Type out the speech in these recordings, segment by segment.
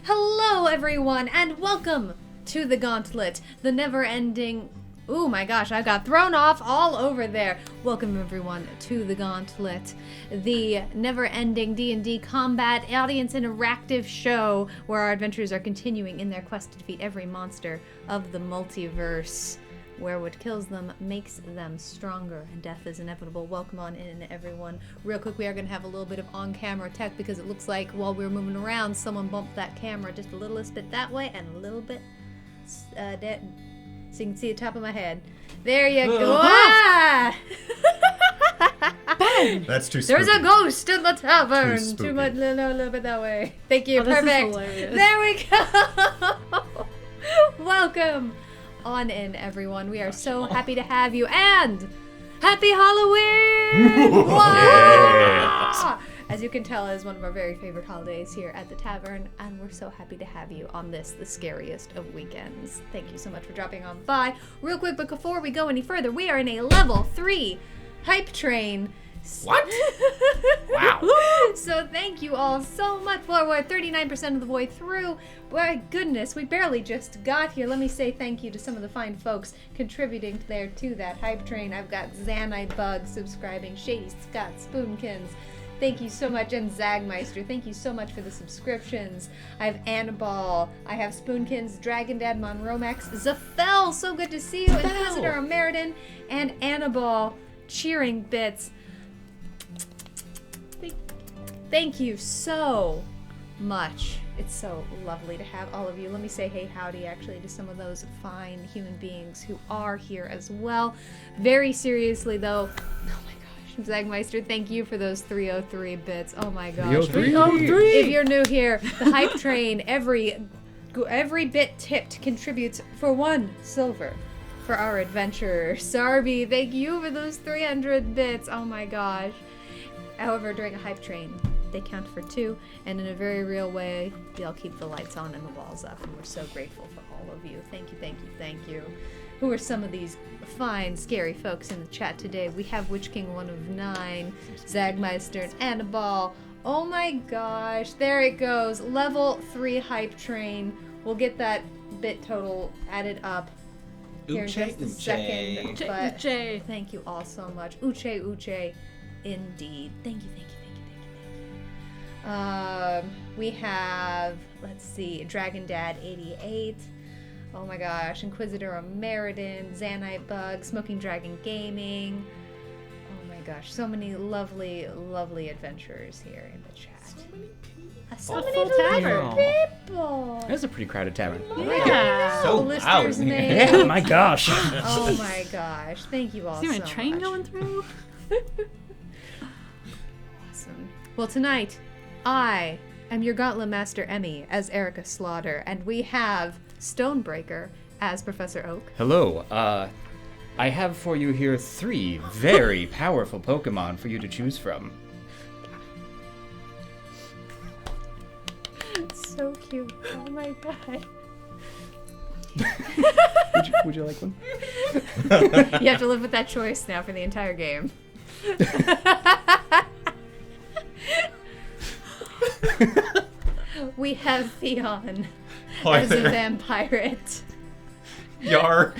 Hello everyone, and welcome to the Gauntlet, the never-ending... Oh my gosh, I got thrown off all over there. Welcome everyone to the Gauntlet, the never-ending D&D combat audience interactive show where our adventurers are continuing in their quest to defeat every monster of the multiverse, where what kills them makes them stronger and death is inevitable. Welcome on in, everyone. Real quick, we are going to have a little bit of on-camera tech because it looks like while we were moving around, someone bumped that camera just a littlest bit that way and a little bit that, so you can see the top of my head. There you go. Ah! Bang! That's too spooky. There's a ghost in the tavern. Too much, no, a little bit that way. Thank you. Oh, this is perfect. hilarious. There we go. Welcome on in, everyone. We are so happy to have you, and happy Halloween! Yeah. As you can tell, is one of our very favorite holidays here at the tavern, and we're so happy to have you on this, the scariest of weekends. Thank you so much for dropping on by. Real quick, but before we go any further, we are in a level 3 hype train. What? Wow. So thank you all so much. Well, we're 39% of the way through. My goodness, we barely just got here. Let me say thank you to some of the fine folks contributing there to that hype train. I've got Xanite Bug subscribing, Shady Scott, Spoonkins. Thank you so much, and Zagmeister, thank you so much for the subscriptions. I have Annabelle, I have Spoonkins, Dragon Dad, Monromax, Zaphel, so good to see you, Inquisitor Ameridan, and Annabelle, cheering bits. Thank you so much. It's so lovely to have all of you. Let me say hey howdy actually to some of those fine human beings who are here as well. Very seriously though, oh my gosh, Zagmeister, thank you for those 303 bits. Oh my gosh. 303. If you're new here, the hype train, every bit tipped contributes for 1 silver for our adventurer. Sarby, thank you for those 300 bits. Oh my gosh. However, during a hype train, they count for 2, and in a very real way, they'll keep the lights on and the walls up, and we're so grateful for all of you. Thank you, thank you, thank you. Who are some of these fine, scary folks in the chat today? We have Witch King 1 of 9, Zagmeister, and Annabelle. Oh my gosh, there it goes. Level 3 hype train. We'll get that bit total added up here in just a second. But Uche. thank you all so much. Uche, indeed. Thank you, thank you, thank you, thank you, thank you. We have, let's see, Dragon Dad 88. Oh my gosh, Inquisitor Ameridan, Zanite Bug, Smoking Dragon Gaming. Oh my gosh, so many lovely, lovely adventurers here in the chat. So many full little tavern. people. It was a pretty crowded tavern. Yeah. So Lister's loud in here. name. Yeah, my gosh. Oh my gosh, thank you all Is there so a train much. going through? Awesome. Well, tonight, I am your Gauntlet Master Emmy as Erica Slaughter, and we have Stonebreaker as Professor Oak. Hello. I have for you here 3 very powerful Pokemon for you to choose from. It's so cute. Oh my god. Would you like one? You have to live with that choice now for the entire game. We have Theon Hi as a there. vampire. Yar.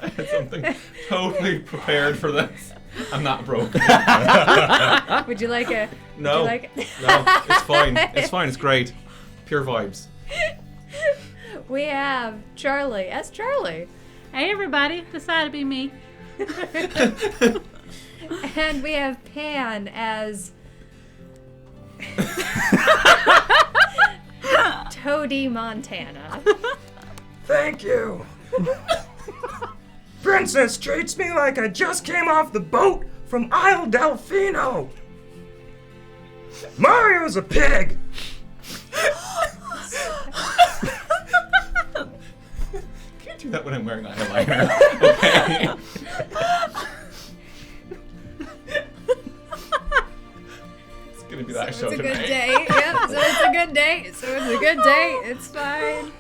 I had something totally prepared for this. I'm not broke. Would you like a? No. Would you like No, it's fine. It's fine. It's great. Pure vibes. We have Charlie as Charlie. Hey everybody, decided to be me. And we have Pan as Toady Montana. Thank you. Princess treats me like I just came off the boat from Isle Delfino. Mario's a pig. Can't do that when I'm wearing eyeliner. Okay. It's gonna be that So show it's a tonight. good day. Yep, so it's a good day. So it's a good day. It's fine.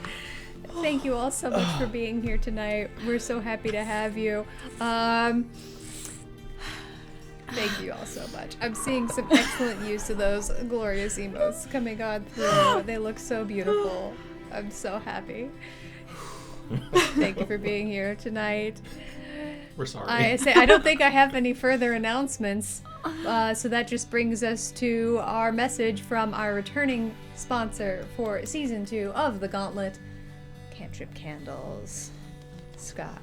Thank you all so much for being here tonight. We're so happy to have you. Thank you all so much. I'm seeing some excellent use of those glorious emotes coming on through. They look so beautiful. I'm so happy. Thank you for being here tonight. We're sorry. I don't think I have any further announcements. So that just brings us to our message from our returning sponsor for season 2 of the Gauntlet, Cantrip Candles. Scott,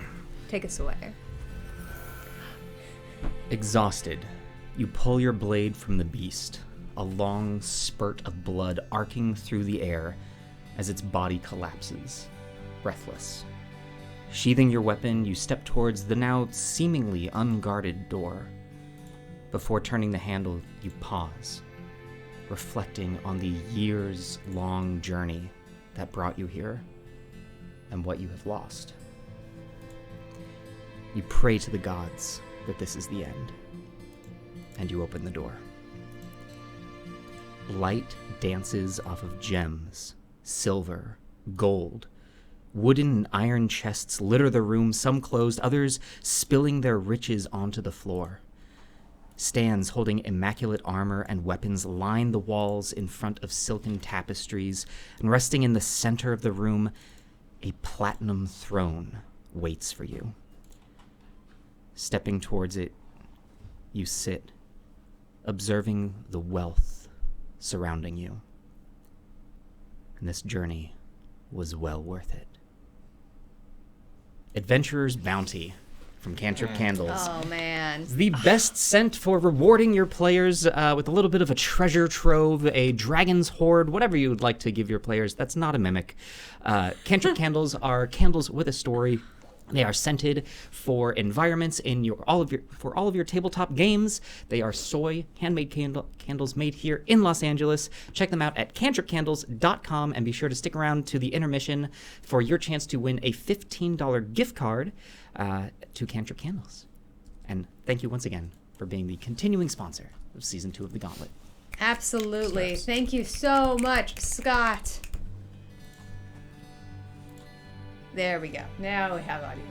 take us away. Exhausted, you pull your blade from the beast, a long spurt of blood arcing through the air as its body collapses, breathless. Sheathing your weapon, you step towards the now seemingly unguarded door. Before turning the handle, you pause, reflecting on the years-long journey that brought you here and what you have lost. You pray to the gods that this is the end, and you open the door. Light dances off of gems, silver, gold. Wooden and iron chests litter the room, some closed, others spilling their riches onto the floor. Stands holding immaculate armor and weapons line the walls in front of silken tapestries, and resting in the center of the room, a platinum throne waits for you. Stepping towards it, you sit, observing the wealth surrounding you. And this journey was well worth it. Adventurer's Bounty from Cantrip Candles. Oh man. The best scent for rewarding your players with a little bit of a treasure trove, a dragon's hoard, whatever you would like to give your players. That's not a mimic. Cantrip Candles are candles with a story. They are scented for environments in all of your tabletop games. They are soy handmade candles made here in Los Angeles. Check them out at cantripcandles.com and be sure to stick around to the intermission for your chance to win a $15 gift card to Cantrip Candles. And thank you once again for being the continuing sponsor of season 2 of the Gauntlet. Absolutely. Yes. Thank you so much, Scott. There we go. Now we have audio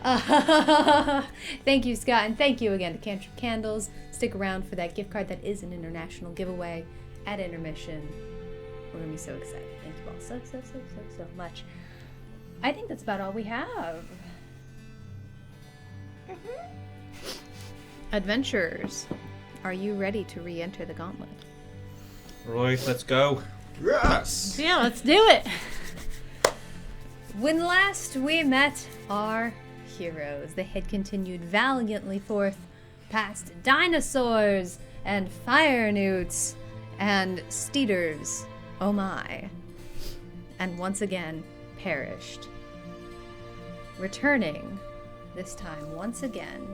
back. Thank you, Scott, and thank you again to Cantrip Candles. Stick around for that gift card that is an international giveaway at intermission. We're going to be so excited. Thank you all so much. I think that's about all we have. Adventurers, are you ready to re-enter the gauntlet? Right, let's go. Yes! Yeah, let's do it. When last we met our heroes, they had continued valiantly forth past dinosaurs and fire newts and steeders, oh my, and once again perished. Returning, this time once again,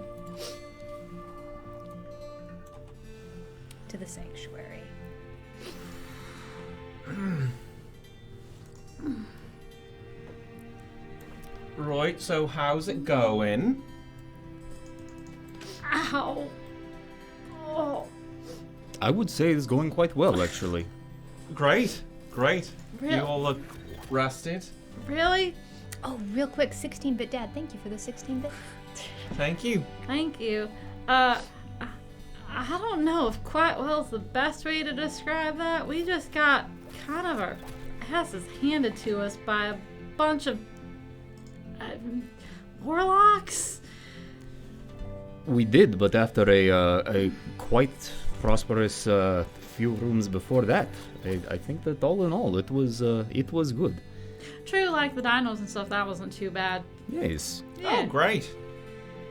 to the sanctuary. Right, so how's it going? Ow. Oh. I would say it's going quite well, actually. Great, great. Real- You all look rested. Really? Oh, real quick, 16-bit dad, thank you for the 16-bit. Thank you. Thank you. I don't know if quite well is the best way to describe that. We just got kind of our asses handed to us by a bunch of warlocks. We did, but after a quite prosperous few rooms before that, I think that all in all, it was good. True, like the dinos and stuff, that wasn't too bad. Yes. Yeah. Oh, great.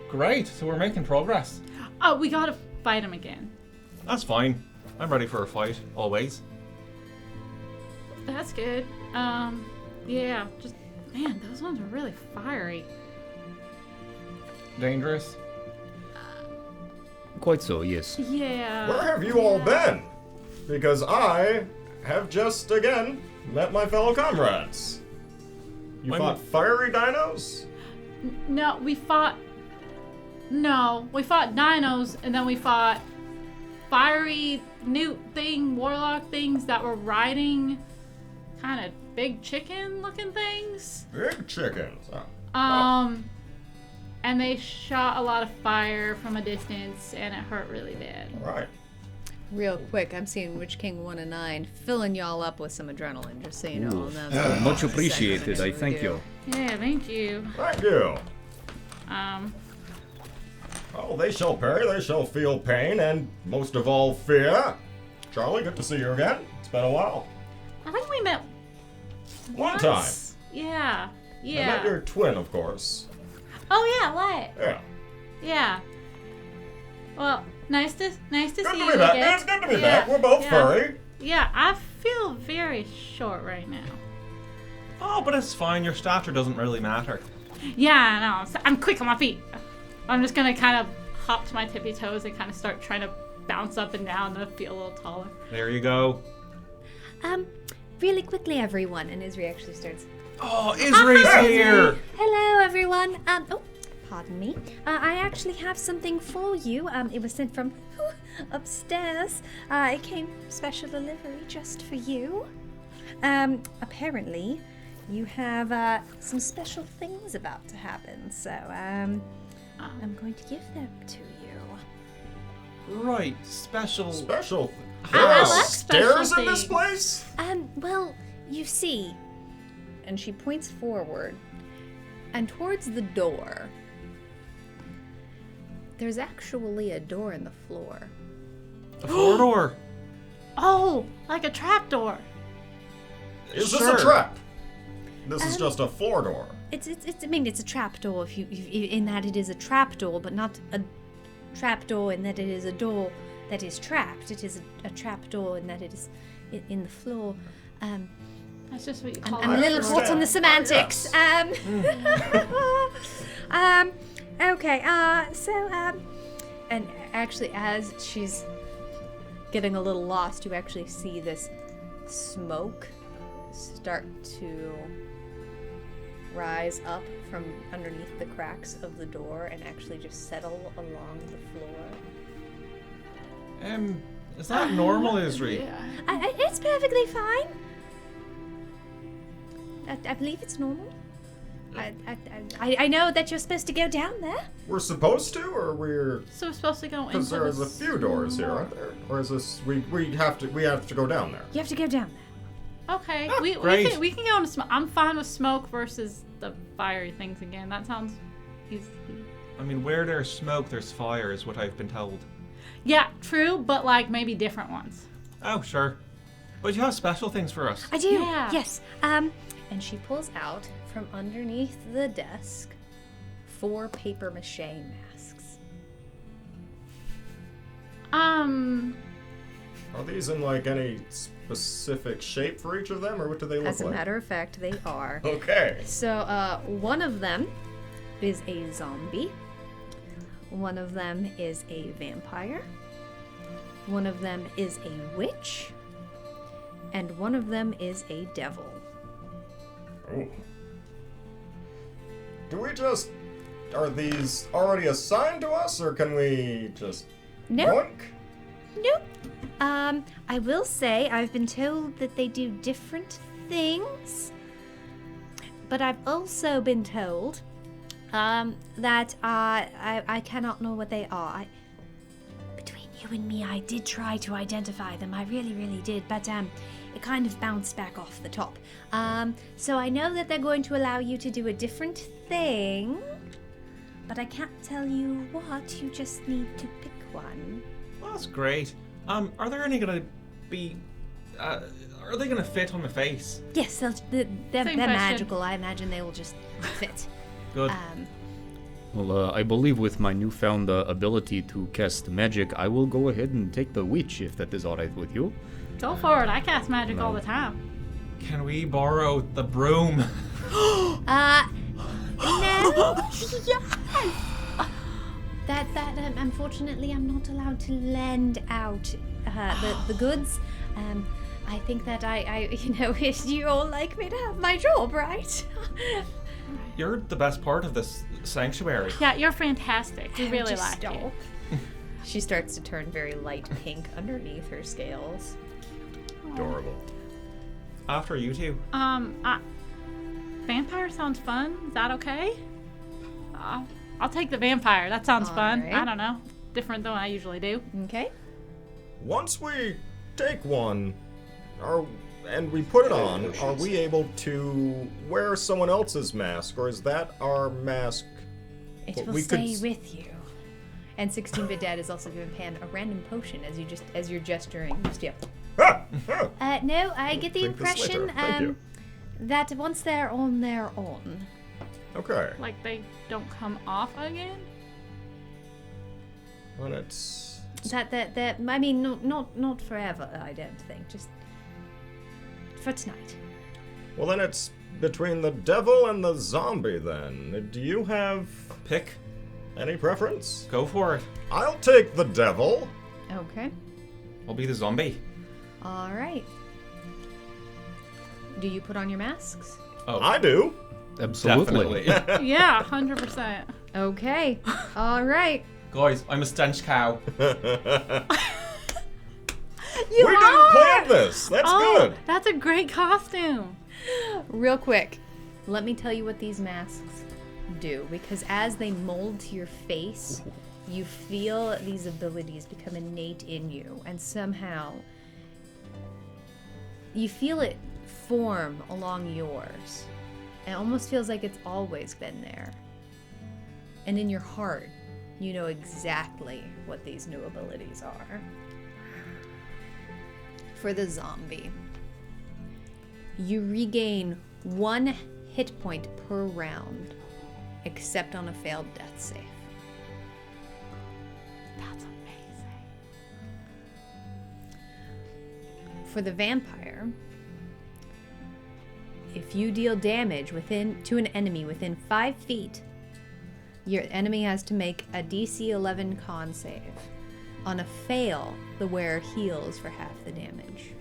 Great, so we're making progress. Oh, we gotta fight him again. That's fine. I'm ready for a fight, always. That's good. Yeah, just, man, those ones are really fiery. Dangerous? Quite so, yes. Yeah. Where have you all been? Because I have just, again, met my fellow comrades. You Wait, fought what? fiery dinos? No, we fought dinos, and then we fought fiery newt thing, warlock things that were riding kind of big chicken looking things. Big chickens. Oh. And they shot a lot of fire from a distance, and it hurt really bad. All right. Real quick, I'm seeing Witch King 1 and 9, filling y'all up with some adrenaline, just so you know. And that's Much the appreciated, second I thank we do. you. Yeah, thank you. Thank you. Um, Oh, they shall parry, they shall feel pain, and most of all, fear. Charlie, good to see you again. It's been a while. I think we met One once. time. Yeah, I met yeah. your twin, of course. Oh yeah, what? Yeah. Yeah. Well, nice to Good see to you be back. again. It's good to be Yeah, back. We're both yeah. furry. Yeah, I feel very short right now. Oh, but it's fine. Your stature doesn't really matter. Yeah, I know. I'm quick on my feet. I'm just gonna kind of hop to my tippy toes and kind of start trying to bounce up and down to feel a little taller. There you go. Really quickly, everyone, and Isri actually starts. Oh, Isri's here! Hello, everyone. Oh, pardon me. I actually have something for you. It was sent from upstairs. It came special delivery just for you. Apparently, you have some special things about to happen. So, I'm going to give them to you. Right, special. Special. I There are like stairs special in this things. place? Well, you see, and she points forward, and towards the door, there's actually a door in the floor. A floor door. Oh, like a trapdoor. Is this Sure. a trap? This is just a floor door. It's I mean, it's a trapdoor if in that it is a trapdoor, but not a trapdoor in that it is a door that is trapped. It is a trapdoor in that it is in the floor. That's just what you call I'm a it. little caught on the semantics. Okay. And actually, as she's getting a little lost, you actually see this smoke start to rise up from underneath the cracks of the door and actually just settle along the floor. Is that normal, Isri? It's perfectly fine. I believe it's normal. I know that you're supposed to go down there. We're supposed to, or we're... So we're supposed to go into Because there's the a few doors here, aren't there? Or is this... We have to go down there. You have to go down there. Okay, we great. we can go into smoke. I'm fine with smoke versus the fiery things again. That sounds easy. I mean, where there's smoke, there's fire, is what I've been told. Yeah, true, but like maybe different ones. Oh, sure. But you have special things for us. I do. Yeah. Yes. And she pulls out from underneath the desk 4 paper mache masks. Are these in like any specific shape for each of them, or what do they look As a like? matter of fact, they are. Okay. So, one of them is a zombie. One of them is a vampire. One of them is a witch. And one of them is a devil. Ooh. Do we just... Are these already assigned to us, or can we just... No. Boink? Nope. I will say I've been told that they do different things. But I've also been told that I cannot know what they are. Between you and me, I did try to identify them. I really, really did. But it kind of bounced back off the top. So I know that they're going to allow you to do a different thing. But I can't tell you what. You just need to pick one. Well, that's great. Are there any gonna be... are they gonna fit on my face? Yes, they're question. magical. I imagine they will just fit. Good. Well, I believe with my newfound ability to cast magic, I will go ahead and take the witch, if that is alright with you. Go for it. I cast magic all the time. Can we borrow the broom? No. That unfortunately I'm not allowed to lend out the goods. I think that I you all like me to have my job, right? You're the best part of this sanctuary. Yeah, you're fantastic. We really Just like you. stop. She starts to turn very light pink underneath her scales. Adorable. After you two. Vampire sounds fun. Is that okay? I'll take the vampire. That sounds fun. Alright. I don't know. Different than what I usually do. Okay. Once we take one, and we put it on, are we able to wear someone else's mask, or is that our mask? It But will we could stay s- with you. And 16-bit Dad is also giving Pan a random potion as you're gesturing. Just yeah. No, I get the Drink this later. impression Thank you. that once they're on their own. Okay. Like they don't come off again? Well, it's... That I mean, not forever. I don't think. Just for tonight. Well, then it's between the devil and the zombie, then. Do you have Pick. any preference? Go for it. I'll take the devil. Okay. I'll be the zombie. All right. Do you put on your masks? Oh, I do. Absolutely. definitely. Yeah, 100%. Okay. All right. Guys, I'm a stench cow. We didn't plan this. That's good. That's a great costume. Real quick, let me tell you what these masks do, because as they mold to your face, you feel these abilities become innate in you, and somehow you feel it form along yours. It almost feels like it's always been there. And in your heart, you know exactly what these new abilities are. For the zombie, you regain 1 hit point per round, except on a failed death save. That's amazing. For the vampire, if you deal damage to an enemy within 5 feet, your enemy has to make a DC 11 con save. On a fail, the wearer heals for half the damage.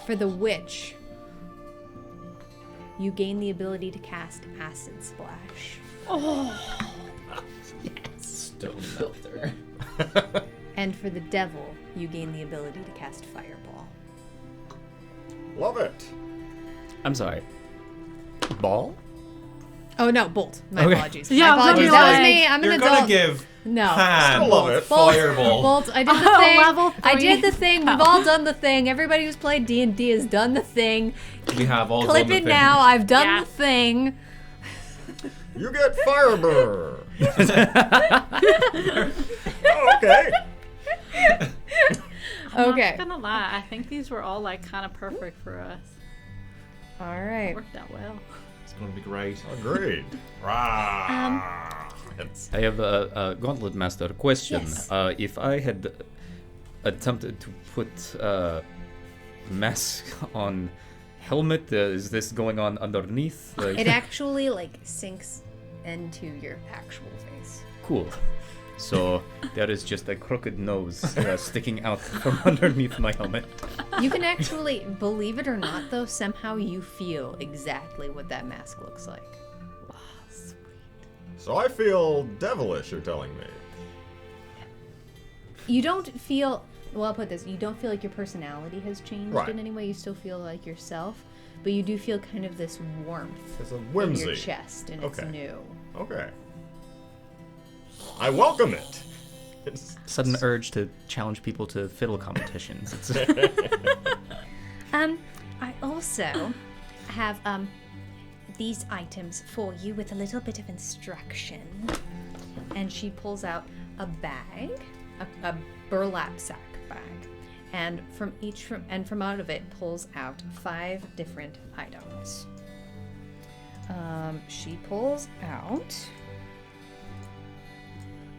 For the witch, you gain the ability to cast Acid Splash. Stone melter. And for the devil, you gain the ability to cast Fireball. Love it. I'm sorry. Ball? Oh no, Bolt. My Okay. apologies. Yeah, My apologies. I was That was like, me. I'm an You're adult. gonna give No. Pan Still love it. Bolt. Fireball. Bolt, I did the thing. Level I did 3. the thing. We've all done the thing. Everybody who's played D&D has done the thing. We have all Clip done the it thing. now. I've done Yeah. the thing. You get Firebird. Oh, okay. Okay. I'm not gonna lie, I think these were all like kind of perfect for us. All It right. worked out well. It's going to be great. Agreed. I have a Gauntlet Master question. Yes. If I had attempted to put mask on helmet, is this going on underneath? It actually like sinks into your actual face. Cool. So there is just a crooked nose sticking out from underneath my helmet. You can actually, believe it or not, though, somehow you feel exactly what that mask looks like. So I feel devilish, you're telling me. You don't feel, well, I'll put this, you don't feel like your personality has changed Right. in any way. You still feel like yourself, but you do feel kind of this warmth It's a in whimsy. your chest, and it's Okay. new. Okay. I welcome it. It's Sudden urge to challenge people to fiddle competitions. It's I also have these items for you with a little bit of instruction. And she pulls out a bag, a burlap sack bag, and from out of it pulls out 5 different items. She pulls out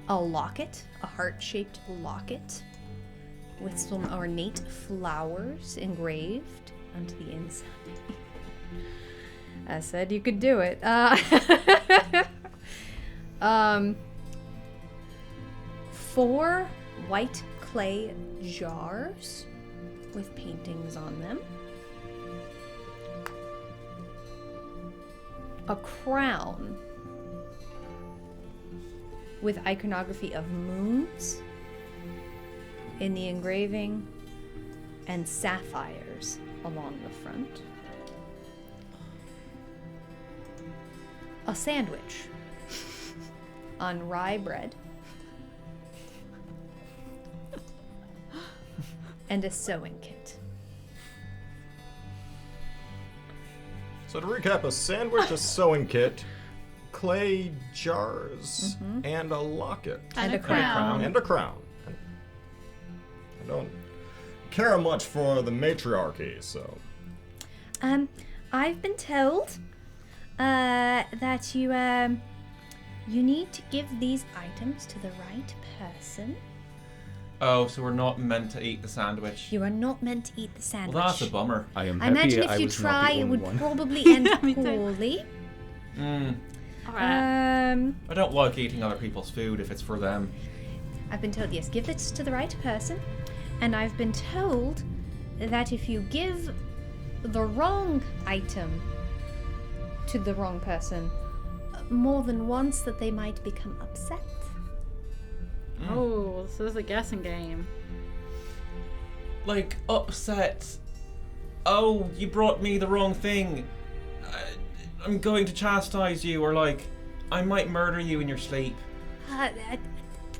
a locket, a heart-shaped locket with some ornate flowers engraved onto the inside. I said you could do it. 4 white clay jars with paintings on them. A crown with iconography of moons in the engraving and sapphires along the front. A sandwich on rye bread. And a sewing kit. So to recap, a sandwich, a sewing kit, clay jars, and a locket. And a crown. And a crown. I don't care much for the matriarchy, so... I've been told that you need to give these items to the right person. Oh, so we're not meant to eat the sandwich. You are not meant to eat the sandwich. Well, that's a bummer. I am I happy imagine I if you was not try, the it only would one. probably end Me too. poorly. All right. I don't like eating other people's food if it's for them. I've been told, yes, give this to the right person. And I've been told that if you give the wrong item to the wrong person more than once, that they might become upset. Oh, this is a guessing game. Like, upset. Oh, you brought me the wrong thing. I'm going to chastise you, or like, I might murder you in your sleep.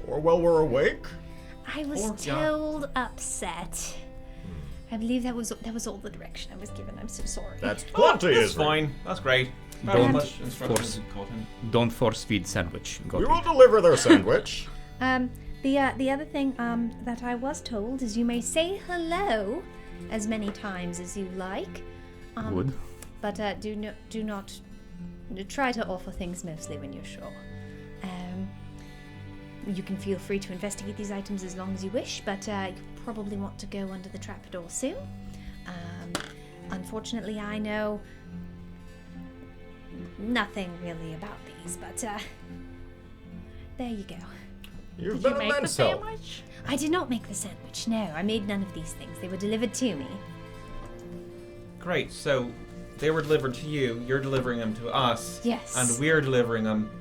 Or while we're awake? I was Or- yeah. told upset. I believe that was all the direction I was given. I'm so sorry. That's plenty, That's Israel. fine. That's great. Very Don't much instructions force- you've got him. Don't force feed sandwich. Go We to will deliver their sandwich. The other thing that I was told is you may say hello as many times as you like. Wood. But do not try to offer things mostly when you're sure. You can feel free to investigate these items as long as you wish, but you probably want to go under the trapdoor soon. Unfortunately, I know nothing really about these, but there you go. You've Did you been make the immense help. sandwich? I did not make the sandwich, no. I made none of these things. They were delivered to me. Great. So they were delivered to you. You're delivering them to us. Yes. And we're delivering them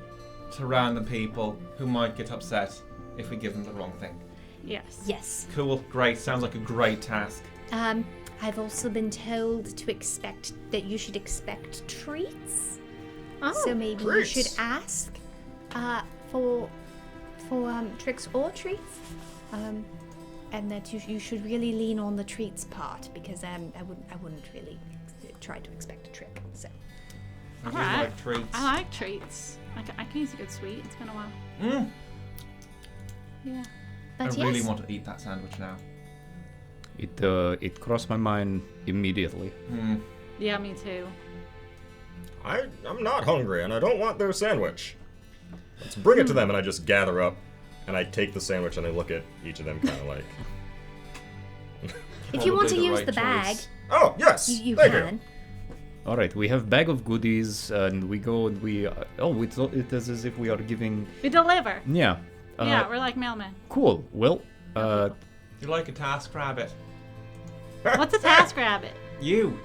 to random people who might get upset if we give them the wrong thing. Yes. Yes. Cool. Great. Sounds like a great task. I've also been told that you should expect treats. Oh, So maybe treats. you should ask for tricks or treats, and that you should really lean on the treats part, because I wouldn't really try to expect a trick. So I do Alright. like treats. I like treats. I can use a good sweet. It's been a while. Mm. Yeah. I But really yes, want to eat that sandwich now. It crossed my mind immediately. Mm. Yeah, me too. I'm not hungry, and I don't want their sandwich. Let's bring it to them, and I just gather up, and I take the sandwich, and I look at each of them kind of like... if you want to Probably the use right the bag, choice. Oh, yes! you Thank can. All right, we have bag of goodies, and we go and we. It is as if we are giving. We deliver. Yeah. Yeah, we're like mailmen. Cool. Well, You're like a task rabbit. What's a task rabbit? You.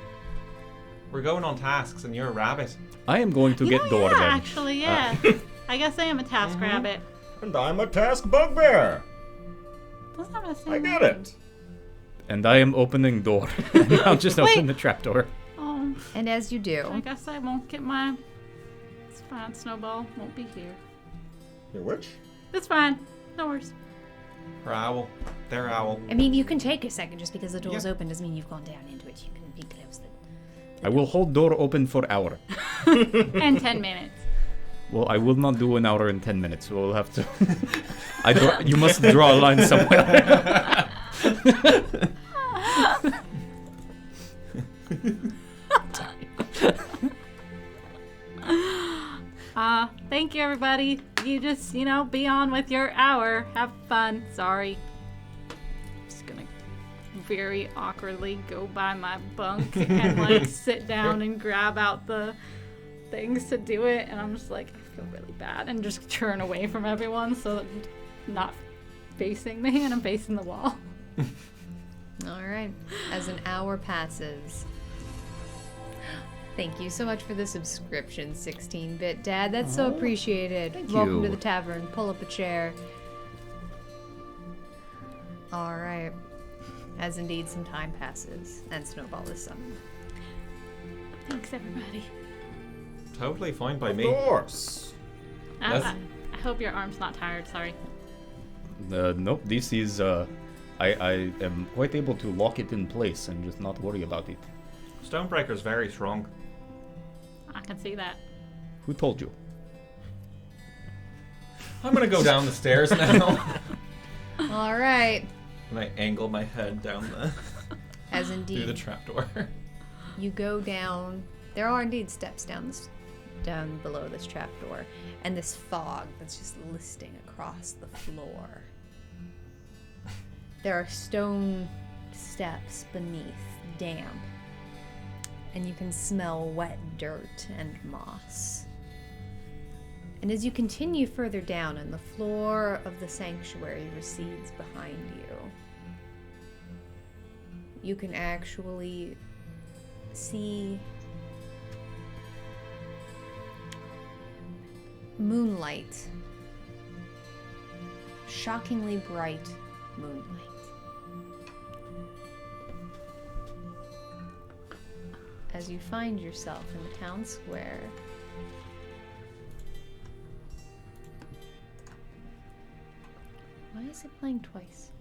We're going on tasks, and you're a rabbit. I am going to You get know, door yeah, then. actually, yeah. I guess I am a task rabbit. And I'm a task bugbear! Doesn't have the same I get name. it! And I am opening door. And I'll just Wait. open the trapdoor. Oh, And as you I do, guess I won't get my... It's fine, Snowball won't be here. Your which? It's fine. No worries. Her owl. Their owl. I mean, you can take a second just because the door's Yeah. open doesn't mean you've gone down into it. You can be close. I will hold door open for hour. And 10 minutes. Well, I will not do an hour and 10 minutes. We'll have to. You must draw a line somewhere. Thank you, everybody. You just, be on with your hour. Have fun. Sorry. Just gonna very awkwardly go by my bunk and, sit down and grab out the things to do it. And I'm just like, I feel really bad. And just turn away from everyone so that I'm not facing me and I'm facing the wall. All right. As an hour passes. Thank you so much for the subscription, 16-bit Dad. That's so appreciated. Thank Welcome to you. the tavern. Pull up a chair. All right. As indeed some time passes, and Snowball is summoned. Thanks, everybody. Totally fine by Of me. course! That's- I hope your arm's not tired. Sorry. Nope. This is. I am quite able to lock it in place and just not worry about it. Stonebreaker's very strong. I can see that. Who told you? I'm gonna go down the stairs now. All right. And I angle my head down As through the indeed trapdoor. you go down, there are indeed steps down below this trapdoor, and this fog that's just listing across the floor. There are stone steps beneath, damp, and you can smell wet dirt and moss. And as you continue further down and the floor of the sanctuary recedes behind you, you can actually see moonlight. Shockingly bright moonlight. As you find yourself in the town square. Why is it playing twice?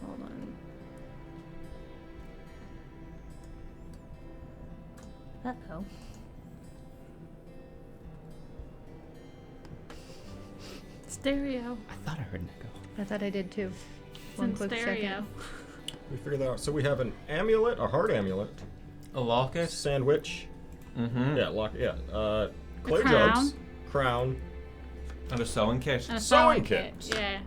Hold on. Uh-oh. Stereo. I thought I heard an echo. I thought I did too. It's One in quick stereo. second. We figured that out. So we have an amulet, a heart amulet, A locket. sandwich, Mm-hmm. clay crown. jugs, crown, And a sewing kit. And a Sewing sewing kit. kit. Yeah.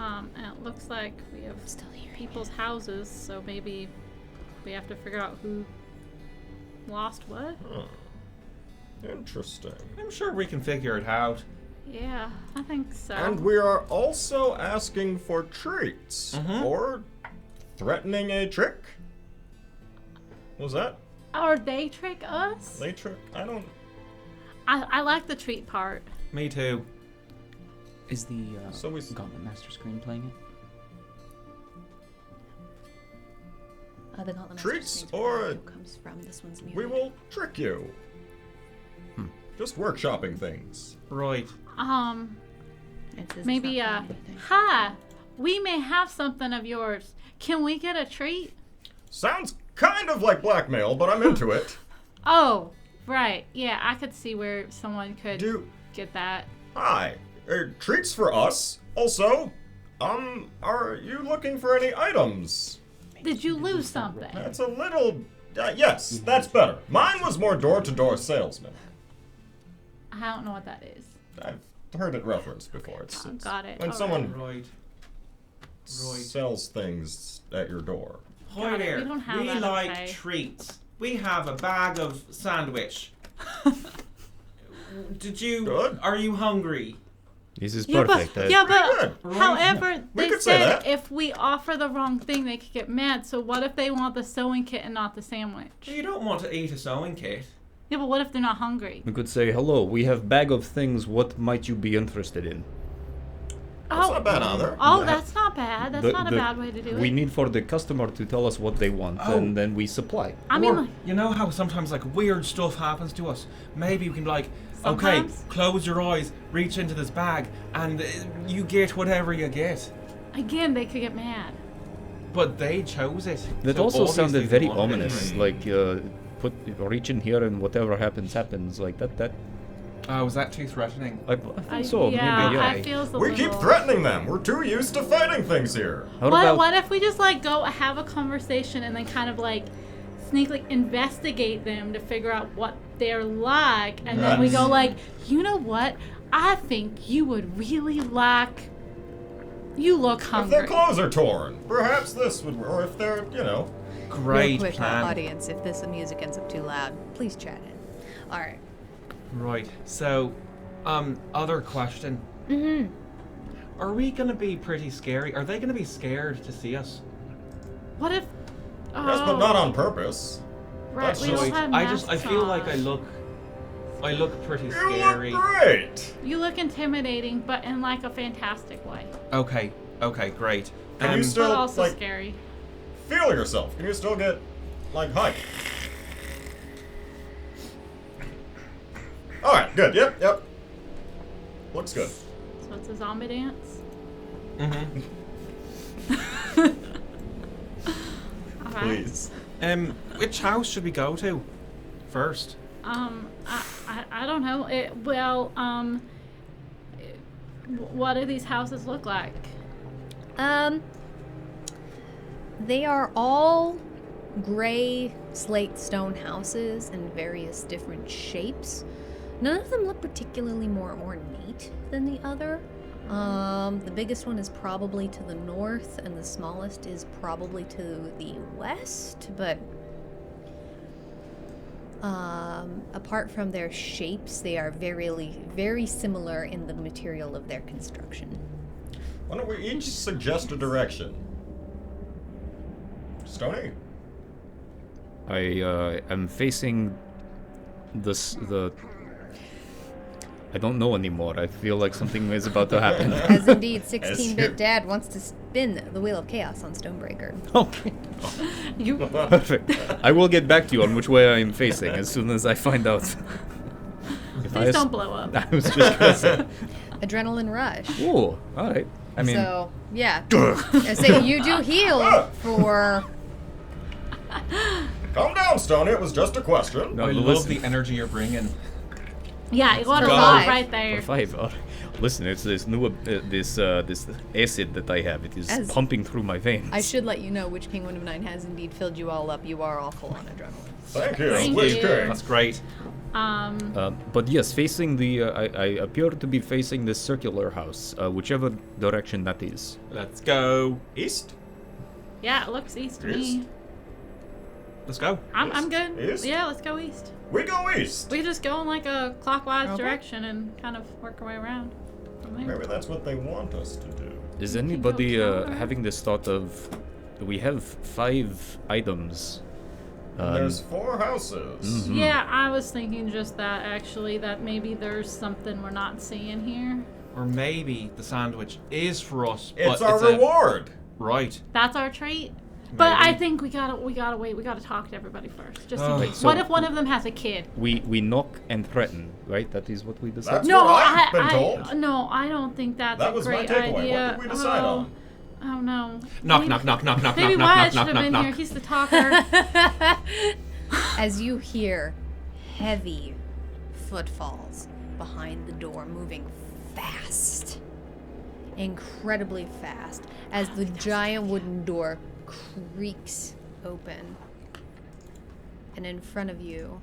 And it looks like we have Still hearing people's houses, so maybe we have to figure out who lost what. Interesting. I'm sure we can figure it out. Yeah, I think so. And we are also asking for treats or threatening a trick. What was that? Or they trick us? They trick? I don't. I like the treat part. Me too. Is the So we- Gauntlet Master screen playing it? The Gauntlet Master Treats screen's where or the audio comes from. This one's muted. We will trick you. Just workshopping things. Right. It says Maybe, it's not playing anything. hi, we may have something of yours. Can we get a treat? Sounds kind of like blackmail, but I'm into it. Oh, right. Yeah, I could see where someone could get that. Hi. Treats for us. Also, are you looking for any items? Did you lose something? That's a little... yes, that's better. Mine was more door-to-door salesman. I don't know what that is. I've heard it referenced before. It's Got it. when All someone Right. sells things at your door. Hi Got it. there. We don't have We that, like okay. treats. We have a bag of sandwich. Did you? Good. Are you hungry? This is Yeah, perfect. but, Good. however, We they could say said that. if we offer the wrong thing, they could get mad. So what if they want the sewing kit and not the sandwich? You don't want to eat a sewing kit. Yeah, but what if they're not hungry? We could say, hello, we have bag of things, what might you be interested in? That's not bad either. Oh, that's not bad. That's The- not a the- bad way to do We it. need for the customer to tell us what they want, Oh. and then we supply. I mean, Or, like, you know how sometimes like weird stuff happens to us? Maybe we can be like, Sometimes. okay, close your eyes, reach into this bag, and you get whatever you get. again, they could get mad. But they chose it. That so also obviously sounded they very wanted it. ominous, like, reach in here and whatever happens, like that. Oh, was that too threatening? I think so, yeah, maybe, yeah. I feels a We little... keep threatening them. We're too used to fighting things here. How What, about, what if we just, like, go have a conversation and then kind of, like, sneakily investigate them to figure out what they're like, and then we go, like, you know what? I think you would really like... You look If hungry. their clothes are torn, perhaps this would work. Or if they're, Great Real quick, plan. audience, if this music ends up too loud, please chat in. All right. Right. So, other question. Mm-hmm. Are we gonna be pretty scary? Are they gonna be scared to see us? What if... yes, but not on purpose. Right, that's we just- don't have I masks feel like I on. look pretty You scary. look great. You look intimidating, but in, like, a fantastic way. Okay, great. Can you still But also like scary. feel yourself? Can you still get like hype? All right, good. Yep. Looks good. So it's a zombie dance? Mm-hmm. Alright. Please. Which house should we go to first? I don't know. What do these houses look like? They are all gray slate stone houses in various different shapes. None of them look particularly more ornate than the other. The biggest one is probably to the north, and the smallest is probably to the west, but apart from their shapes, they are very similar in the material of their construction. Why don't we each suggest a direction? Stony? I am facing the... I don't know anymore. I feel like something is about to happen. As indeed, As you- 16-bit Dad wants to spin the Wheel of Chaos on Stonebreaker. Okay. You Perfect. I will get back to you on which way I am facing as soon as I find out. If please don't blow up. I was just gonna say. Adrenaline rush. Ooh, alright. I mean, So, yeah. I say you do heal for... Calm down, Stony. It was just a question. no, I love listen, the energy you're bringing. Yeah, you got a Go. lot right there. for 5. Listen, it's this new this acid that I have. It is As- pumping through my veins. I should let you know which King Wind of Nine has indeed filled you all up. You are all full on adrenaline. Thank you. Thank Please you. carry. That's great. But yes, facing the I appear to be facing this circular house, whichever direction that is. Let's go. East? Yeah, it looks east to East? me. Let's go. I'm good. East? Yeah, let's go east. We go east. We just go in like a clockwise Okay. direction and kind of work our way around from there. Maybe that's what they want us to do. Is can go anybody counter. having this thought of? We have 5 items. And there's 4 houses. Yeah, I was thinking just that actually, that maybe there's something we're not seeing here. Or maybe the sandwich is for us. It's but our a- reward. Right. That's our treat. But Maybe. I think we gotta wait. We gotta talk to everybody first, just in Oh. case. So- What if one of them has a kid? We knock and threaten, right? That is what we decided. That's No, what I've been told. no, I don't think that's That a was my great takeaway. What idea. did we decide on? Oh no. Knock, Maybe- knock, knock, knock, knock, Maybe knock, Wyatt knock, should knock, have knock, been here. knock. He's the talker. As you hear heavy footfalls behind the door, moving fast. Incredibly fast, as the giant wooden door creaks open. And in front of you,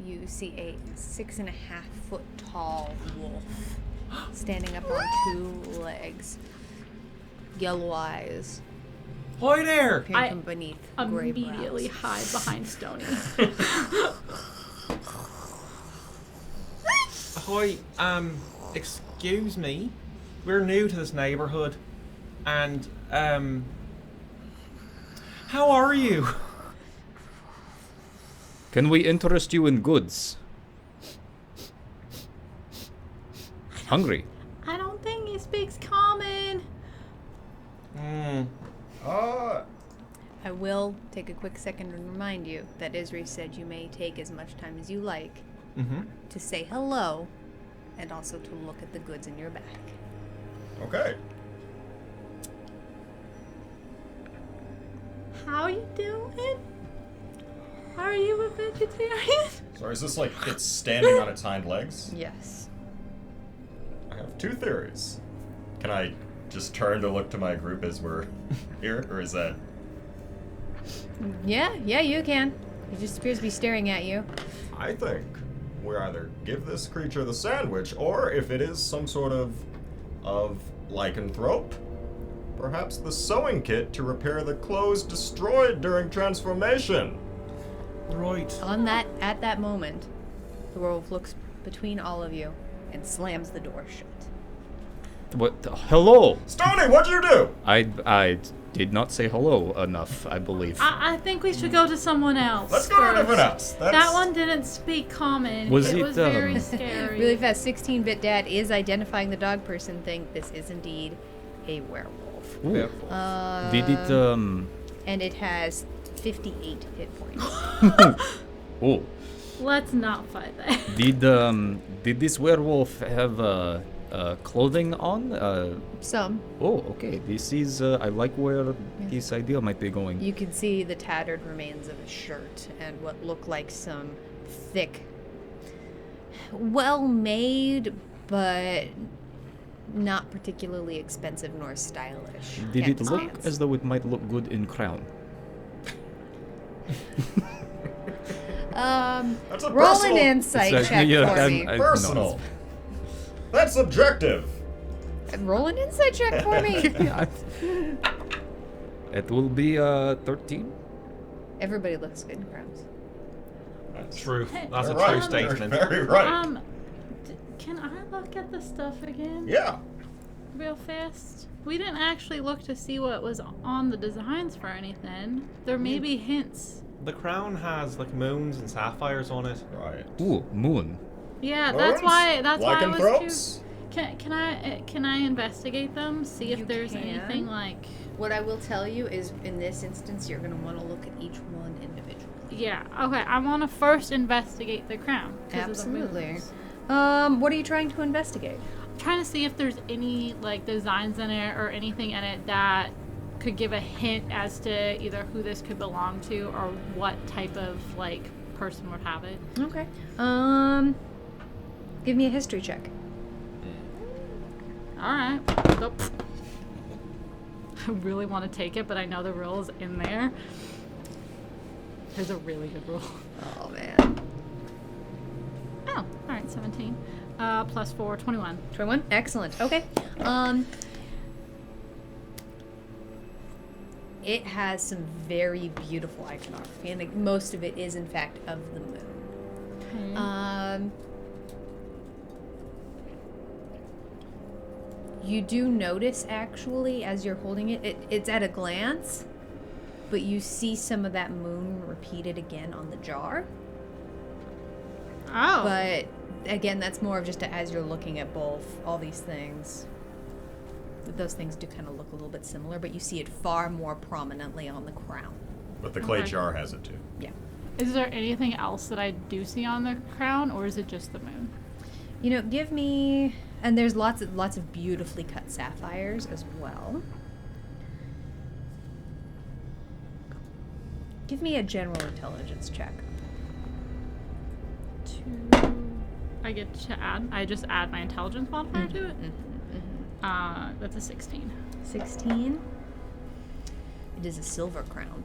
you see a 6.5-foot tall wolf standing up on 2 legs. Yellow eyes Hi there! appearing from beneath gray Immediately brows. hide behind Stony. Hi, excuse me. We're new to this neighborhood, and, how are you? Can we interest you in goods? Hungry? I don't think he speaks common. I will take a quick second and remind you that Isri said you may take as much time as you like to say hello and also to look at the goods in your bag. Okay. How you doing? Are you a vegetarian? So is this like it's standing on its hind legs? Yes. I have 2 theories. Can I just turn to look to my group as we're here, or is that... Yeah, you can. He just appears to be staring at you. I think we either give this creature the sandwich, or if it is some sort of lycanthrope, perhaps the sewing kit to repair the clothes destroyed during transformation. Right. At that moment, the wolf looks between all of you and slams the door shut. What? Hello? Stony, what'd you do? I did not say hello enough, I believe. I think we should go to someone else. Let's go to a different house. That one didn't speak common. Was it it, was very scary. Really fast, 16-bit dad is identifying the dog person thing. This is indeed a werewolf. Ooh. Did it, And it has 58 hit points. oh. Let's not fight that. Did this werewolf have, clothing on? Some. Oh, okay. This is, I like where this idea might be going. You can see the tattered remains of a shirt and what look like some thick, well-made, but not particularly expensive nor stylish. Did it pants. look as though it might look good in crown? That's a Roll personal... an insight check yeah, for me. I- Personal. That's subjective. Roll an insight check for me. It will be 13. Everybody looks good in crowns. True. That's a You're right. true statement. You're very right. Can I look at the stuff again? Yeah. Real fast. We didn't actually look to see what was on the designs for anything. There may be hints. The crown has like moons and sapphires on it. Right. Ooh, moon. Yeah, that's why I was Lycanthropes? Can I investigate them? See if You there's can. anything like. What I will tell you is, in this instance, you're going to want to look at each one individually. Yeah. Okay. I want to first investigate the crown. 'cause of the Absolutely. moons. What are you trying to investigate? I'm trying to see if there's any like designs in it or anything in it that could give a hint as to either who this could belong to or what type of like person would have it. Okay. Give me a history check. All right. Nope. I really want to take it, but I know the rule is in there. There's a really good rule. Oh, man. Oh, all right, 17. Plus 4, 21. 21? Excellent. Okay. It has some very beautiful iconography, and most of it is, in fact, of the moon. Okay. You do notice, actually, as you're holding it, it's at a glance, but you see some of that moon repeated again on the jar. Oh. But, again, that's more of just as you're looking at both, all these things. Those things do kind of look a little bit similar, but you see it far more prominently on the crown. But the clay Okay. jar has it too. Yeah. Is there anything else that I do see on the crown, or is it just the moon? You know, give me... And there's lots of beautifully cut sapphires as well. Give me a general intelligence check. I get to add. I just add my intelligence modifier to it. That's a 16. 16. It is a silver crown.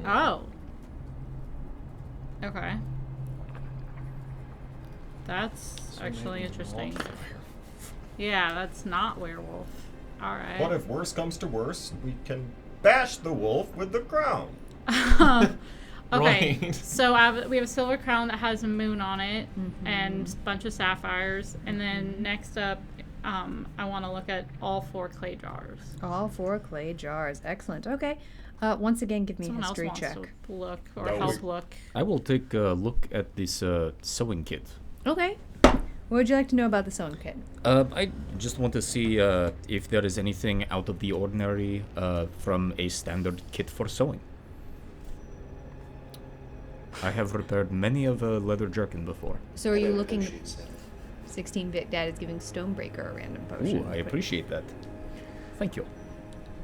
Oh. Okay. That's actually interesting. Yeah, that's not werewolf. All right. What if worse comes to worse? We can bash the wolf with the crown. Okay, Right. so we have a silver crown that has a moon on it and a bunch of sapphires. And then next up, I want to look at all 4 clay jars. All 4 clay jars. Excellent. Okay. Once again, give me a Someone else history wants check. to look or No, help look. I will take a look at this sewing kit. Okay. What would you like to know about the sewing kit? I just want to see if there is anything out of the ordinary from a standard kit for sewing. I have repaired many of a leather jerkin before. So are you looking... 16 Vic Dad is giving Stonebreaker a random potion. Ooh, I appreciate that. Thank you.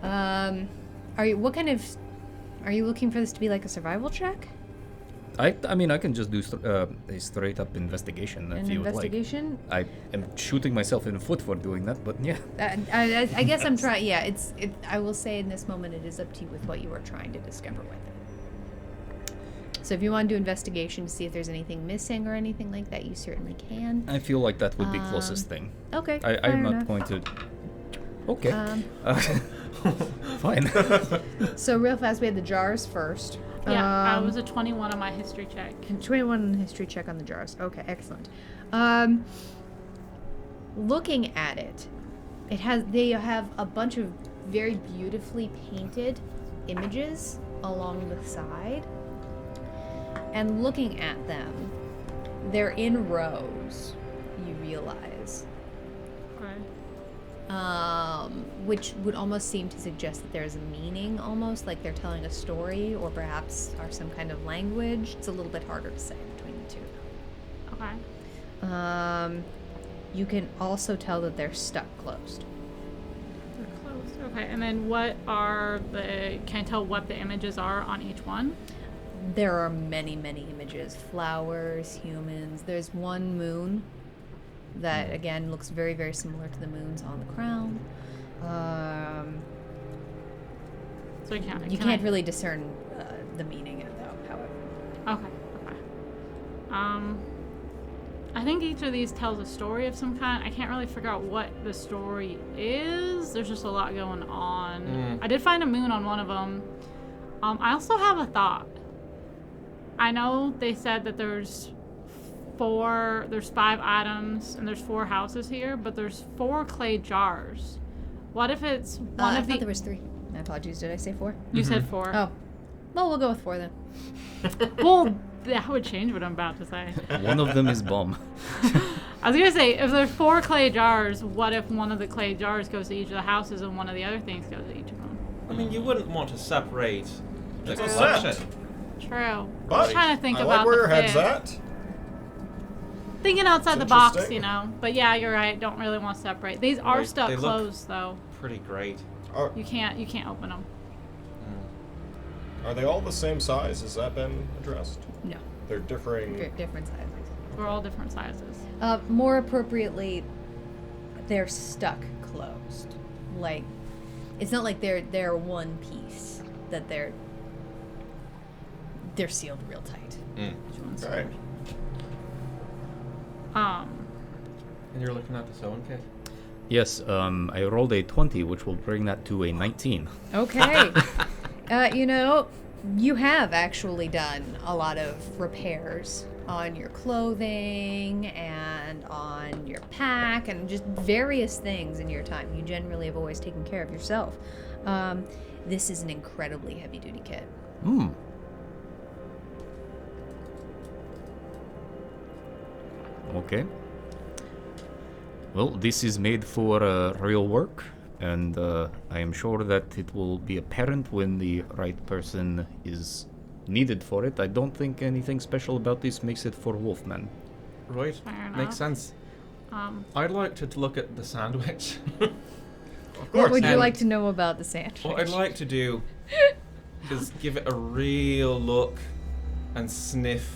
Are you... What kind of... Are you looking for this to be like a survival check? I mean, I can just do a straight up investigation if An you would like. investigation? I am shooting myself in the foot for doing that, but yeah. I guess I'm trying... Yeah, I will say in this moment it is up to you with what you are trying to discover with it. So if you want to do investigation to see if there's anything missing or anything like that, you certainly can. I feel like that would be closest thing. Okay. I'm not enough. going to. Okay. Fine. So real fast, we had the jars first. Yeah, I was a 21 on my history check. 21 history check on the jars. Okay, excellent. Looking at it, they have a bunch of very beautifully painted images along the side. And looking at them, they're in rows, you realize. Okay. Which would almost seem to suggest that there's a meaning, almost like they're telling a story, or perhaps are some kind of language. It's a little bit harder to say between the two. Okay. You can also tell that they're stuck closed. They're closed. Okay, and then can I tell what the images are on each one? There are many, many images. Flowers, humans. There's one moon that, again, looks very, very similar to the moons on the crown. So I can't. You can't really discern the meaning of it, though, however. Okay. I think each of these tells a story of some kind. I can't really figure out what the story is. There's just a lot going on. I did find a moon on one of them. I also have a thought. I know they said that there's 5 items and there's 4 houses here, but there's 4 clay jars. What if it's one I of thought the... there was 3. My apologies. Did I say 4? You said 4. Oh. Well, we'll go with 4 then. Well, that would change what I'm about to say. One of them is bomb. I was going to say, if there's 4 clay jars, what if one of the clay jars goes to each of the houses and one of the other things goes to each of them? I mean, you wouldn't want to separate the It's a collection. set. True. But I'm trying to think I about like where the your head's fit. at. Thinking outside It's the box, interesting. you know. But yeah, you're right. Don't really want to separate. These are Right, stuck they look- closed, though. Pretty great. You can't open them. Are they all the same size? Has that been addressed? No. They're differing. Different sizes. We're all different sizes. More appropriately, they're stuck closed. Like, it's not like they're one piece. That they're sealed real tight. Okay. And you're looking at the sewing kit? Yes, I rolled a 20, which will bring that to a 19. Okay. You have actually done a lot of repairs on your clothing and on your pack and just various things in your time. You generally have always taken care of yourself. This is an incredibly heavy-duty kit. Okay. Well, this is made for real work, and I am sure that it will be apparent when the right person is needed for it. I don't think anything special about this makes it for Wolfman. Right. Fair enough. Makes sense. I'd like to look at the sandwich. Of What course. would you And like to know about the sandwich? What I'd like to do is give it a real look and sniff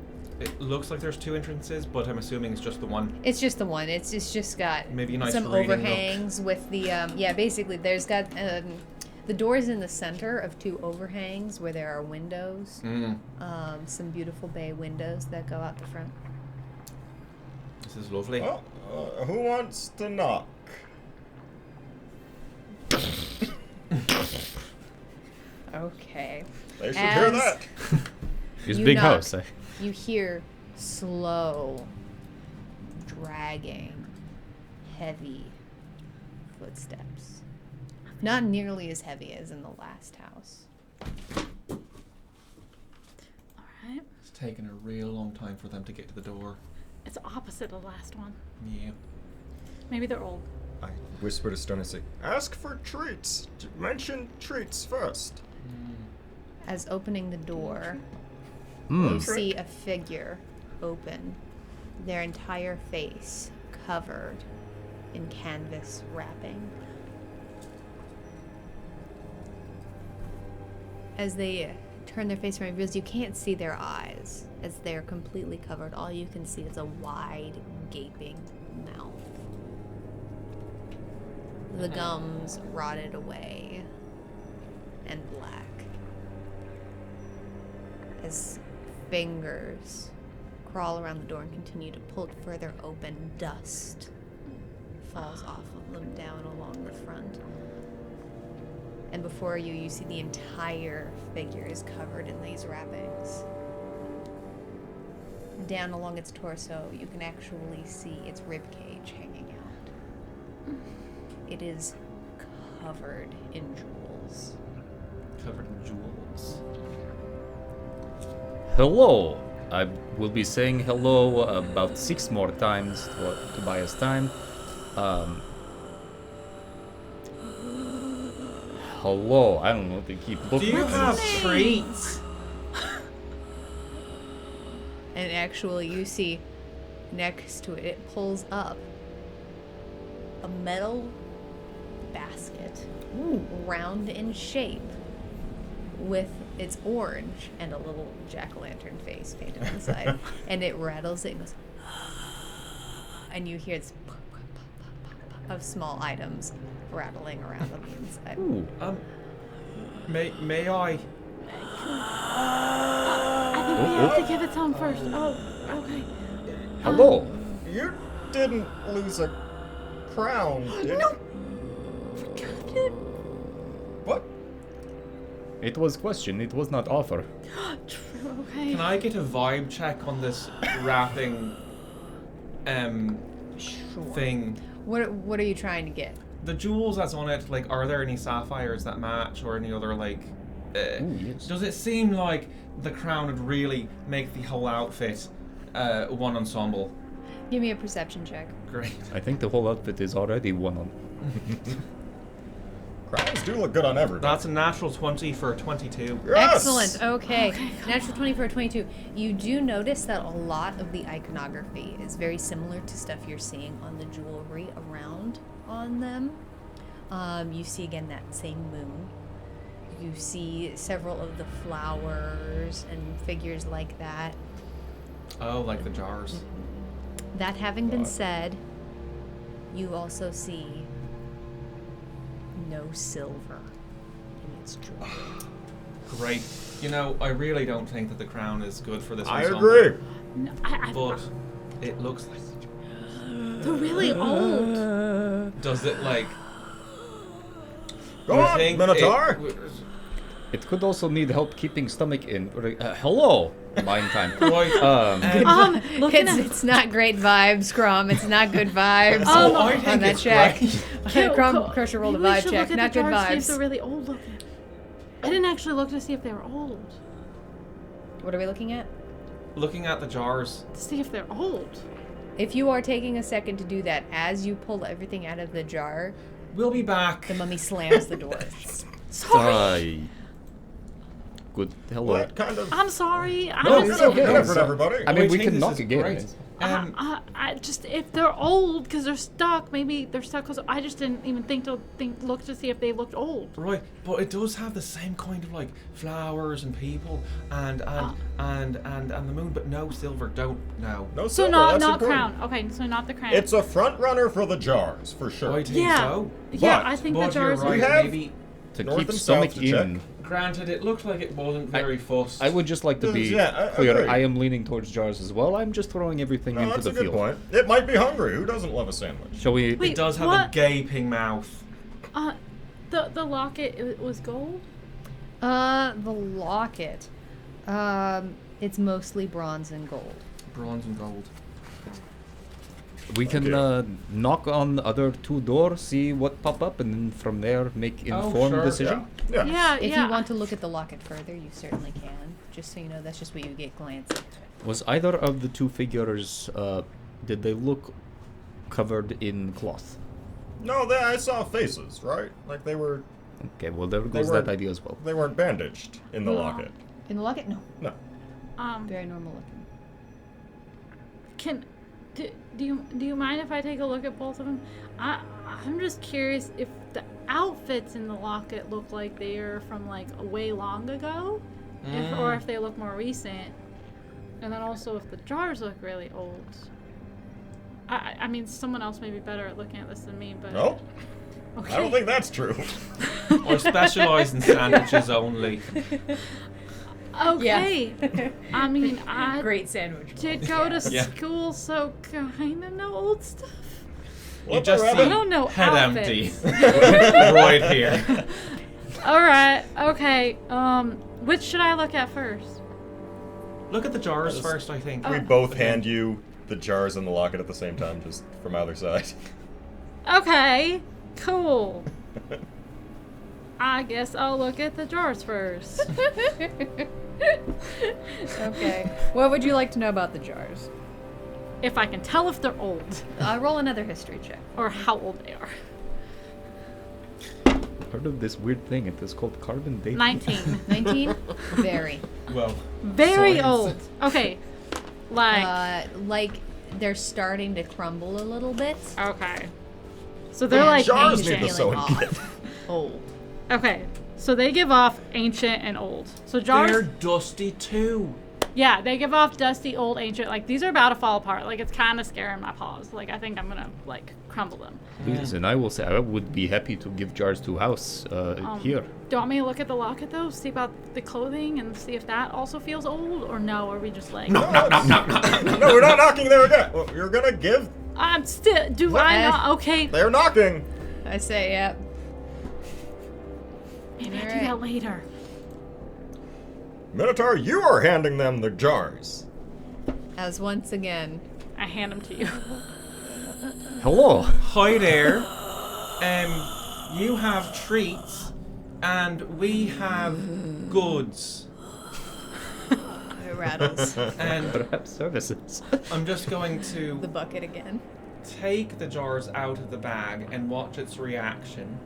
It looks like there's 2 entrances, but I'm assuming it's just the one. It's just the one. It's just got Maybe a nice some reading overhangs with the yeah. Basically, there's got the doors in the center of 2 overhangs where there are windows. Some beautiful bay windows that go out the front. This is lovely. Well, who wants to knock? Okay. They should hear As- that. It's a You big knock. house. You hear slow, dragging, heavy footsteps. Not nearly as heavy as in the last house. Alright. It's taken a real long time for them to get to the door. It's opposite of the last one. Yeah. Maybe they're old. I whisper to Stone and say, ask for treats. Mention treats first. As opening the door, Hmm. you see a figure open, their entire face covered in canvas wrapping. As they turn their face around, because you can't see their eyes, as they're completely covered. All you can see is a wide, gaping mouth. The gums rotted away and black. As fingers crawl around the door and continue to pull it further open, dust falls off of them down along the front. And before you, you see the entire figure is covered in these wrappings. Down along its torso, you can actually see its ribcage hanging out. It is covered in jewels. Covered in jewels. Hello. I will be saying hello about 6 more times to buy us time. Hello. I don't know. They keep Do looking. you at have us. treats? And actually, you see next to it, it pulls up a metal basket, round in shape, with its orange and a little jack-o'-lantern face painted inside. And it rattles it and goes, and you hear this of small items rattling around on the inside. Ooh. May I? I think we have to give it to him first. Oh, okay. Hello. You didn't lose a crown, did you? What? It was question. It was not offer. True, okay. Can I get a vibe check on this wrapping Sure. thing? What are you trying to get? The jewels that's on it, like, are there any sapphires that match or any other, like... Ooh, yes. Does it seem like the crown would really make the whole outfit one ensemble? Give me a perception check. Great. I think the whole outfit is already one on. Crowns do look good on everybody. That's a natural 20 for 22. Yes! Excellent. Okay. Natural 20 for a 22. You do notice that a lot of the iconography is very similar to stuff you're seeing on the jewelry around on them. You see again that same moon. You see several of the flowers and figures like that. Oh, like the jars. That having been said, you also see no silver in its jewelry. Great. You know, I really don't think that the crown is good for this I ensemble. agree. No, But it looks like... they're really old. Does it, like... Go you on, think Minotaur. It could also need help keeping stomach in. Hello. Buying time. Right. Looking at It's not great vibes, Crom. It's not good vibes Oh, I think on that it's check. great. Crusher rolled a maybe we vibe should check. look at Not the good jars, see if vibes. they're really old looking. I didn't actually look to see if they were old. What are we looking at? Looking at the jars. To see if they're old. If you are taking a second to do that, as you pull everything out of the jar, We'll be back. the mummy slams the door. Sorry. Good. Hello. What kind of... I'm sorry. I No, just good okay. effort, everybody. I mean, I we think can this knock is again. great. I just, if they're old because they're stuck, maybe they're stuck because I just didn't even look to see if they looked old. Right, but it does have the same kind of like flowers and people and the moon, but no silver. Don't no. No So silver, not that's not important. crown. Okay, so not the crown. It's a front runner for the jars, for sure. I think yeah, so. yeah. But- I think the But you're jars. right. We have- Maybe. To North keep and stomach south to check. in. Granted, it looked like it wasn't very fussed. I would just like to be Yeah, I clear. agree. I am leaning towards jars as well. I'm just throwing everything No, into that's the a good field. point. It might be hungry. Who doesn't love a sandwich? Shall we? Wait, It does have a what? gaping mouth. The locket it was gold. The locket. It's mostly bronze and gold. Bronze and gold. We can Okay. knock on the other 2 doors, see what pop up, and then from there make Oh, informed sure. decision. Yeah. Yeah, If yeah. you want to look at the locket further, you certainly can. Just so you know, that's just what you get glancing. Was either of the 2 figures, did they look covered in cloth? No, I saw faces, right? Like they were. Okay, well there They goes weren't- that idea as well. They weren't bandaged in the No. locket. In the locket? No. No. Very normal looking. Do you mind if I take a look at both of them? I'm just curious if the outfits in the locket look like they are from like way long ago, or if they look more recent, and then also if the jars look really old. I mean, someone else may be better at looking at this than me, but No, okay. I don't think that's true. Or specialise in sandwiches only. Okay. I mean, I Great sandwich. did go to Yeah. school, so kind of know old stuff. You What just the see rabbit? I don't know head outfits. empty. Right here. All right. Okay. Which should I look at first? Look at the jars first, I think. We both hand you the jars and the locket at the same time, just from either side. Okay. Cool. I guess I'll look at the jars first. Okay. What would you like to know about the jars? If I can tell if they're old Roll another history check. or how old they are. Heard of this weird thing? It is called carbon dating. 19. 19? Very. Well, Very Science. old. Okay. Like they're starting to crumble a little bit. Okay. So they're Yeah, like jars ancient. need the sewing off. kit. Old. Okay. So they give off ancient and old. So jars. they're dusty too. Yeah, they give off dusty, old, ancient. Like, these are about to fall apart. Like, it's kind of scaring my paws. Like, I think I'm gonna, like, crumble them. Please, and I will say I would be happy to give jars to house here. Do you want me to look at the locket, though? See about the clothing and see if that also feels old? Or no? Are we just like... No, we're not knocking there again. Well, you're gonna give. I'm still... Do I not... Okay. They're knocking. I say, yeah. Maybe I do Alright. that later. Minotaur, you are handing them the jars. As once again. I hand them to you. Hello. Hi there. You have treats, and we have goods. It rattles And Perhaps services. I'm just going the to bucket again. take the jars out of the bag and watch its reaction.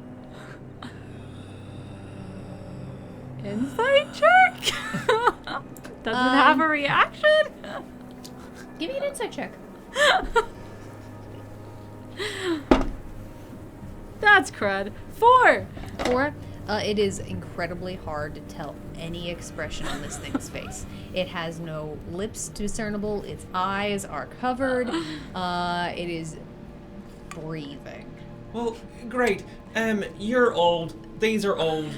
Insight check? Does it have a reaction? Give me an insight check. That's crud. 4. Or, it is incredibly hard to tell any expression on this thing's face. It has no lips discernible. Its eyes are covered. It is breathing. Well, great. You're old. These are old.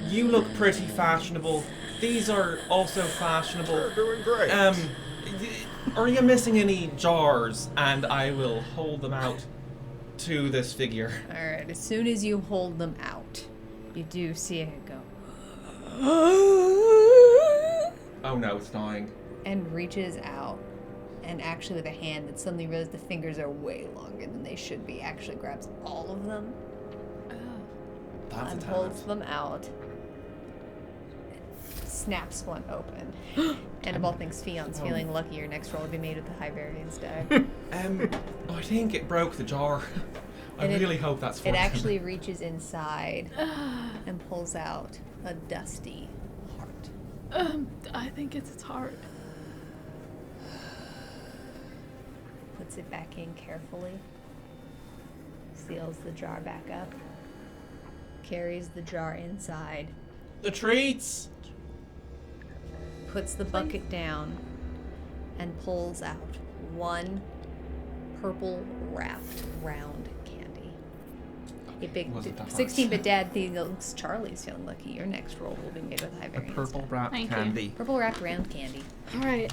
You look pretty fashionable. These are also fashionable. You're doing great. Are you missing any jars? And I will hold them out to this figure. All right. As soon as you hold them out, you do see it go Oh no, it's dying. and reaches out, and actually with a hand that suddenly realizes the fingers are way longer than they should be. Actually grabs all of them That's a and talent. pulls them out. Snaps one open. And of all things, Fion's feeling lucky your next roll will be made with the high variance die. I think it broke the jar. I And it- really hope that's for It them. actually reaches inside and pulls out a dusty heart. I think it's its heart. puts it back in carefully, seals the jar back up, carries the jar inside, The treats! puts the bucket down, and pulls out one purple wrapped round candy. A big Wasn't that 16-bit dad thinks Charlie's feeling lucky. Your next roll will be made with high A variance. purple die. wrapped Thank you. candy. Purple wrapped round candy. All right.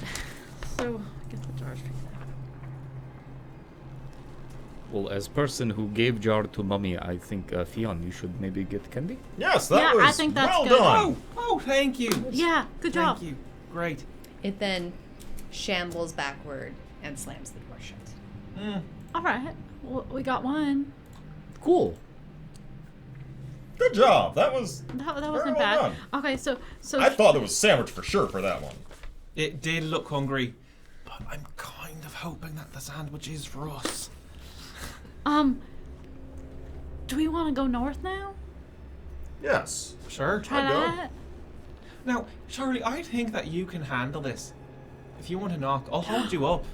So get the jars. Well, as person who gave jar to Mummy, I think, Fionn, you should maybe get candy. Yes, that Yeah, was I think that's well good. done. Oh, thank you. Yeah, good job. Thank you. Great. It then shambles backward and slams the door shut. All right. Well, we got one. Cool. Good job. That was. That Very wasn't well bad. done. Okay, so I thought it was sandwich for sure for that one. It did look hungry, but I'm kind of hoping that the sandwich is for us. do we want to go north now? Yes. Sure. Try I'd go. that. Now, Charlie, I think that you can handle this. If you want to knock, I'll hold you up.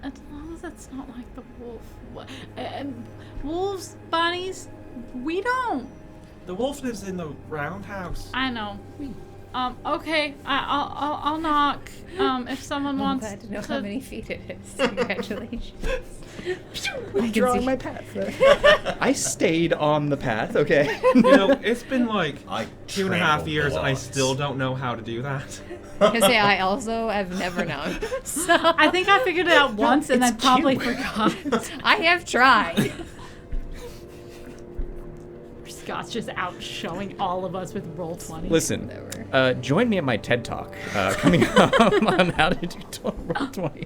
As long as it's not like the wolf. Wolves, bunnies, we don't. The wolf lives in the roundhouse. I know. Okay, I'll knock. If someone I'm wants glad to know to. how many feet it is. Congratulations. I'm drawing my path. I stayed on the path, okay. You know, it's been like I 2.5 trampled years and I blocks. still don't know how to do that. I say I also have never known. So I think I figured it out once and I it's probably cute. forgot. I have tried. Scott's just out showing all of us with roll 20. Listen, Whatever. join me at my TED Talk coming up on how to do roll 20.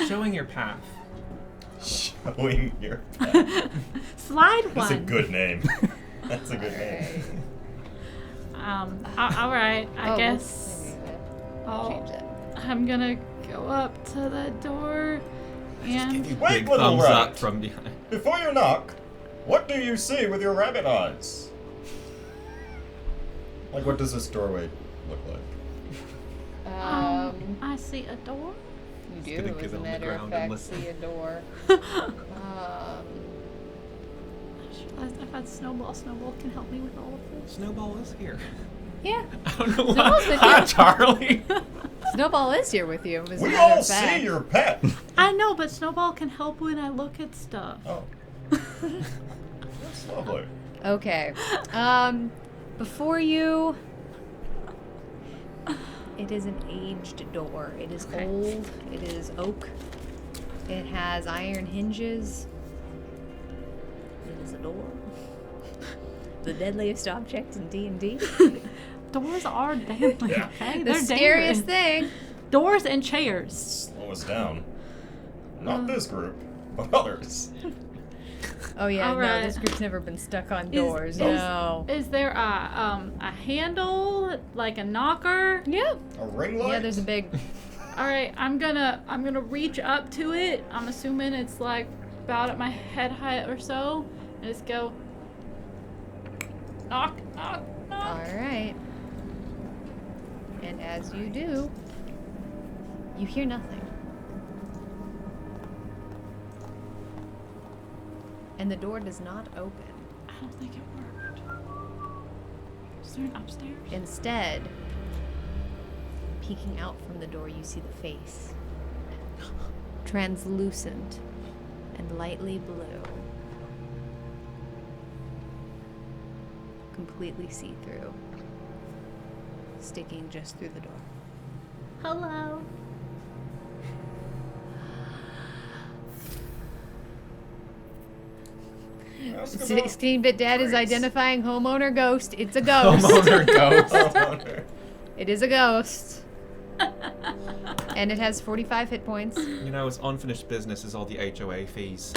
Showing your path. Showing your. Slide one. That's a good name. That's a good name. All right. I guess Maybe I'll- change it. I'm gonna go up to the door and Give you Wait, big little thumbs rat. up from behind. Before you knock, what do you see with your rabbit eyes? Like, what does this doorway look like? I see a door. You gonna do, get as a on the matter of ground and fact, listen. see a door. I've had Snowball. Snowball can help me with all of this. Snowball is here. Yeah, I don't know Snowball's why. been Hi, here. Charlie. Snowball is here with you. As a We matter all of fact. see your pet. I know, but Snowball can help when I look at stuff. Oh. That's lovely. Okay. Before you, it is an aged door. It is Okay. old. It is oak. It has iron hinges. It is a door. The deadliest object in D&D. Doors are deadly. Okay, The they're scariest dangerous. thing. Doors and chairs. Slow us down. Not this group, but others. Oh yeah, All no, right. this group's never been stuck on Is- doors. is- No. Is there a handle, like a knocker? Yeah. A ring light? Yeah, there's a big. All right, I'm gonna reach up to it. I'm assuming it's like about at my head height or so, and just go knock, knock, knock. All right. And as you do, you hear nothing. And the door does not open. I don't think it worked. Is there an upstairs? Instead, peeking out from the door, you see the face. Translucent and lightly blue. Completely see-through. Sticking just through the door. Hello. 16-bit dad is identifying homeowner ghost. It's a ghost. Homeowner ghost. It is a ghost. And it has 45 hit points. You know, it's unfinished business is all the HOA fees.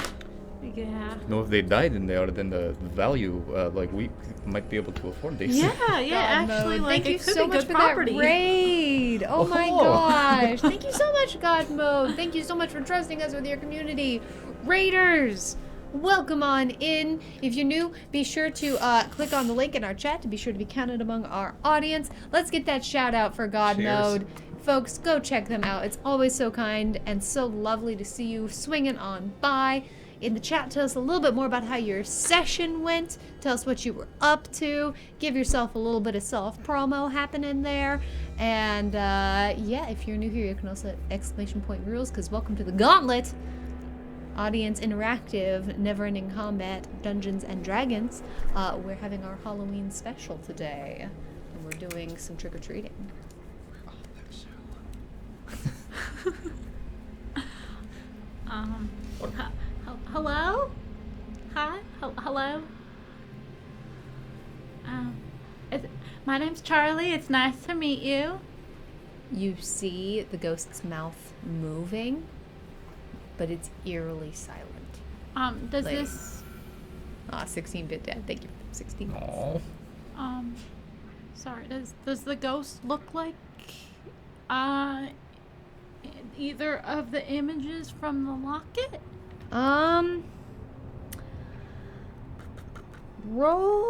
Yeah. No, if they died in there, then the value, like, we might be able to afford these. Yeah, God actually, mode. like, Thank it you could so be much good for property. that raid. Oh my Oh. gosh. Thank you so much, God Mode. Thank you so much for trusting us with your community. Raiders, welcome on in. If you're new, be sure to click on the link in our chat to be sure to be counted among our audience. Let's get that shout out for God Cheers. Mode. folks, go check them out. It's always so kind and so lovely to see you swinging on by. In the chat, tell us a little bit more about how your session went. Tell us what you were up to. Give yourself a little bit of self-promo happening there. And yeah, if you're new here, you can also !rules, because welcome to the Gauntlet. Audience interactive, never-ending combat, Dungeons and Dragons. We're having our Halloween special today. And we're doing some trick-or-treating. Hello? Hi? Hello? My name's Charlie. It's nice to meet you. You see the ghost's mouth moving, but it's eerily silent. Does Like- this... 16-bit dad. Thank you. 16 bits. Aw. Sorry, does the ghost look like, either of the images from the locket? Roll.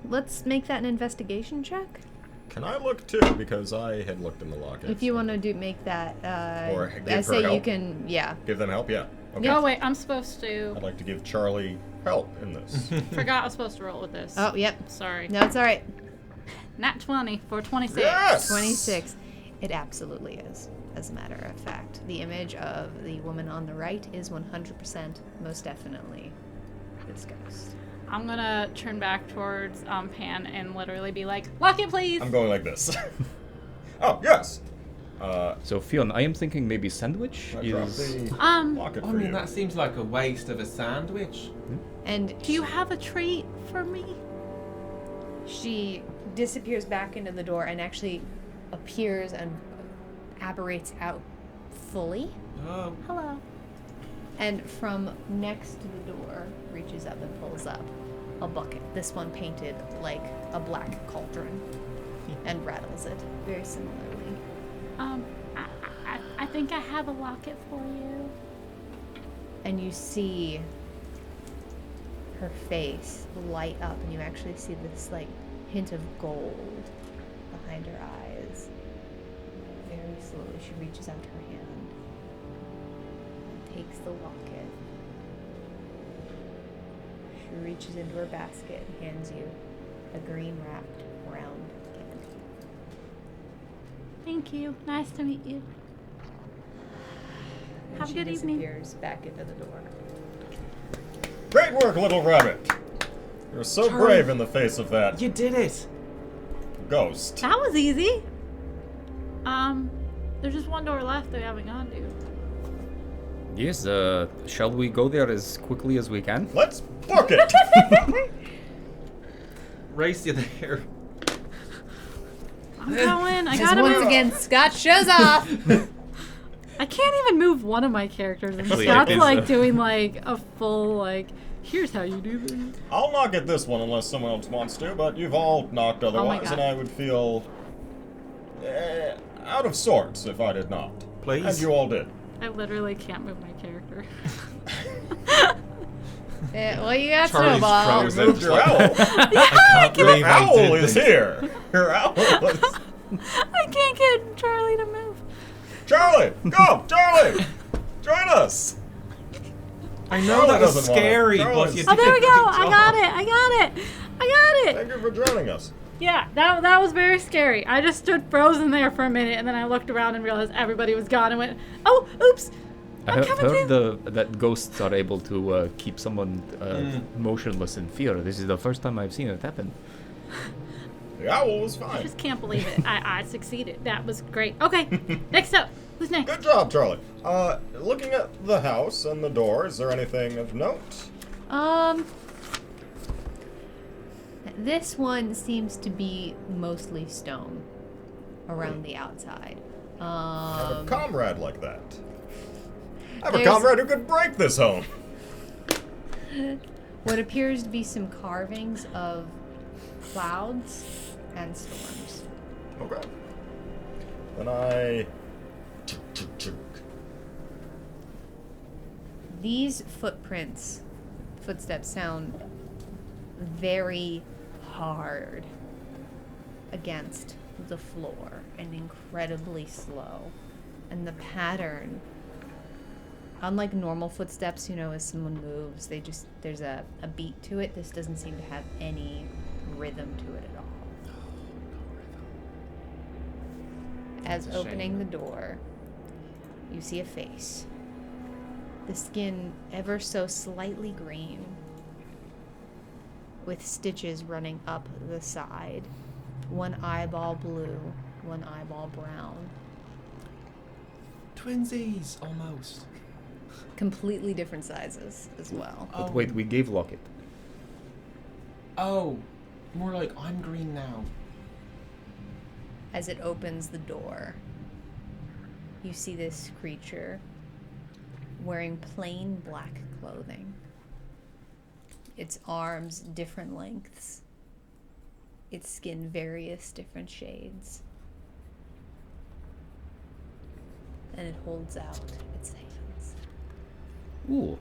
Let's make that an investigation check. Can I look too? Because I had looked in the locket. If you want to make that, Or give I her say you help? can, yeah. Give them help? Yeah. Okay. Oh, wait, I'm supposed to... I'd like to give Charlie help in this. Forgot I was supposed to roll with this. Oh, yep. Sorry. No, it's all right. Nat 20 for 26. Yes! 26. It absolutely is, as a matter of fact. The image of the woman on the right is 100% most definitely this ghost. I'm gonna turn back towards Pan and literally be like, lock it, please! I'm going like this. Oh, yes! So, Fionn, I am thinking maybe sandwich I dropped is... the locket I for mean, you. that seems like a waste of a sandwich. And Do you have a treat for me? she disappears back into the door and actually appears and apparates out fully. Oh. Hello. And from next to the door, reaches up and pulls up a bucket. This one painted like a black cauldron, and rattles it very similarly. I think I have a locket for you. And you see her face light up, and you actually see this like hint of gold behind her eyes. Very slowly, she reaches out her hand and takes the locket. She reaches into her basket and hands you a green wrapped round candy. Thank you. Nice to meet you. And Have a she good evening. disappears back into the door. Great work, little rabbit! You're so Charlie. brave in the face of that You did it! ghost. That was easy. There's just one door left that we haven't gone to. Yes, shall we go there as quickly as we can? Let's book it! Race you there. I'm going. I Because gotta once move. again, Scott shows off! I can't even move one of my characters. And Actually, Scott's it is, like doing like a full like, here's how you do this. I'll knock at this one unless someone else wants to, but you've all knocked otherwise, God. and I would feel out of sorts if I did not. Please. And you all did. I literally can't move my character. Well, you got Charlie's Snowball. frozen. You moved your owl. I can't believe Your I owl did is this. here. Your owl is... I can't get Charlie to move. Charlie, come, Charlie, join us. I know Charlie that was doesn't want it. scary, Charlie's- but you Oh, did there we a go. great I job. got it. I got it. I got it. Thank you for joining us. Yeah, that was very scary. I just stood frozen there for a minute, and then I looked around and realized everybody was gone, and went, "Oh, oops! I I'm have coming heard too." that ghosts are able to keep someone motionless in fear. This is the first time I've seen it happen. The owl was I fine. just can't believe it. I succeeded. That was great. Okay, next up. Who's next? Good job, Charlie. Looking at the house and the door, is there anything of note? This one seems to be mostly stone around the outside. I have a comrade like that. I have a There's- comrade who could break this home. What appears to be some carvings of clouds and storms. Okay. Then I... These footsteps sound very hard against the floor and incredibly slow. And the pattern, unlike normal footsteps, you know, as someone moves, there's a beat to it. This doesn't seem to have any rhythm to it at all. As That's a opening shame. the door, you see a face. The skin ever so slightly green, with stitches running up the side. One eyeball blue, one eyeball brown. Twinsies, almost. Completely different sizes as well. Oh. But wait, we gave Locket. Oh, more like I'm green now. As it opens the door, you see this creature wearing plain black clothing. Its arms different lengths. Its skin various different shades. And it holds out its hands. Ooh.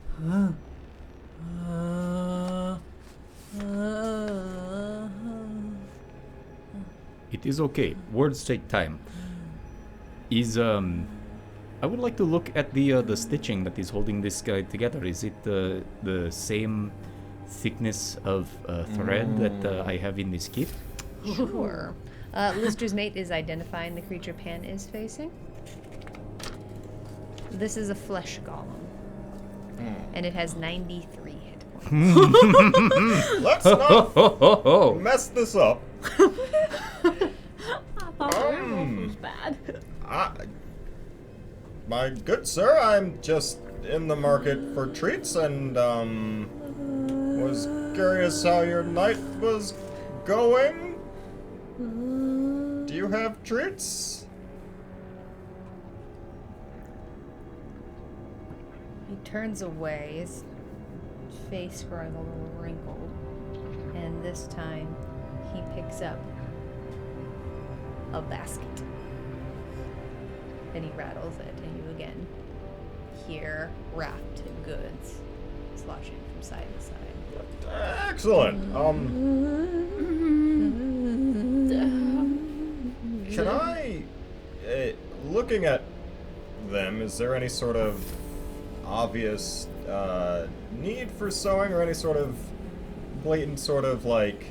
It is okay. Words take time. I would like to look at the stitching that is holding this guy together. Is it the same thickness of thread that I have in this kit? Sure. Lister's mate is identifying the creature Pan is facing. This is a flesh golem. And it has 93 hit points. Let's not Oh, mess this up. I thought werewolf was bad. My good sir, I'm just in the market for treats and, was curious how your night was going. Do you have treats? He turns away, his face growing a little wrinkled, and this time he picks up a basket. And he rattles it, and you again hear wrapped goods sloshing from side to side. Excellent. Can I, looking at them, is there any sort of obvious need for sewing or any sort of blatant sort of like?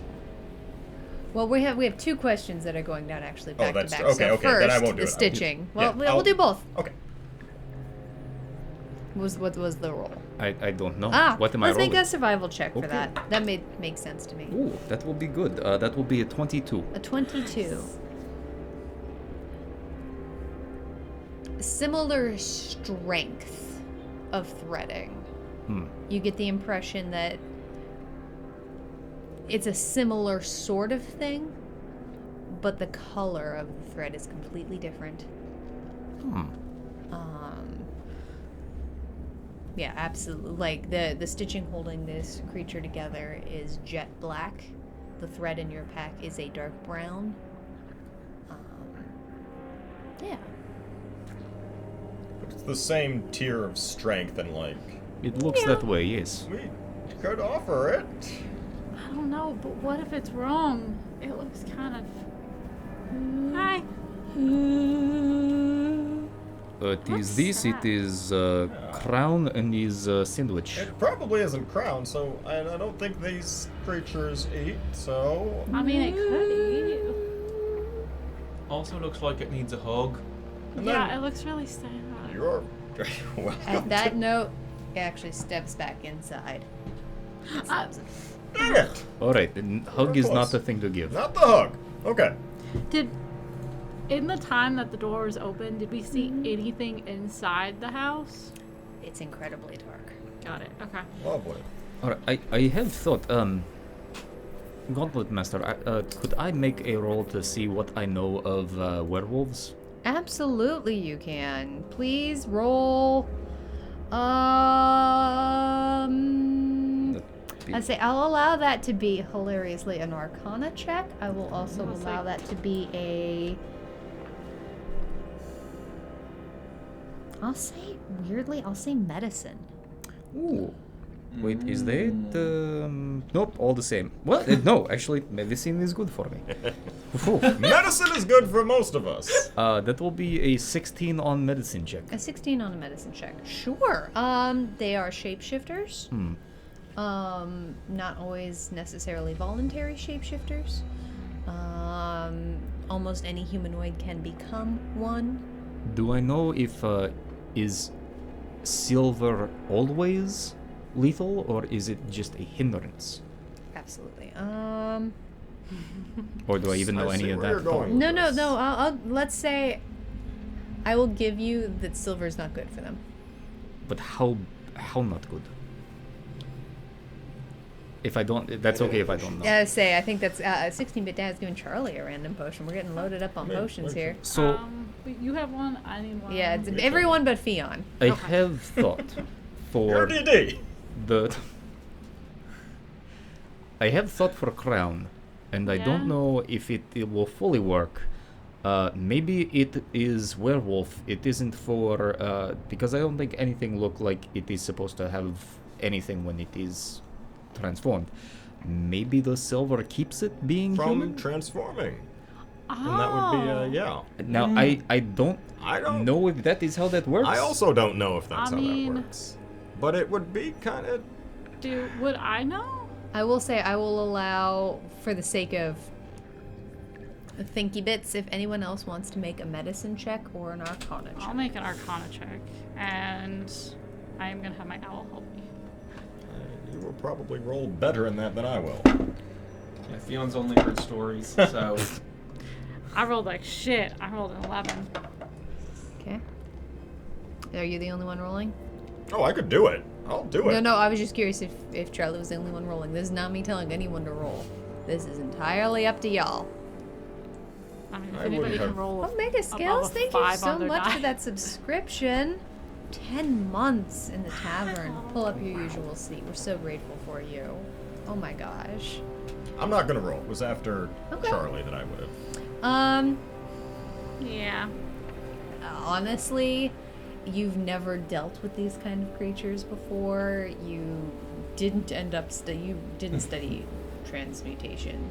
Well, we have two questions that are going down actually back that's to back. okay, So okay, first, then I won't do the it. stitching. Well, Yeah, we'll do both. Okay. What was the roll? I don't know. Ah, What am I let's rolling? make a survival check for Okay. that. That makes sense to me. Ooh, that will be good. That will be a 22. A 22. Similar strength of threading. Hmm. You get the impression that it's a similar sort of thing, but the color of the thread is completely different. Hmm. Yeah, absolutely. Like the stitching holding this creature together is jet black. The thread in your pack is a dark brown. Yeah. It's the same tier of strength and like It looks that way, yes. we could offer it. I don't know, but what if it's wrong? It looks kind of. Hi. It is What's this, that? it is crown and is sandwich. It probably isn't crowned, so I don't think these creatures eat. So I mean, it could eat you. Also looks like it needs a hug. And Yeah, then it looks really sad. you're very welcome. At that note, he actually steps back inside. Dang it! Alright, then hug is not close. the thing to give. Not the hug. Okay. In the time that the door was open, did we see anything inside the house? It's incredibly dark. Got it. Okay. Lovely. Alright, I have thought, Gauntlet Master, could I make a roll to see what I know of werewolves? Absolutely, you can. Please roll. I'd say I'll allow that to be hilariously an Arcana check. I will also I'll say- allow that to be a. I'll say weirdly, I'll say medicine. Ooh. Wait, is that? Nope, all the same. Well, no, actually, medicine is good for me. Phew. Medicine is good for most of us. That will be a 16 on medicine check. A 16 on a medicine check. Sure. They are shapeshifters. Not always necessarily voluntary shapeshifters. Almost any humanoid can become one. Do I know if is silver always lethal, or is it just a hindrance? Absolutely. Or do I even know I any see of where that? you're going. No. I'll let's say I will give you that silver's not good for them. But how not good? If I don't, that's okay if I don't know. Yeah, I think that's 16-bit Dad's giving Charlie a random potion. We're getting loaded up on potions here. So You have one. I need one. Yeah, it's everyone but Fion. I have thought You're for DD. the. I have thought for crown, and I Yeah? don't know if it will fully work. Maybe it is werewolf. It isn't for because I don't think anything look like it is supposed to have anything when it is transformed. Maybe the silver keeps it being From human. transforming. Oh. And that would be, yeah. Now I don't I don't know if that is how that works. I also don't know if that's I how mean- that works. But it would be kind of. Would I know? I will say I will allow, for the sake of thinky bits, if anyone else wants to make a medicine check or an arcana check. I'll make an Arcana check, and I am gonna have my owl help me. You will probably roll better in that than I will. Yeah, Fion's only heard stories, so I rolled like shit. I rolled an 11. Okay. Are you the only one rolling? Oh, I could do it. I'll do it. No, I was just curious if Charlie was the only one rolling. This is not me telling anyone to roll. This is entirely up to y'all. I mean, if I anybody wouldn't can have- roll. Omega Scales, a thank you 5 so on their much die. for that subscription. 10 months in the tavern. Pull up your usual seat. We're so grateful for you. Oh my gosh. I'm not gonna roll. It was after Okay. Charlie that I would have. Yeah. Honestly, you've never dealt with these kind of creatures before. You didn't end up you didn't study transmutation.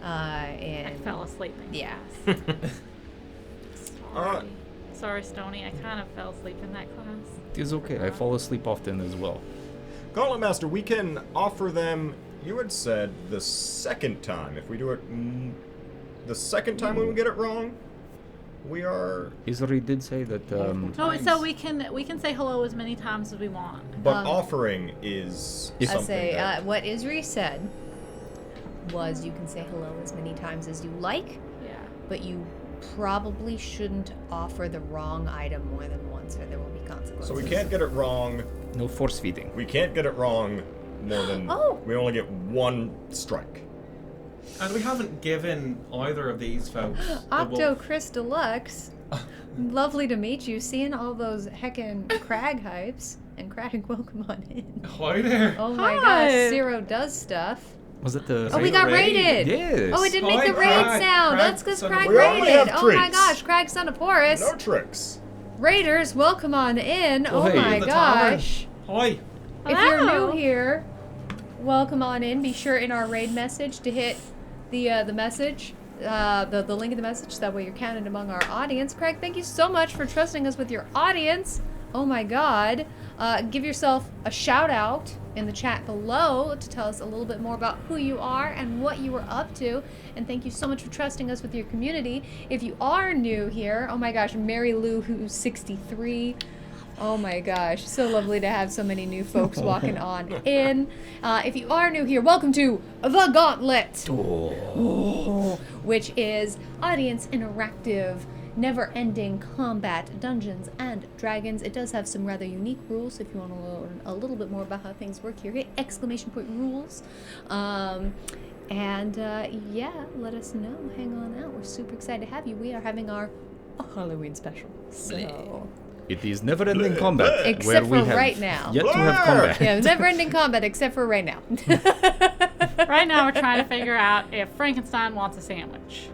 I And fell asleep in yeah. class. Sorry, Stony. I kind of fell asleep in that class. It is okay. I fall asleep often as well. Gauntlet Master, we can offer them. You had said the second time. If we do it the second time when we get it wrong, we are. Isri did say that. No, so we can say hello as many times as we want. But offering is If- I something say that. what Isri said was you can say hello as many times as you like, Yeah. but you probably shouldn't offer the wrong item more than once or there will be consequences. So we can't get it wrong. No force feeding. We can't get it wrong more than. Oh. We only get one strike. and we haven't given either of these folks the Octo wolf. Chris Deluxe. Lovely to meet you. Seeing all those heckin' Crag hypes. And Crag, welcome on in. Hi there. Oh my Hi. gosh, Zero does stuff. Was it the? Oh, we got raid. raided! Yes. Oh, it didn't make Hi, the raid Crag. sound. Crag, That's because son of Crag a- We only raided. have Oh my treats. gosh, Crag, son of Porus. No tricks. Raiders, welcome on in. Oh hey. my The tavern. gosh. Hi. If you're Hello. new here, welcome on in. Be sure in our raid message to hit the message, the link in the message. That way you're counted among our audience. Craig, thank you so much for trusting us with your audience. Oh my God. Give yourself a shout out in the chat below to tell us a little bit more about who you are and what you were up to. And thank you so much for trusting us with your community. If you are new here, oh my gosh, Mary Lou, who's 63. Oh my gosh, so lovely to have so many new folks walking on in. If you are new here, welcome to The Gauntlet, which is audience interactive, never-ending combat, Dungeons and Dragons. It does have some rather unique rules, so if you want to learn a little bit more about how things work here, hit exclamation point rules. Yeah, let us know. Hang on out. We're super excited to have you. We are having our Halloween special. So... It is never-ending combat. Except where we for have right now. Yet to have combat. Yeah, never-ending combat except for right now. Right now, we're trying to figure out if Frankenstein wants a sandwich.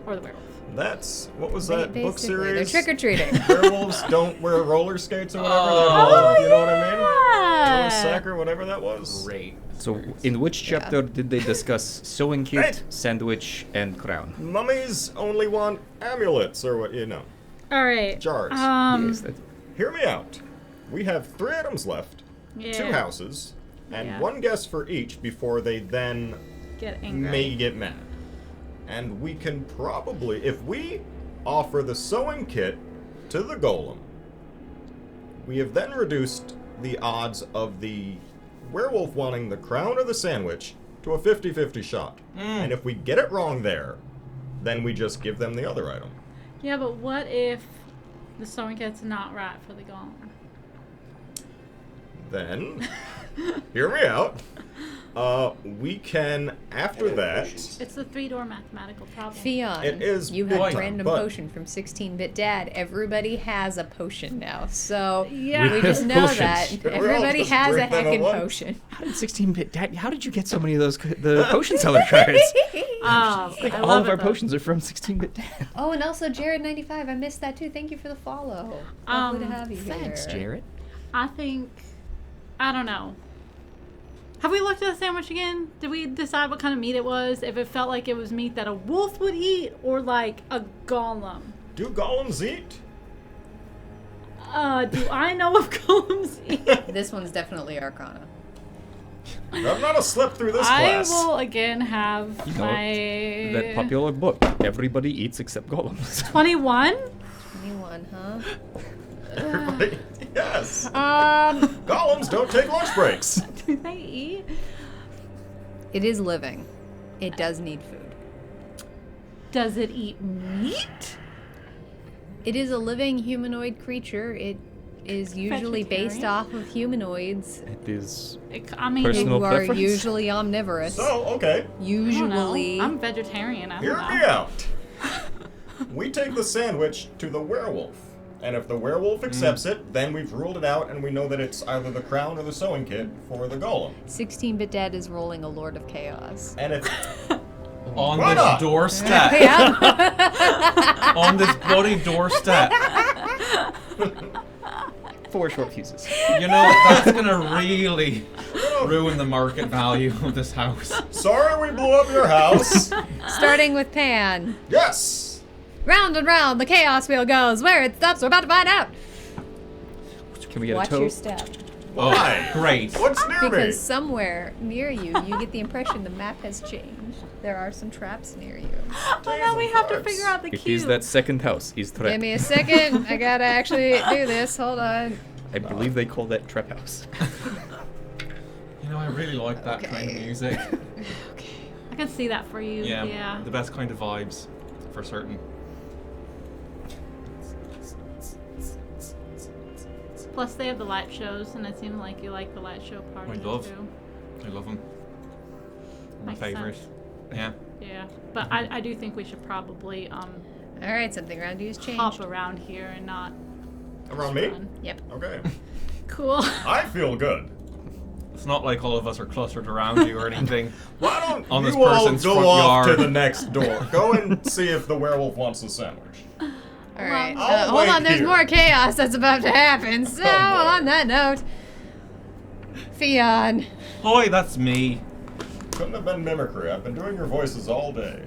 Or the werewolf. That's what was that book Basically, they're series? trick or treating. Werewolves don't wear roller skates or whatever. Oh, you know what I mean? Yeah. Sack or whatever that was. Great. So, in which chapter did they discuss sewing kit, sandwich, and crown? Mummies only want amulets or what All right. jars. Yes, that- Hear me out. We have 3 items left, Yeah. 2 houses, and Yeah. 1 guess for each before they then Get angry. may get mad. And we can probably, if we offer the sewing kit to the golem, we have then reduced the odds of the werewolf wanting the crown or the sandwich to a 50-50 shot. And if we get it wrong there, then we just give them the other item. Yeah, but what if the sewing kit's not right for the golem? Then, hear me out. We can, after that, It's a 3-door mathematical problem. Fion, It is you big have time, random but- potion from 16-bit Dad. Everybody has a potion now, so Yeah. we just know Potions. that Should we all everybody just has a drink them at heckin' once? potion. How did 16-bit Dad? How did you get so many of those the potion seller cards? Oh, Like I all love of our it, though. potions are from 16-bit Dad. Oh, and also Jared95, I missed that too. Thank you for the follow. Lovely to have you Thanks, here. Jarrett. I don't know. Have we looked at the sandwich again? Did we decide what kind of meat it was? If it felt like it was meat that a wolf would eat or like a golem? do golems eat? Do I know if golems eat? This one's definitely Arcana. I'm not a slip through this I class. will again have You know, my that popular book, Everybody Eats Except Golems. 21. 21, huh? Everybody, yes. Um, Golems don't take lunch breaks. Do they eat? it is living. It does need food. Does it eat meat? It is a living humanoid creature. It is usually based Vegetarian? off of humanoids. It is I mean, Personal Who are preference? usually omnivorous. So, okay, I don't know. Usually. I'm vegetarian. I hear don't me know. out. We take the sandwich to the werewolf. And if the werewolf accepts it, then we've ruled it out and we know that it's either the crown or the sewing kit for the golem. 16-bit Dad is rolling a Lord of Chaos. And if On Why this not? doorstep. Yeah. On this bloody doorstep. 4 short fuses. You know, that's gonna really ruin the market value of this house. sorry we blew up your house. Starting with Pan. Yes. Round and round the chaos wheel goes. Where it stops, we're about to find out. Can we get Watch a toe? your step. Why? Oh, great. What's near me? Because somewhere near you, you get the impression the map has changed. There are some traps near you. Oh, now we have to Vibes. figure out the It cue. is that second house. Is trap. Give me a second. I gotta actually do this. Hold on. I believe they call that trap house. You know, I really like that kind of Okay. music. Okay. I can see that for you. Yeah, Yeah. the best kind of vibes, for certain. Plus, they have the light shows, and it seems like you like the light show part I of it love. too. I love them. My Makes favorite. sense. Yeah. Yeah, but I do think we should probably All right, something around you has changed. hop around here and not Around me? run. Yep. Okay. Cool. I feel good. It's not like all of us are clustered around you or anything. Why don't On this you all person's go front off yard. to the next door? Go and see if the werewolf wants a sandwich. All right. I'll Hold wait on, there's here. more chaos that's about to happen. So, boy. on that note, Fion. Hi, that's me. Couldn't have been mimicry. I've been doing your voices all day.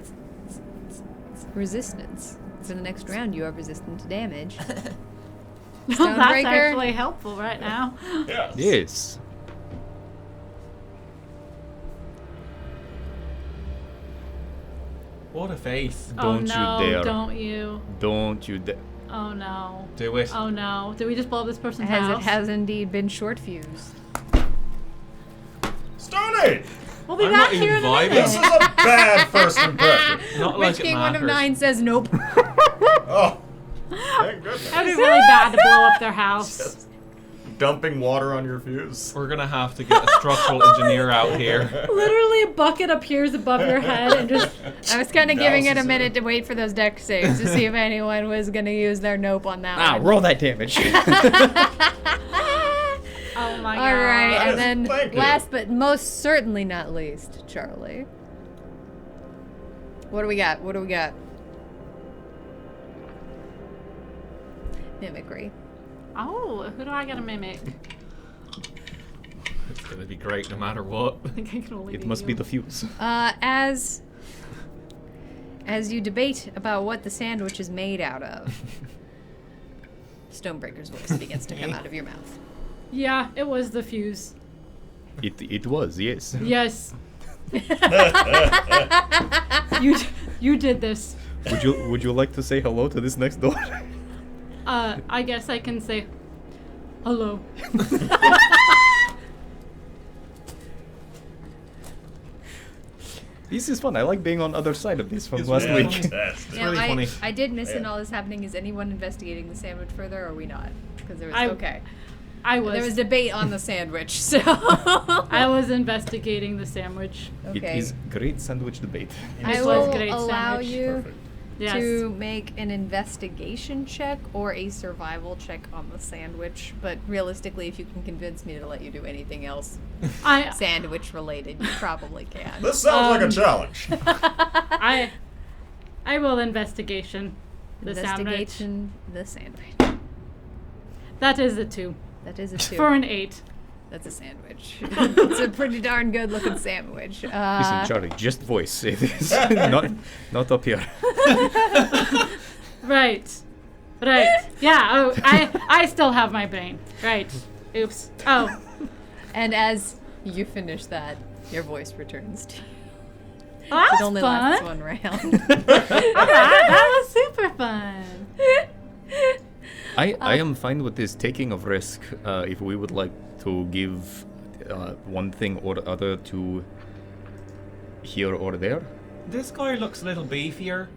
Resistance. For the next round, you are resistant to damage. That's Stonebreaker. actually helpful right now. Yes. Yes. What a face. Don't oh no, you dare. don't you. Don't you dare. Oh no. Do it. Oh no. Did we just blow up this person's As house? it has indeed been short fused. Stony! We'll be I'm back not here even in a vibing. This is minute. a bad first impression. Not Rich like it King 1 of matters. 9 says nope. Oh, thank goodness. That'd be really bad to blow up their house. Dumping water on your fuse. We're gonna have to get a structural engineer out here. Literally, a bucket appears above your head and just. I was kind of giving it a Douses minute to wait for those deck saves to see if anyone was going to use their nope on that Ah, one. roll that damage. Oh my god. All right, That and is- then thank you. last but most certainly not least, Charlie. What do we got? What do we got? mimicry. Oh, who do I gotta mimic? It's gonna be great no matter what. I think I can only It do must you. be the fuse. As you debate about what the sandwich is made out of, Stonebreaker's voice begins to come out of your mouth. Yeah, it was the fuse. It was, yes. Yes. you did this. Would you like to say hello to this next door? I guess I can say hello. This is fun. I like being on other side of this from It's last really week. Fantastic. Now, really funny. I did miss in all this happening. Is anyone investigating the sandwich further, or are we not? Because there was okay. I was. There was debate on the sandwich, so I was investigating the sandwich. It okay. is great sandwich debate. I It will was great allow sandwich. you Perfect. Yes. to make an investigation check or a survival check on the sandwich. But realistically, if you can convince me to let you do anything else I sandwich related, you probably can. This sounds like a challenge. I will investigation the sandwich. Investigation the sandwich. That is a 2 That is a 2. for an 8. That's a sandwich. It's a pretty darn good looking sandwich. Listen, Charlie, just voice. It is not up here. Right. Yeah. Oh, I still have my brain. Right. Oops. Oh. And as you finish that, your voice returns to you. Well, that It was only fun. lasts one round. that was super fun. I am fine with this taking of risk. If we would like to give one thing or the other to here or there. This guy looks a little beefier,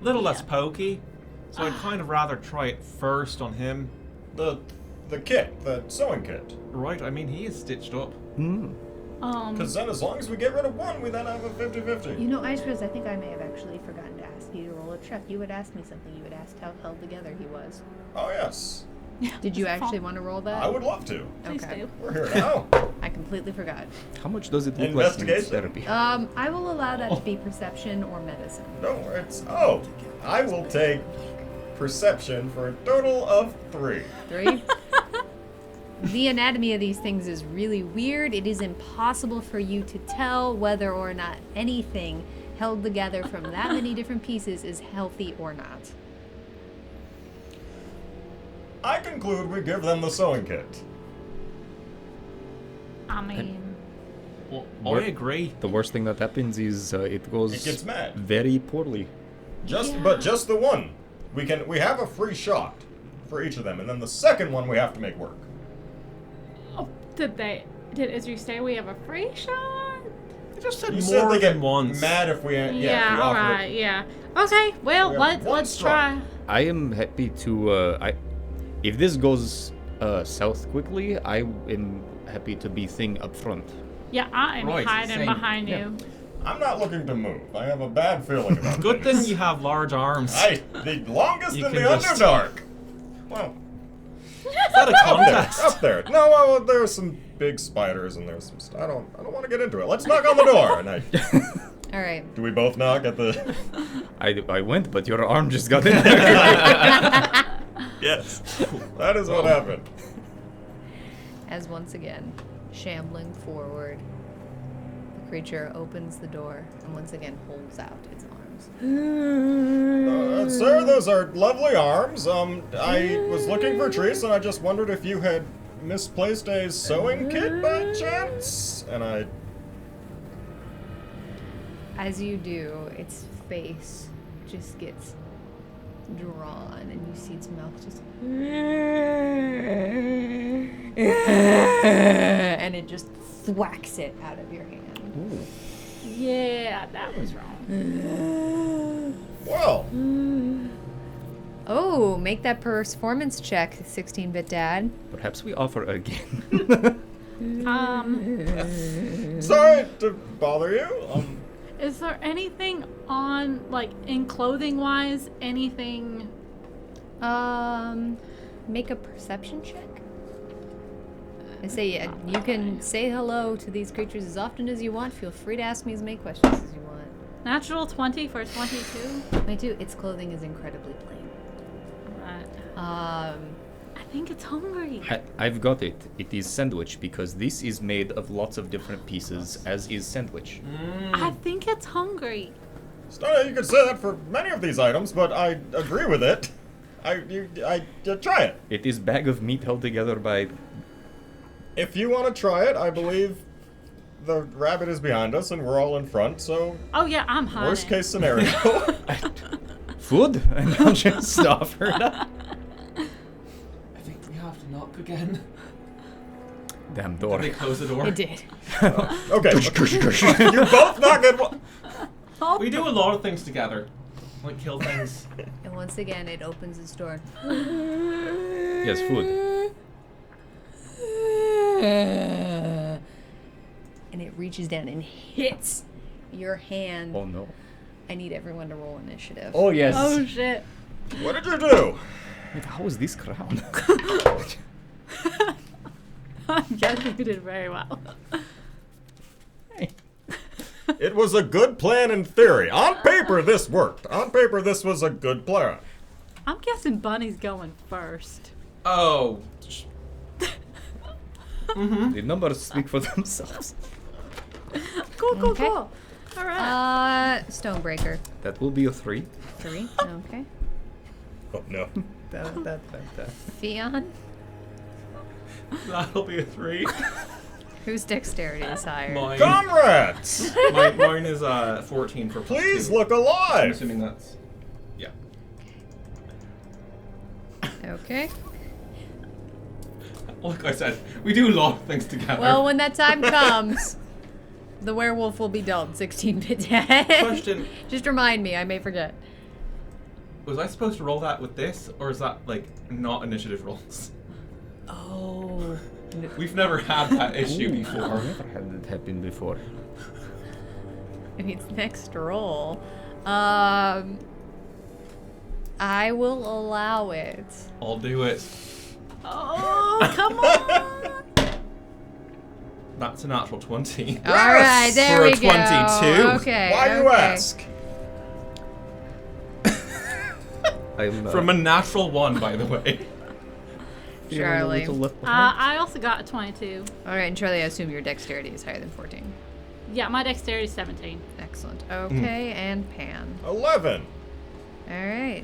a little less pokey, so I'd kind of rather try it first on him. The kit, the sewing kit. Right, I mean, he is stitched up. Because then as long as we get rid of one, we then have a 50-50. You know, I suppose I think I may have actually forgotten to ask you to roll a check. You had asked me something. You had asked how held together he was. Oh, yes. Did you actually want to roll that? I would love to. Please Okay. do. We're here now. I completely forgot. How much does it look like needs Investigation? therapy? I will allow that to be perception or medicine. No, it's... Oh, I will take perception for a total of 3. 3. The anatomy of these things is really weird. It is impossible for you to tell whether or not anything held together from that many different pieces is healthy or not. I conclude we give them the sewing kit. I mean, Well, What? I agree. The worst thing that happens is it goes It gets mad. very poorly. But just the one. We have a free shot for each of them, and then the second one we have to make work. oh, did Isri say we have a free shot? I just said You more said they than get once. mad if we if we Yeah. All offer it. right. Yeah. Okay. Well, We have let's one try. I am happy to. If this goes south quickly, I am happy to be thing up front. Yeah, I am Right, hiding same. behind Yeah. you. I'm not looking to move. I have a bad feeling about Good thing things. you have large arms. The longest You in the can just- Underdark. Well, Is that a up there, contest? up there. No, well, there's some big spiders and there's some. I don't want to get into it. Let's knock on the door. And All right. do we both knock at the? I went, but your arm just got in there. Yes, that is what happened. As once again, shambling forward, the creature opens the door and once again holds out its arms. Sir, those are lovely arms. I was looking for Treese, and I just wondered if you had misplaced a sewing kit by chance. And I. As you do, its face just gets drawn, and you see its mouth just. And it just thwacks it out of your hand. Yeah, that was wrong. Well, Oh, make that performance check, 16-bit dad. Perhaps we offer again. sorry to bother you. Is there anything on, like, in clothing wise, anything? Make a perception check. I say you can say hello to these creatures as often as you want. Feel free to ask me as many questions as you want. Natural 20 for 22? 22. Its clothing is incredibly plain. I think it's hungry. I've got it. It is sandwich because this is made of lots of different pieces, as is sandwich. I think it's hungry. Stunna, you could say that for many of these items, but I agree with it. Try it. It is bag of meat held together by... If you want to try it, I believe the rabbit is behind us and we're all in front, so Oh yeah, I'm hiding. worst case scenario. Food? And I'll just offer it up. I think we have to knock again. Damn door. Did they close the door? It did. Okay. You both knock at one. We do a lot of things together. Like kill things. And once again, it opens its door. Yes, food. And it reaches down and hits your hand. Oh no. I need everyone to roll initiative. Oh yes. Oh shit. What did you do? Wait, how is this crown? I guess you did very well. It was a good plan in theory. On paper, this worked. On paper, this was a good plan. I'm guessing Bunny's going first. Oh. The numbers speak for themselves. Cool. Okay. All right. Stonebreaker. That will be a 3. 3. Okay. Oh no. Fion. That'll be a 3. Whose dexterity is higher? Mine. Comrades, Mine is 14 for plus please 2. look I'm alive. assuming that's. Yeah. Okay. Like I said, we do a lot of things together. Well, when that time comes, the werewolf will be dealt 16-bit dead. Question. Just remind me, I may forget. Was I supposed to roll that with this, or is that like not initiative rolls? Oh. We've never had that issue before. I've never had that happen before. It needs next roll. I will allow it. I'll do it. Oh, come on. That's a natural 20. All right, there For a we go. 22. Okay. Why you okay. ask? I'm From a natural 1, by the way. feeling a Charlie. little left behind. I also got a 22. All right, and Charlie, I assume your dexterity is higher than 14. Yeah, my dexterity is 17. Excellent. Okay, and Pan. 11. All right.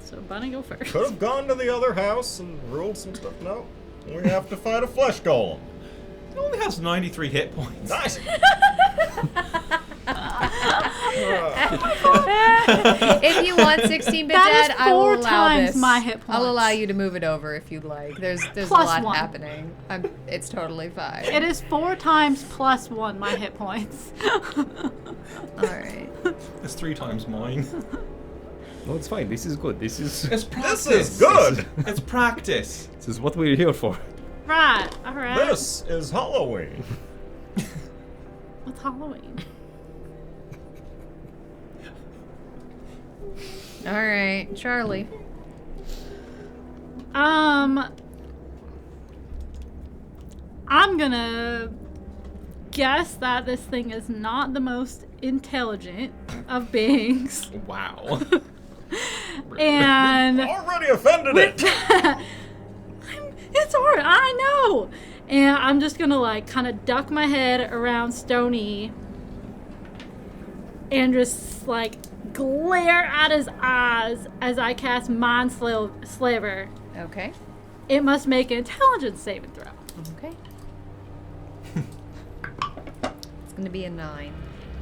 So Bunny, go first. Could have gone to the other house and ruled some stuff. No, we have to fight a flesh golem. It only has 93 hit points. Nice. If you want 16-bit That is dead, I will 4 allow times this. my hit I'll allow points. you to move it over if you'd like. There's a Plus lot 1. happening. It's totally fine. It is 4 times plus 1 my hit points. All right. It's 3 times mine. No, it's fine. This is good. This is It's practice. This is good. It's practice. this is what we're here for. Right. All right. This is Halloween. What's Halloween? All right, Charlie. I'm gonna guess that this thing is not the most intelligent of beings, Wow. and Already offended it. it's hard. I know. And I'm just gonna like kind of duck my head around Stony and just like glare at his eyes as I cast Mind Slaver. Okay. It must make an intelligence saving throw. Okay. It's gonna be a 9.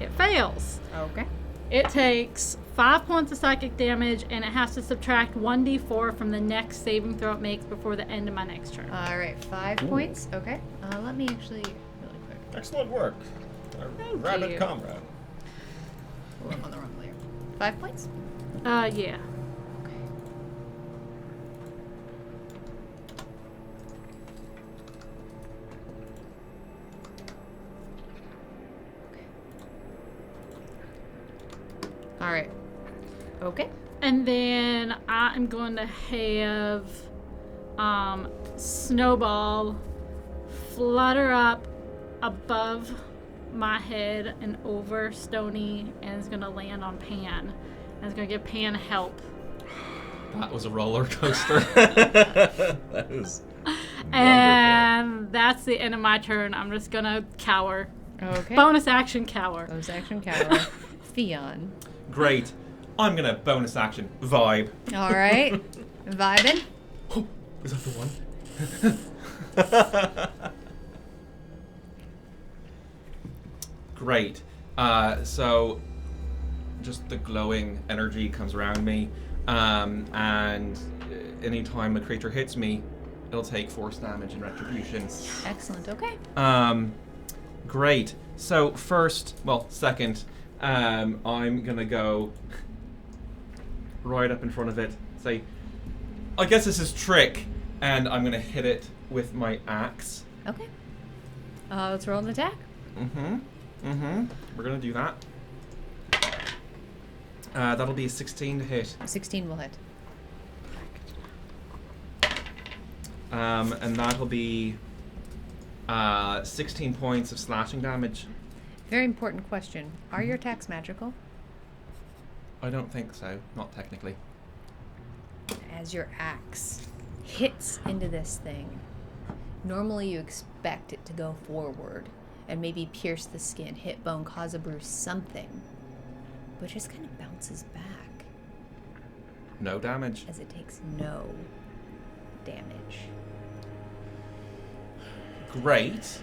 It fails. Okay. It takes 5 points of psychic damage, and it has to subtract 1d4 from the next saving throw it makes before the end of my next turn. All right, 5 points. Okay. Let me actually really quick. Excellent work, our Thank rabbit you. comrade. Oh, I'm on the wrong layer. 5 points. Yeah. Okay. All right. Okay. And then I'm going to have Snowball flutter up above my head and over Stony, and it's going to land on Pan. And it's going to give Pan help. That was a roller coaster. That is wonderful. And that's the end of my turn. I'm just gonna cower. Okay. Bonus action cower. Bonus action cower. Theon. Great. I'm gonna bonus action vibe. All right. Vibing. Oh, is that the one? Great. So just the glowing energy comes around me, and anytime a creature hits me, it'll take force damage and retribution. Excellent. Okay. Great. So second, I'm gonna go right up in front of it. Say, I guess this is trick, and I'm gonna hit it with my axe. Okay. Let's roll an attack. We're gonna do that. That'll be a 16 to hit. 16 will hit. And that'll be 16 points of slashing damage. Very important question. Are your attacks magical? I don't think so. Not technically. As your axe hits into this thing, normally you expect it to go forward and maybe pierce the skin, hit bone, cause a bruise, something. But it just kind of bounces back No damage. as it takes no damage. Great.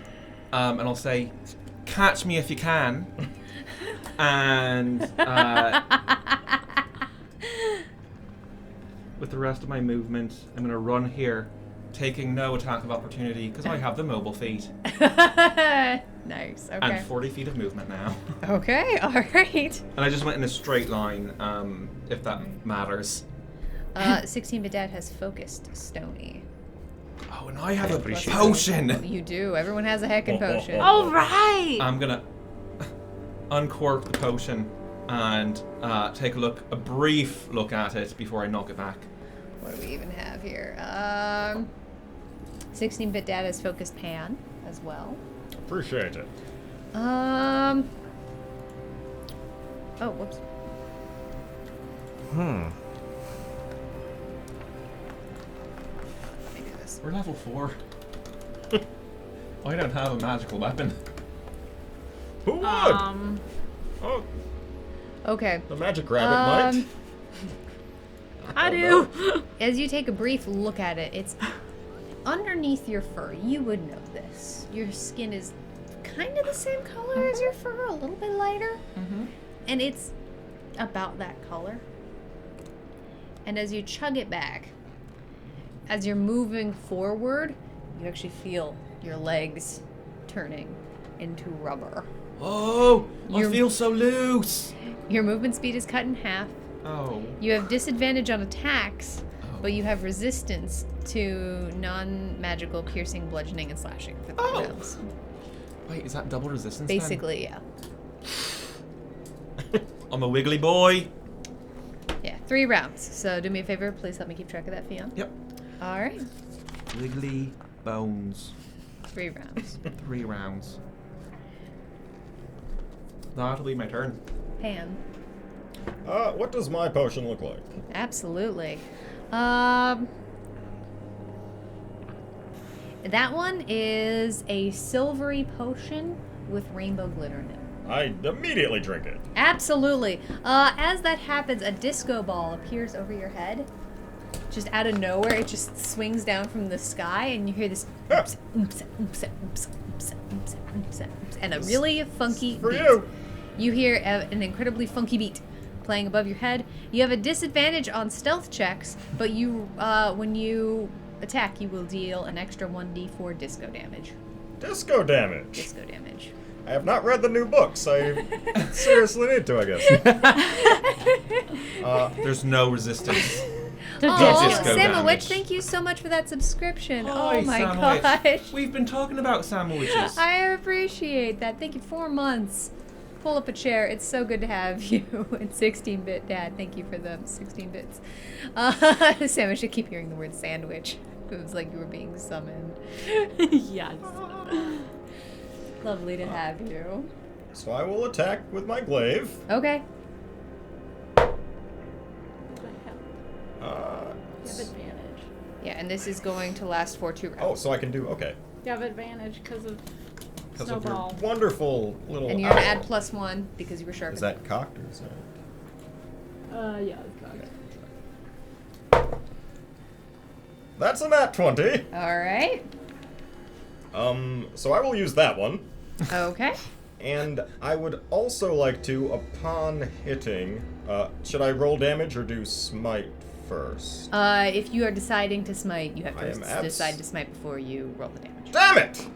And I'll say, catch me if you can. And with the rest of my movement, I'm going to run here, taking no attack of opportunity because I have the mobile feet. Nice. Okay. And 40 feet of movement now. Okay. All right. And I just went in a straight line, if that matters. 16-bit dad has focused Stony. Oh, and I have a appreciate potion. You do. Everyone has a heckin' potion. All right. I'm gonna uncork the potion and take a brief look at it before I knock it back. What do we even have here? 16-bit dad has focused Pan as well. Appreciate it. Oh, whoops. Hmm. Let me do this. We're level 4. I don't have a magical weapon. Who would? Oh, Okay. the magic rabbit might. I do. As you take a brief look at it, it's underneath your fur. You would know this. Your skin is kind of the same color as your fur, a little bit lighter. And it's about that color. And as you chug it back, as you're moving forward, you actually feel your legs turning into rubber. Oh, I You're- feel so loose. Your movement speed is cut in half. Oh. You have disadvantage on attacks, Oh. but you have resistance to non-magical piercing, bludgeoning, and slashing for 3 Oh. rounds. Wait, is that double resistance? then? Basically, yeah. I'm a wiggly boy. Yeah, 3 rounds. So do me a favor, please help me keep track of that, Fion. Yep. All right, Wiggly bones. 3 rounds. 3 rounds. That'll be my turn. Pan. What does my potion look like? Absolutely. That one is a silvery potion with rainbow glitter in it. I immediately drink it. Absolutely. As that happens, a disco ball appears over your head. Just out of nowhere, it just swings down from the sky, and you hear this oops, oops, oops, oops, oops, oops, oops, oops, and a really funky For beat. you. You hear an incredibly funky beat playing above your head. You have a disadvantage on stealth checks, but you, when you attack, you will deal an extra 1d4 disco damage. Disco damage. Disco damage. I have not read the new books. I seriously need to, I guess. There's no resistance. Oh, disco Sandwich, damage. thank you so much for that subscription. Hi, Oh my sandwich. gosh. We've been talking about sandwiches. I appreciate that. Thank you. 4 months. Pull up a chair. It's so good to have you. And 16-bit dad. Thank you for the 16 bits. Sam, I should keep hearing the word sandwich. It was like you were being summoned. Yes. Lovely to have you. So I will attack with my glaive. Okay. points. advantage. Yeah, and this is going to last for 2 rounds. Oh, so I can do okay. You have advantage because of Because of your snowball. wonderful little. And you're gonna owl. add +1 because you were sharpened. Is that cocked or is that? Yeah, it's cocked. That's a nat 20. All right. So I will use that one. Okay. And I would also like to, upon hitting, should I roll damage or do smite first? If you are deciding to smite, you have I to am decide to smite before you roll the damage. Damn it!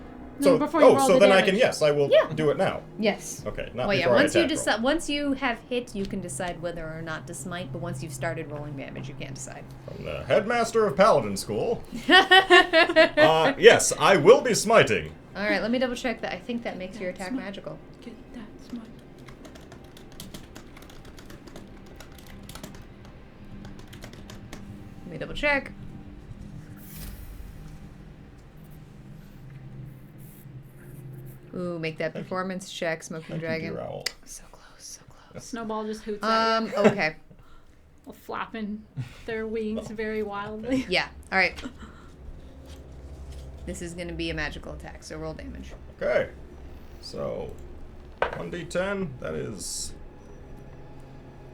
No, So, before you roll so the then I damage. can, yes, I will Yeah. do it now. Yes. Okay, not Well, yeah. before Once you I attack roll. decide, once you have hit, you can decide whether or not to smite. But once you've started rolling damage, you can't decide. From the headmaster of Paladin School. Yes, I will be smiting. All right. Let me double check that. I think that makes your attack magical. Get that smite. Let me double check. Ooh, make that performance check, Smoking Thank you, Dragon. dear owl. So close, so close. Snowball just hoots at you, Okay. flapping their wings very wildly. Yeah. All right. This is going to be a magical attack, so roll damage. Okay. So, 1d10, that is...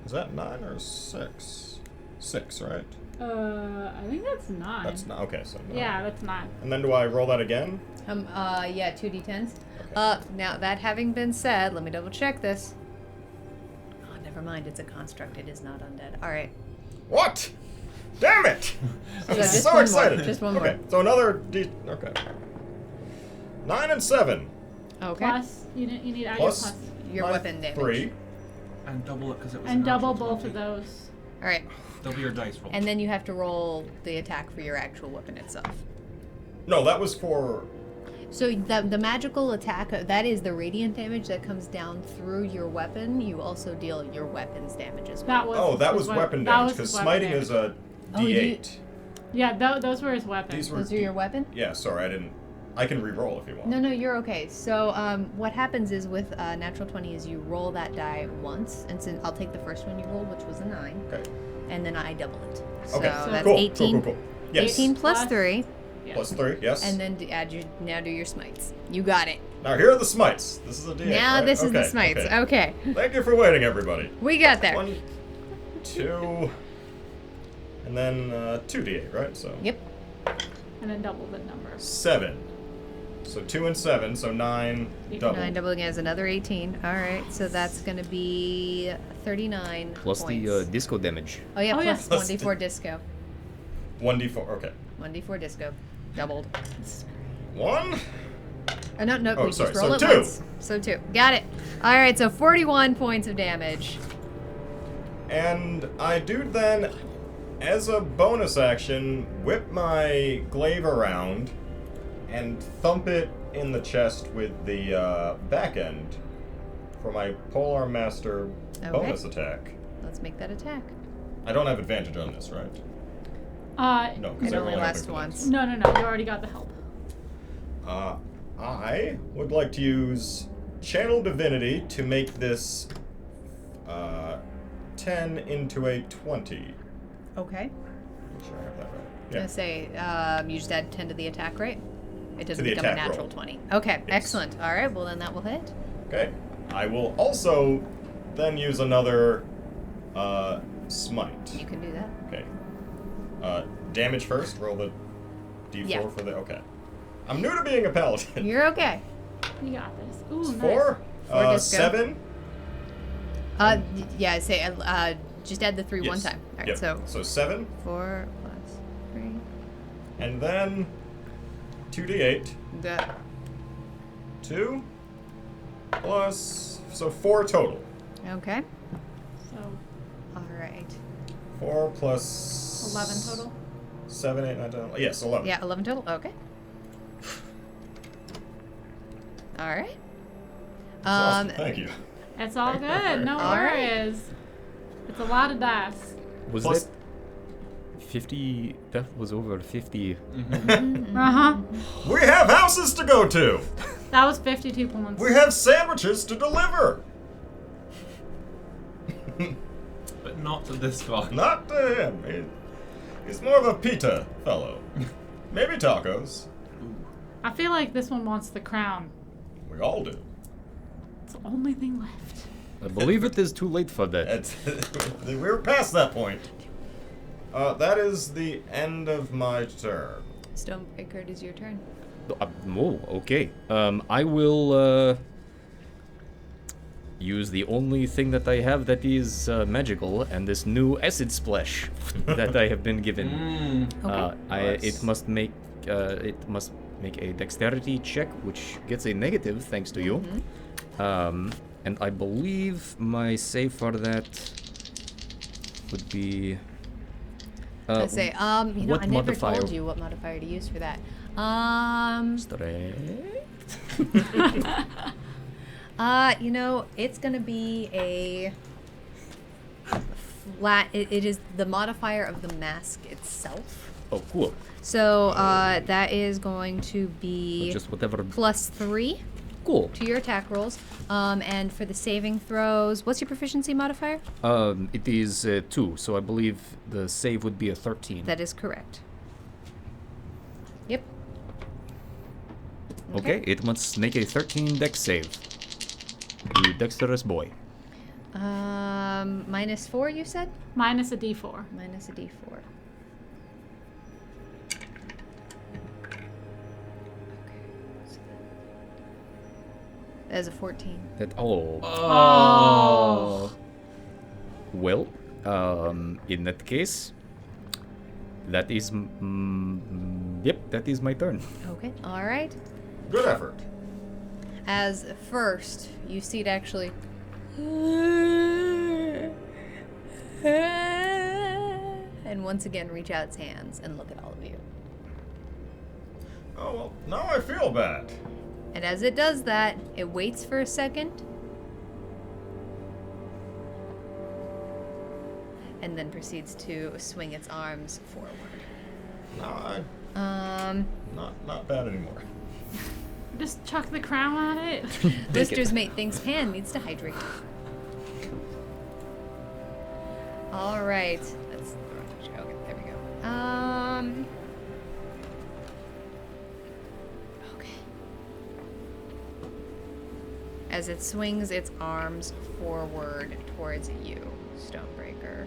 Is that 9 or 6? 6, right? I think that's 9. That's not, okay, so 9. Yeah, that's 9. And then do I roll that again? Yeah, 2d10s. Okay. Now that having been said, let me double check this. Oh, never mind. It's a construct. It is not undead. All right. What? Damn it! I'm just so one more. excited. Just one more. Okay, so another d. Okay. 9 and 7. Okay. Plus, you need to add Plus your plus. Your my weapon damage. 3. And double it because it was And a natural double both 20. of those. All right. Double your dice roll. And then you have to roll the attack for your actual weapon itself. No, that was for. So the magical attack, that is the radiant damage that comes down through your weapon. You also deal your weapon's damage as well. That was. Oh, that his was wep- weapon that damage, was because his weapon smiting is damage. a Oh, you- d8. Yeah, those were his weapons. These were. Those are your weapon? Yeah, sorry, I didn't. I can re-roll if you want. No, you're okay. So what happens is with natural 20 is you roll that die once, and so I'll take the first one you rolled, which was a 9, Okay. and then I double it. So Okay. that's cool. 18. Cool. Yes. 18 plus Plus- 3, Yeah. Plus 3. Yes. and then now do your smites. You got it. Now here are the smites. This is a d8. Now right? this is the Okay, smites. Okay. Okay. Thank you for waiting, everybody. We got there. 1, 2, and then 2d8, right? So. Yep. And then double the number. 7. So 2 and 7, so 9 double. 9 doubling as another 18. All right, so that's going to be 39 Plus points. the disco damage. Oh yeah, Oh, yeah. plus Plus 1d4 disco. 1d4. Okay. 1d4 disco. Doubled. 1. Oh, no, Oh, we sorry, just roll so it 2. once. So 2. Got it. All right, so 41 points of damage. And I do then, as a bonus action, whip my glaive around and thump it in the chest with the back end for my Polar Master Okay. bonus attack. Let's make that attack. I don't have advantage on this, right? No, because It only everyone lasts has once. No, you already got the help. I would like to use Channel Divinity to make this 10 into a 20. Okay. Make sure I have that right. I was Yeah. gonna say, you just add 10 to the attack, right? It doesn't the become a attack natural roll. 20. Okay, Yes. excellent. All right, well then that will hit. Okay. I will also then use another smite. You can do that. Okay. Damage first. Roll the d4 Yeah. for the. Okay. I'm new to being a paladin. You're okay. You got this. Ooh, It's nice. 4. Four disco. 7. Yeah, say, just add the 3 one Yes. time. All right, Yep. so 7, 4 plus 3. and then 2d8. That. 2 plus. So 4 total. Okay. So All right. 4 plus. 11 total. 7, 8, 9, 10. Yes, 11. Yeah, 11 total. Okay. All right. Awesome. Thank you. It's all good. No All right. worries. It's a lot of dice. Was Plus- that 50? That was over 50. Uh huh. We have houses to go to. That was 52 points. We have sandwiches to deliver. But not to this guy. Not to him. He's more of a pita fellow. Maybe tacos. I feel like this one wants the crown. We all do. It's the only thing left. I believe it is too late for that. We were past that point. That is the end of my turn. Stonebreaker, it is your turn. Oh, okay. I will use the only thing that I have that is magical, and this new acid splash that I have been given. Okay. Nice. It must make a dexterity check, which gets a negative thanks to you. And I believe my save for that would be. I say, you know, what I never modifier? told you what modifier to use for that. Strength. You know, it's gonna be a flat. It is the modifier of the mask itself. Oh, cool. So that is going to be Just whatever. +3 Cool. to your attack rolls. And for the saving throws, what's your proficiency modifier? It is 2, so I believe the save would be a 13. That is correct. Yep. Okay, it must make a 13 dex save. You dexterous boy. -4, you said? Minus a d4. Minus a d4. That is a 14. That Well, in that case, that is yep, that is my turn. Okay, all right. Good effort. As first, you see it actually. And once again, reach out its hands and look at all of you. Oh, well, now I feel bad. And as it does that, it waits for a second. And then proceeds to swing its arms forward. No, not bad anymore. Just chuck the crown at it. Lister's mate thinks Pan needs to hydrate. All right. That's okay. There we go. Okay. As it swings its arms forward towards you, Stonebreaker.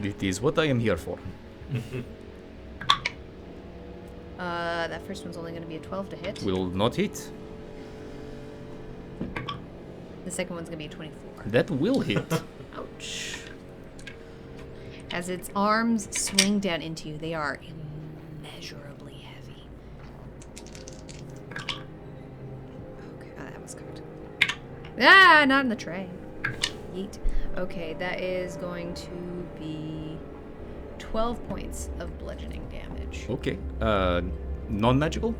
It is what I am here for. That first one's only going to be a 12 to hit. Will not hit. The second one's going to be a 24. That will hit. Ouch. As its arms swing down into you, they are immeasurably heavy. Okay, that was cocked. Ah, not in the tray. Yeet. Okay, that is going to be 12 points of bludgeoning damage. Okay. Non-magical?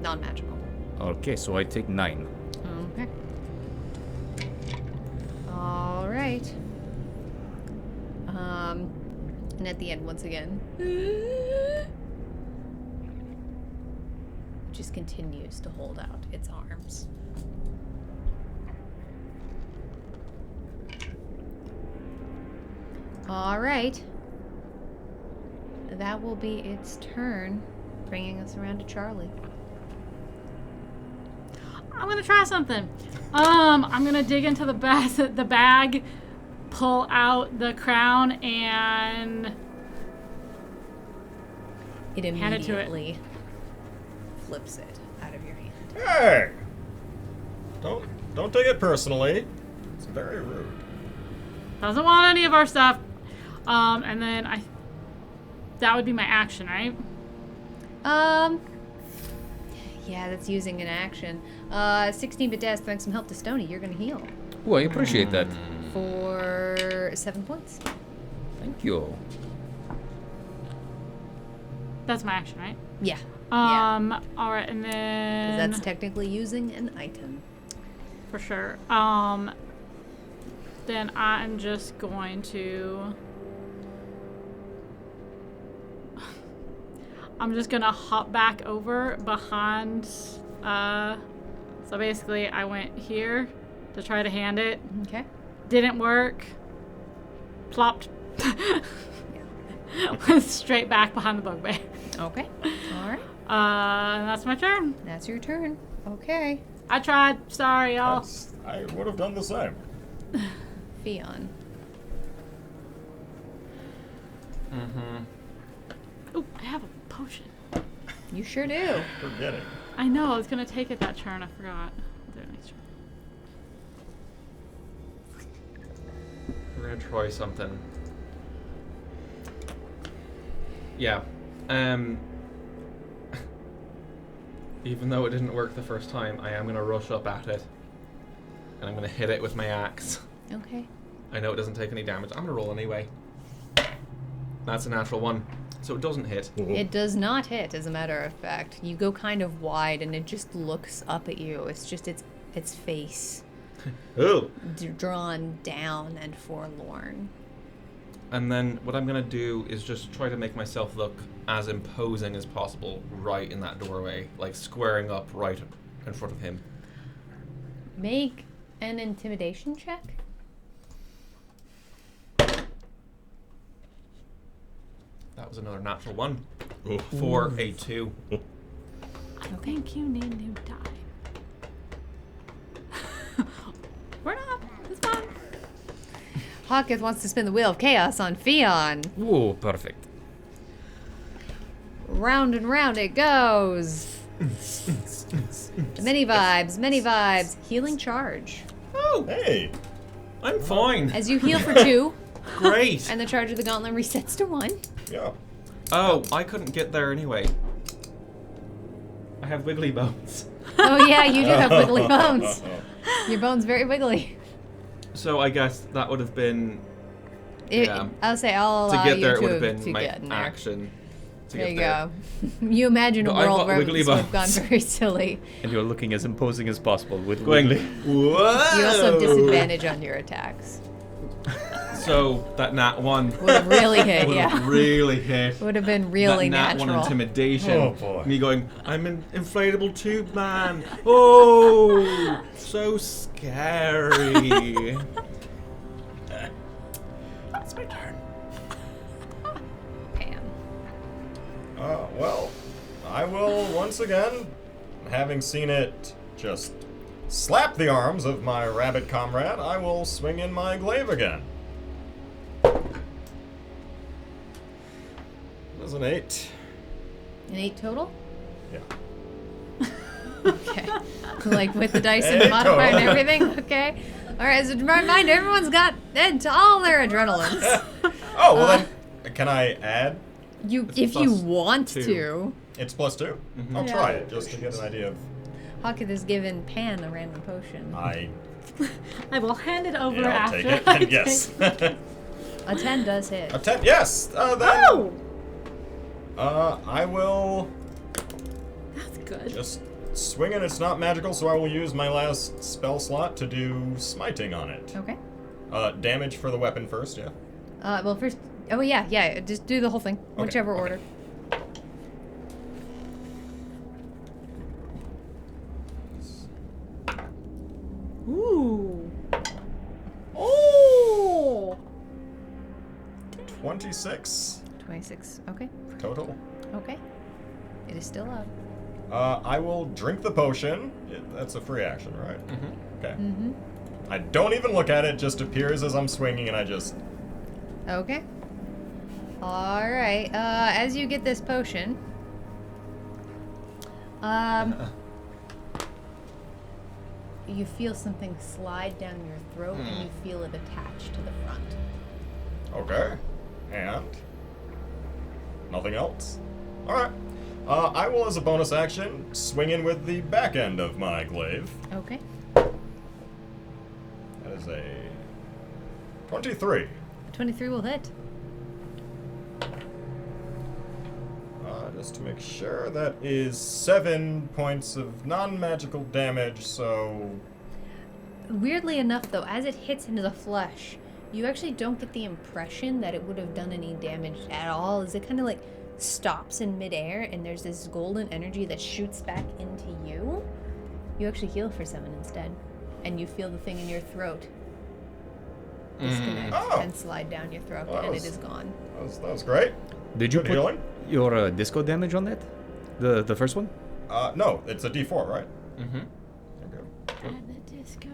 Non-magical. Okay, so I take 9. Okay. All right. And at the end, once again, just continues to hold out its arms. All right. That will be its turn, bringing us around to Charlie. I'm gonna try something. I'm gonna dig into the bag, pull out the crown, and It Hand it to it. immediately flips it out of your hand. Hey! Don't take it personally. It's very rude. doesn't want any of our stuff. And then that would be my action, right? Yeah, that's using an action. 16-bit dash, thanks some help to Stony. You're gonna heal Oh, I appreciate that. for 7 points. Thank you. That's my action, right? Yeah. All right, and 'Cause then that's technically using an item. for sure. Then I'm just going to. I'm just gonna hop back over behind. So basically, I went here to try to hand it. Okay. Didn't work. Plopped. Went straight back behind the bugbear. Okay. All right. That's my turn. That's your turn. Okay. I tried. Sorry, y'all. I would have done the same. Fion. Ooh, I have a potion. You sure do. Forgetting. I know, I was gonna take it that turn. I forgot. I'll do it next turn. We're gonna try something. Yeah. Even though it didn't work the first time, I am gonna rush up at it. And I'm gonna hit it with my axe. Okay. I know it doesn't take any damage. I'm gonna roll anyway. That's a natural 1. So it doesn't hit. It does not hit, as a matter of fact. You go kind of wide, and it just looks up at you. It's just its face Oh. drawn down and forlorn. And then what I'm gonna do is just try to make myself look as imposing as possible right in that doorway, like squaring up right in front of him. Make an intimidation check. That was another natural 1 Ooh. for a 2. Okay. Think you need new die. We're not. It's fine. Hawkins wants to spin the wheel of chaos on Fion. Ooh, perfect. Round and round it goes. Many vibes. Healing charge. Oh, Hey. I'm fine. As you heal for 2, Great. and the charge of the gauntlet resets to 1. Yeah. Oh, I couldn't get there anyway. I have wiggly bones. Oh yeah, you do have wiggly bones. Your bone's very wiggly. So I guess that would have been Yeah. I'll say I'll to allow get you there. It would to have been my get in there. action. To There get you there. go. You imagine a No, I've world got where wiggly this would have gone bones. very silly. And you're looking as imposing as possible with Going. wiggly. Whoa! You also have disadvantage on your attacks. So that nat 1 Would have really hit, would yeah. have really hit. Would have been really that nat 1 natural. intimidation. Oh, boy. Me going, I'm an inflatable tube man. Oh, so scary. It's my turn. Pam. Well, I will once again, having seen it just slap the arms of my rabbit comrade, I will swing in my glaive again. That's an 8. An 8 total? Yeah. Okay. Like with the dice and the Hey, modifier and total. everything? Okay. Alright, as a reminder, everyone's got into all their adrenalines. Oh, well then, can I add? It's If you plus want 2. to. It's +2. I'll Yeah. try it just to get an idea of. Hawkins has given Pan a random potion. I I will hand it over yeah, I'll after. take it. I And yes. A 10 does hit. A 10. Yes. Then. Oh! I will That's good. just swing it. It's not magical, so I will use my last spell slot to do smiting on it. Okay. Damage for the weapon first. Yeah. Well, first. Oh, yeah. Just do the whole thing. Whichever okay. order. Ooh. Oh! 26 26. Okay. total. Okay. It is still up. I will drink the potion. That's a free action, right? Mm-hmm. Okay. Mm-hmm. I don't even look at it. Just appears as I'm swinging, and I just. Okay. Alright. As you get this potion. You feel something slide down your throat and you feel it attached to the front. Okay. And nothing else. All right. I will, as a bonus action, swing in with the back end of my glaive. Okay. That is a 23. 23 will hit. Just to make sure, that is 7 points of non-magical damage. So Weirdly enough, though, as it hits into the flesh, you actually don't get the impression that it would have done any damage at all, as it kind of like stops in midair and there's this golden energy that shoots back into you. You actually heal for 7 instead, and you feel the thing in your throat disconnect Oh. and slide down your throat, Well, that and was- it is gone. That was great. Did you Good put healing? your disco damage on that? The first one? No, it's a D4, right? Mm-hmm. Okay. And the disco.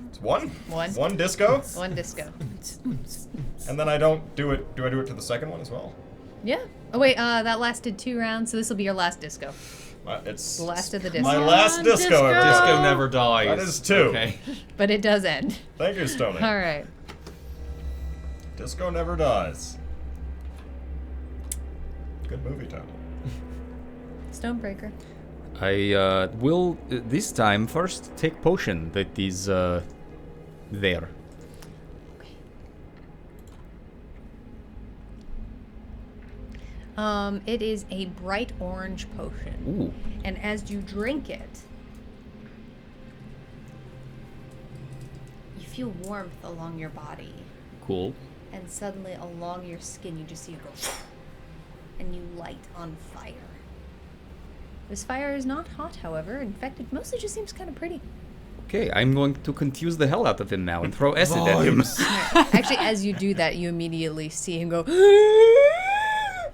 It's one? One. One disco? One disco. And then I don't do it. Do I do it to the second one as well? Yeah. Oh wait, that lasted 2 rounds, so this will be your last disco. It's The last of the my disco. last disco. Disco. everybody. Disco never dies. That is 2. Okay. But it does end. Thank you, Stoney. All right. Disco never dies. Good movie title. Stonebreaker. I will this time first take potion that is there. It is a bright orange potion. Ooh. And as you drink it, you feel warmth along your body. Cool. And suddenly along your skin, you just see it go and you light on fire. This fire is not hot, however. In fact, it mostly just seems kind of pretty. Okay, I'm going to confuse the hell out of him now and throw acid at him. Actually, as you do that, you immediately see him go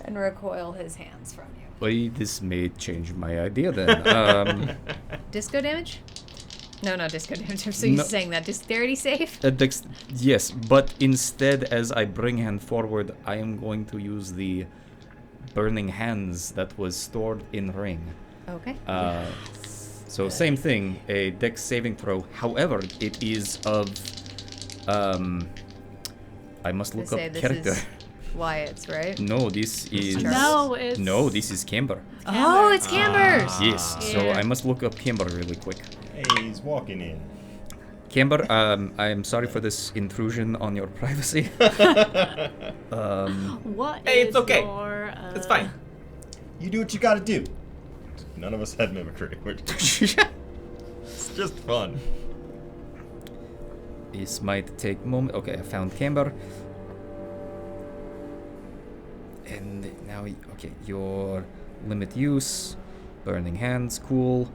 and recoil his hands from you. Well, this may change my idea then. Disco damage? No, not disco damage. I'm so used No. to saying that. Dexterity save? Yes, but instead, as I bring hand forward, I am going to use the burning hands that was stored in ring. Okay. So same thing, a dex saving throw. However, it is of I must look Say up this character. is Wyatt's, right? No, this is Charles. No, it's this is Camber. Oh, it's Camber's! Yes, so Yeah. I must look up Camber really quick. Hey, he's walking in. Camber, I am sorry for this intrusion on your privacy. What Hey, is it's okay. your, It's fine. You do what you gotta do. None of us had mimicry. It's just fun. This might take moment. Okay, I found Camber. And now, okay, your limit use, burning hands, cool.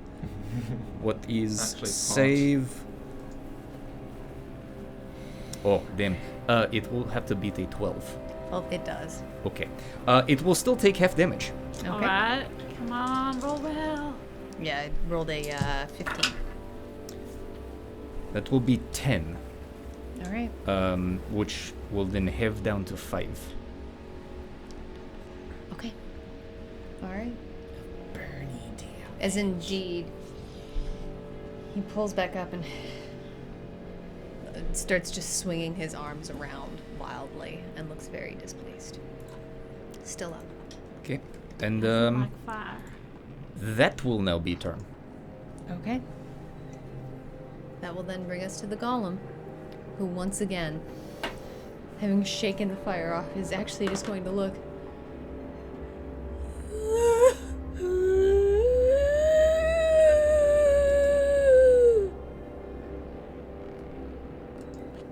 What is Actually, it's save? Oh, damn. It will have to beat a 12. Well, it does. Okay. It will still take half damage. Okay. Alright, come on, roll well. Yeah, I rolled a 15. That will be 10. All right. Which will then have down to 5. Okay. All right. As in G, he pulls back up and starts just swinging his arms around wildly and looks very displeased. Still up. Okay. And Like fire. that will now be turn. Okay. That will then bring us to the golem, who once again, having shaken the fire off, is actually just going to look.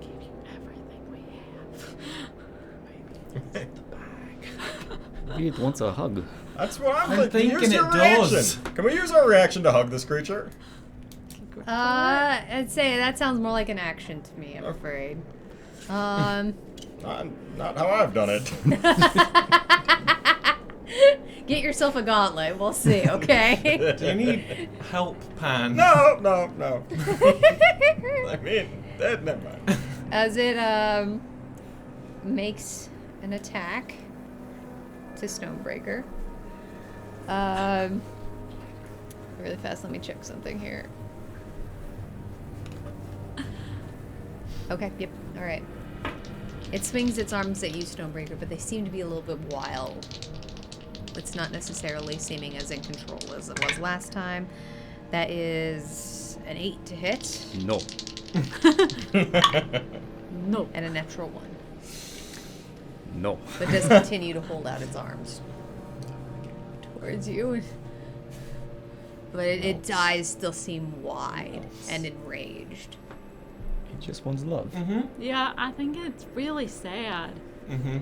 Give you everything we have. It wants a hug. That's what I'm, I'm thinking. thinking Use your it reaction. does. Can we use our reaction to hug this creature? I'd say that sounds more like an action to me, I'm afraid. Not how I've done it. Get yourself a gauntlet. We'll see, okay? Do you need help, Pan? No. I mean, never mind. As it makes an attack to Stonebreaker. Really fast, let me check something here. Okay, yep, alright. It swings its arms at you, Stonebreaker, but they seem to be a little bit wild. It's not necessarily seeming as in control as it was last time. That is an 8 to hit, No. No. and a natural 1. No. But does continue to hold out its arms towards you. But its eyes still seem wide and enraged. It just wants love. Mm-hmm. Yeah, I think it's really sad. Mm-hmm.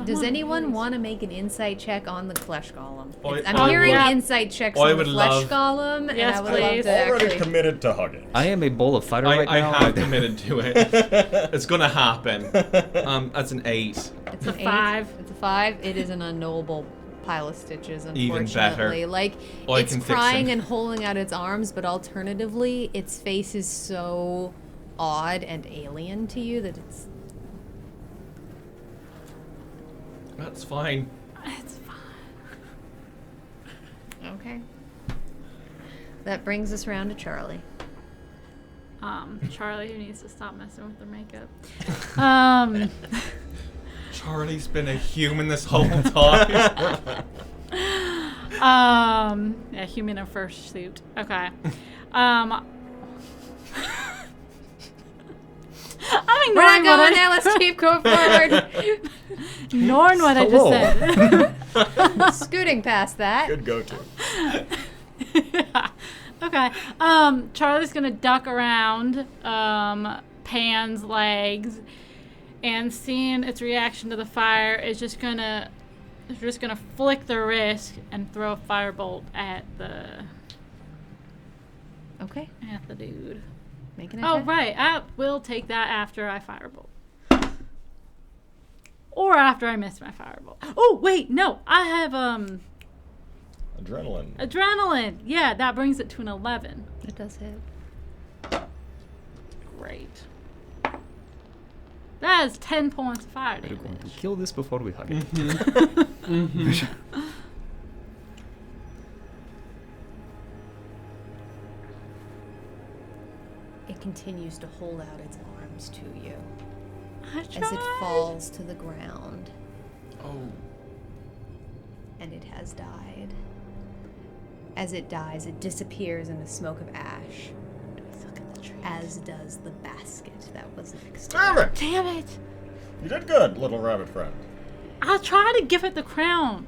Does anyone want to make an insight check on the flesh golem? I'm I hearing would- insight checks I on the would flesh love- golem, and Yes, I would love please. to Already actually... committed to hugging. I am a bowl of fighter right I now. have committed to it. It's gonna happen. That's an 8. It's a an 8. 5. It's a 5. It is an unknowable pile of stitches, Even unfortunately. better. Like, I it's can fix crying him. and holding out its arms, but alternatively, its face is so odd and alien to you that it's... That's fine. It's fine. Okay. That brings us around to Charlie. Charlie, who needs to stop messing with their makeup. Charlie's been a human this whole time. Yeah, human in fursuit. Okay. I'm We're ignoring not what going there. Let's keep going forward. ignoring what I Hello. just said. Scooting past that. Good go-to. Okay. Charlie's gonna duck around Pan's legs, and seeing its reaction to the fire is just gonna flick the wrist and throw a firebolt at the Okay. dude. Make an Oh attack. right, I will take that after I firebolt. Or after I miss my firebolt. Oh wait, no, I have Adrenaline. adrenaline. Yeah, that brings it to an 11. It does hit. Great. That is 10 points of fire We're going to damage. kill this before we hug it. It continues to hold out its arms to you I as it tried. falls to the ground, Oh. and it has died. As it dies, it disappears in a smoke of ash, as does the basket that was next to Damn it. it! Damn it! You did good, little rabbit friend. I'll try to give it the crown.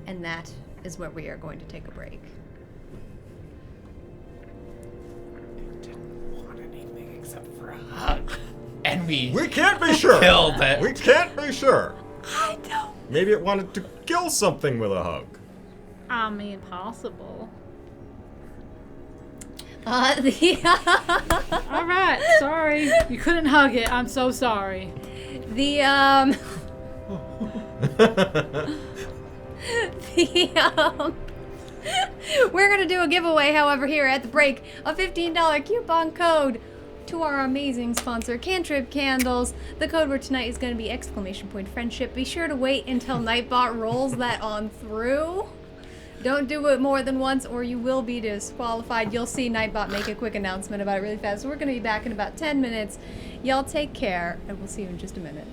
And that is where we are going to take a break. Didn't want anything except for a hug. And we can't be sure. killed it. We can't be sure. I know. Maybe it wanted to kill something with a hug. I mean, possible. The All right, sorry. You couldn't hug it. I'm so sorry. the we're gonna do a giveaway, however, here at the break, a $15 coupon code to our amazing sponsor, Cantrip Candles. The code word tonight is gonna be !friendship. Be sure to wait until Nightbot rolls that on through. Don't do it more than once or you will be disqualified. You'll see Nightbot make a quick announcement about it really fast. So we're gonna be back in about 10 minutes. Y'all take care, and we'll see you in just a minute.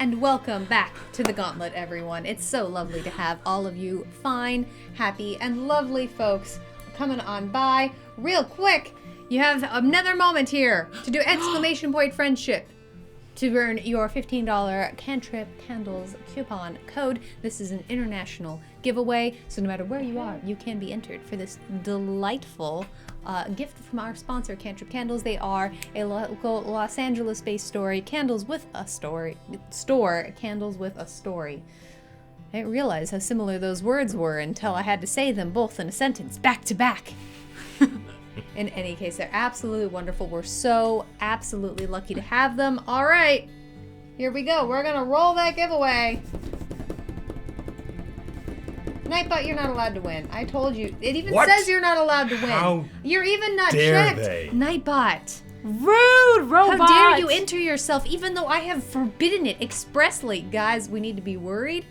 and welcome back to the Gauntlet, everyone. It's so lovely to have all of you fine, happy, and lovely folks coming on by. Real quick, you have another moment here to do exclamation point friendship to earn your $15 Cantrip Candles coupon code. This is an international giveaway, so no matter where you are, you can be entered for this delightful gift from our sponsor, Cantrip Candles. They are a local Los Angeles-based candles with a story. Candles with a story. I didn't realize how similar those words were until I had to say them both in a sentence, back to back. In any case, they're absolutely wonderful. We're so absolutely lucky to have them. All right, here we go. We're gonna roll that giveaway. Nightbot, you're not allowed to win. I told you. It even says you're not allowed to win. How You're even not dare checked. they? Nightbot. Rude robot! How dare you enter yourself, even though I have forbidden it expressly. Guys, we need to be worried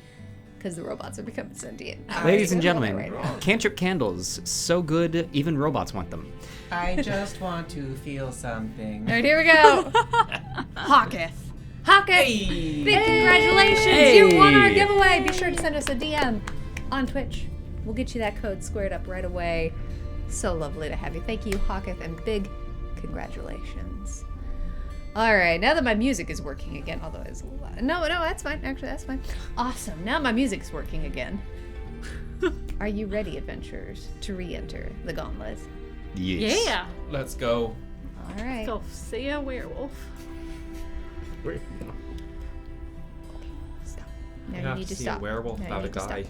because the robots are becoming sentient. All Ladies right, and we're rolling gentlemen, right now. Cantrip Candles, so good, even robots want them. I just want to feel something. All right, here we go. Hawketh. Hawketh, Hey! big congratulations. Hey. You won our giveaway. Be sure to send us a DM on Twitch. We'll get you that code squared up right away. So lovely to have you. Thank you, Hawketh, and big congratulations. All right, now that my music is working again, although it's no, that's fine. Actually, that's fine. Awesome. Now my music's working again. Are you ready, adventurers, to re-enter the Gauntlet? Yes. Yeah. Let's go. All right. Go see a werewolf. Wait. Stop. You Now you have need to see stop. a werewolf Now you about a need to stop. guy.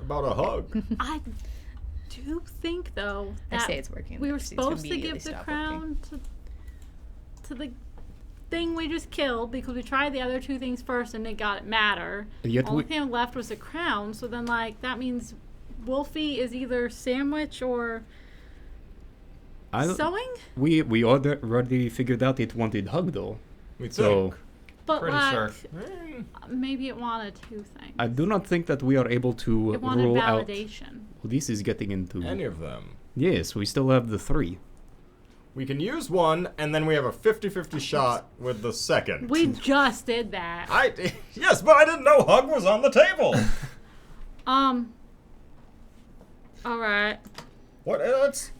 About a hug. I do think, though, I that say it's working. we were It's supposed to immediately give the stop crown to the thing we just killed because we tried the other two things first and it got it matter. Yet Only we- thing left was the crown, so then like that means Wolfie is either sandwich or sewing. We already figured out it wanted hug though. We So think. But Pretty like sure. maybe it wanted two things. I do not think that we are able to It wanted rule out. validation. Well, this is getting into. Any of them. Yes, we still have the 3. We can use one, and then we have a 50-50 shot with the second. We just did that. Yes, but I didn't know hug was on the table. All right. What? It's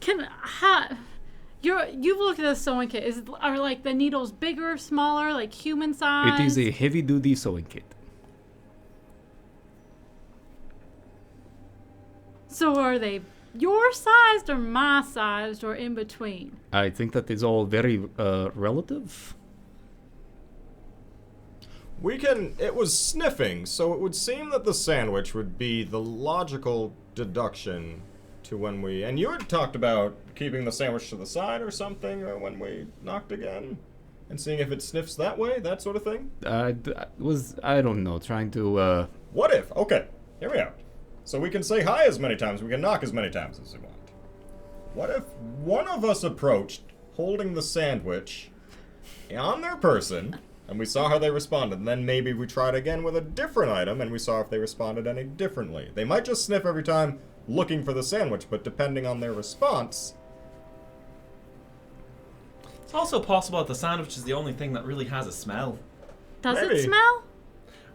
You've looked at the sewing kit. Are like the needles bigger, smaller, like human size? It is a heavy-duty sewing kit. So are they your sized or my sized or in between? I think that is all very relative. We can. It was sniffing, so it would seem that the sandwich would be the logical deduction to when we. And you had talked about keeping the sandwich to the side or something when we knocked again, and seeing if it sniffs that way, that sort of thing. I don't know, trying to. What if? Okay, here we are. So we can say hi as many times, we can knock as many times as we want. What if one of us approached holding the sandwich on their person, and we saw how they responded, and then maybe we tried again with a different item, and we saw if they responded any differently. They might just sniff every time looking for the sandwich, but depending on their response... It's also possible that the sandwich is the only thing that really has a smell. Does Maybe. it smell?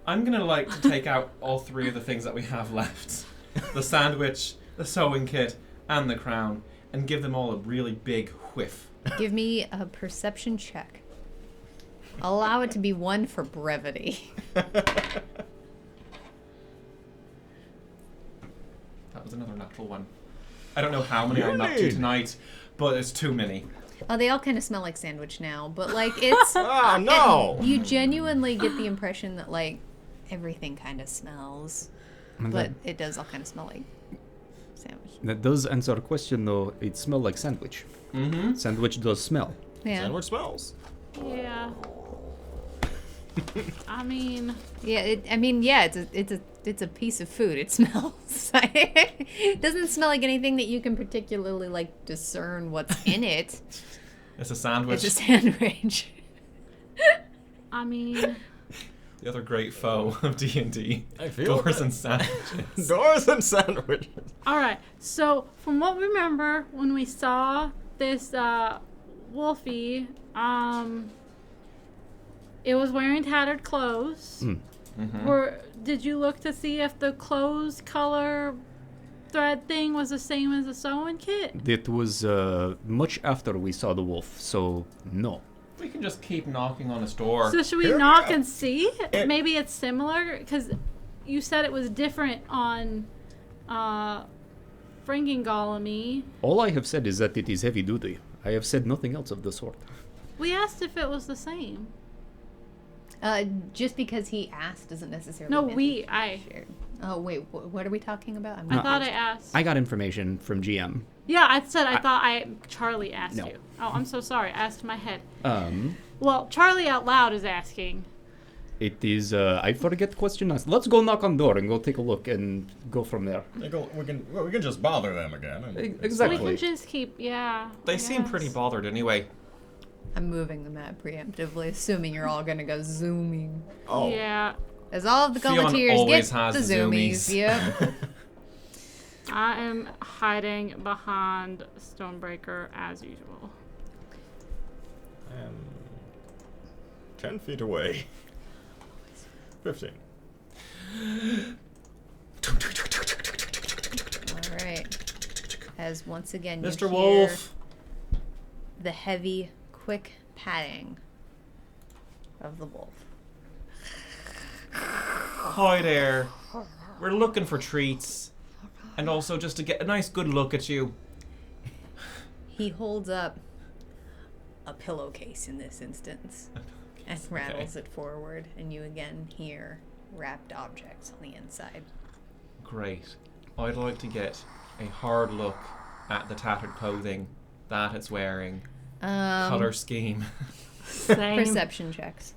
I'm gonna like to take out all 3 of the things that we have left. The sandwich, the sewing kit, and the crown, and give them all a really big whiff. Give me a perception check. Allow it to be 1 for brevity. That was another natural one. I don't know how many I'm up to Really? tonight, but it's too many. Oh, they all kind of smell like sandwich now, but like it's. Ah, no! You genuinely get the impression that like everything kind of smells, but it does all kind of smell like sandwich. That does answer a question though. It smells like sandwich. Mm-hmm. Sandwich does smell. Yeah, Sandwich smells. Yeah. I mean, yeah. It's a piece of food. It smells. It doesn't smell like anything that you can particularly like discern what's in it. It's a sandwich. It's a sandwich. I mean, The other great foe of D&D. I feel Doors that- and sandwiches. Doors and sandwiches. all right. So from what we remember when we saw this Wolfie, It was wearing tattered clothes. Did you look to see if the clothes color thread thing was the same as the sewing kit? It was much after we saw the wolf, so no. We can just keep knocking on his door. So should we Here- knock and see? Maybe it's similar, because you said it was different on Golemy. All I have said is that it is heavy duty. I have said nothing else of the sort. We asked if it was the same. Just because he asked doesn't necessarily No, mean I shared. Oh, wait, what are we talking about? I'm I not thought I asked. I got information from GM. Yeah, I said I thought Charlie asked No. you. Oh, I'm so sorry. I asked in my head. Um, Well, Charlie out loud is asking. it is, I forget question asked. Let's go knock on door and go take a look and go from there. We can just bother them again. Exactly. We can just keep, yeah. They I seem guess. pretty bothered anyway. I'm moving the map preemptively, assuming you're all gonna go zooming. Oh. Yeah, As all of the Fionn Gauntleteers always get has the the zoomies. zoomies. Yep. I am hiding behind Stonebreaker as usual. I am 10 feet away. 15. All right. As once again, you Mr. hear Wolf. the heavy, quick padding of the wolf. Hi there. We're looking for treats. And also just to get a nice good look at you. He holds up a pillowcase in this instance and rattles it forward, and you again hear wrapped objects on the inside. Great. I'd like to get a hard look at the tattered clothing that it's wearing. Color scheme. Same. Perception checks.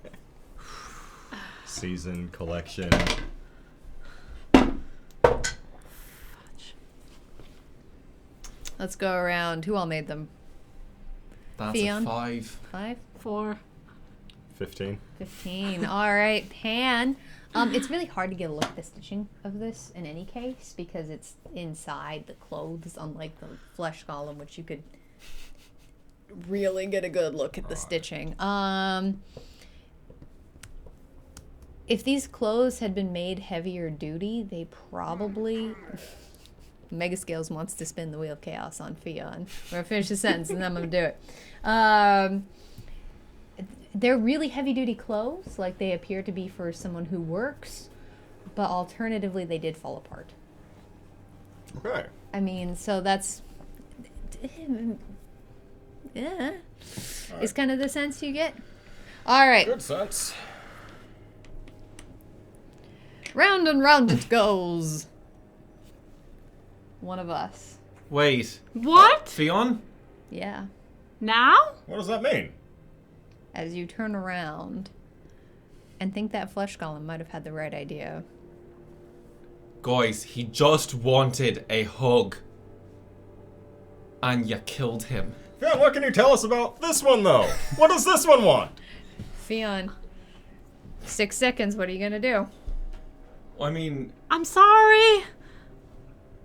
Season collection. Let's go around. Who all made them? That's Fionn? a 5. 5? 4. 15. 15. All right, Pan. It's really hard to get a look at the stitching of this in any case because it's inside the clothes, unlike the flesh golem, which you could really get a good look at the stitching. If these clothes had been made heavier duty, they probably... Megascales wants to spin the wheel of chaos on Fionn. We're gonna finish the sentence and then I'm gonna do it. They're really heavy-duty clothes, like they appear to be for someone who works, but alternatively, they did fall apart. Okay. I mean, so that's... Yeah. Is kind of the sense you get. All right. Good sense. Round and round it goes. One of us. Wait. What? Fionn? Yeah. Now? What does that mean? As you turn around and think that flesh golem might have had the right idea. Guys, he just wanted a hug. And you killed him. Yeah, what can you tell us about this one, though? What does this one want? Fionn. 6 seconds, what are you gonna do? I mean, I'm sorry.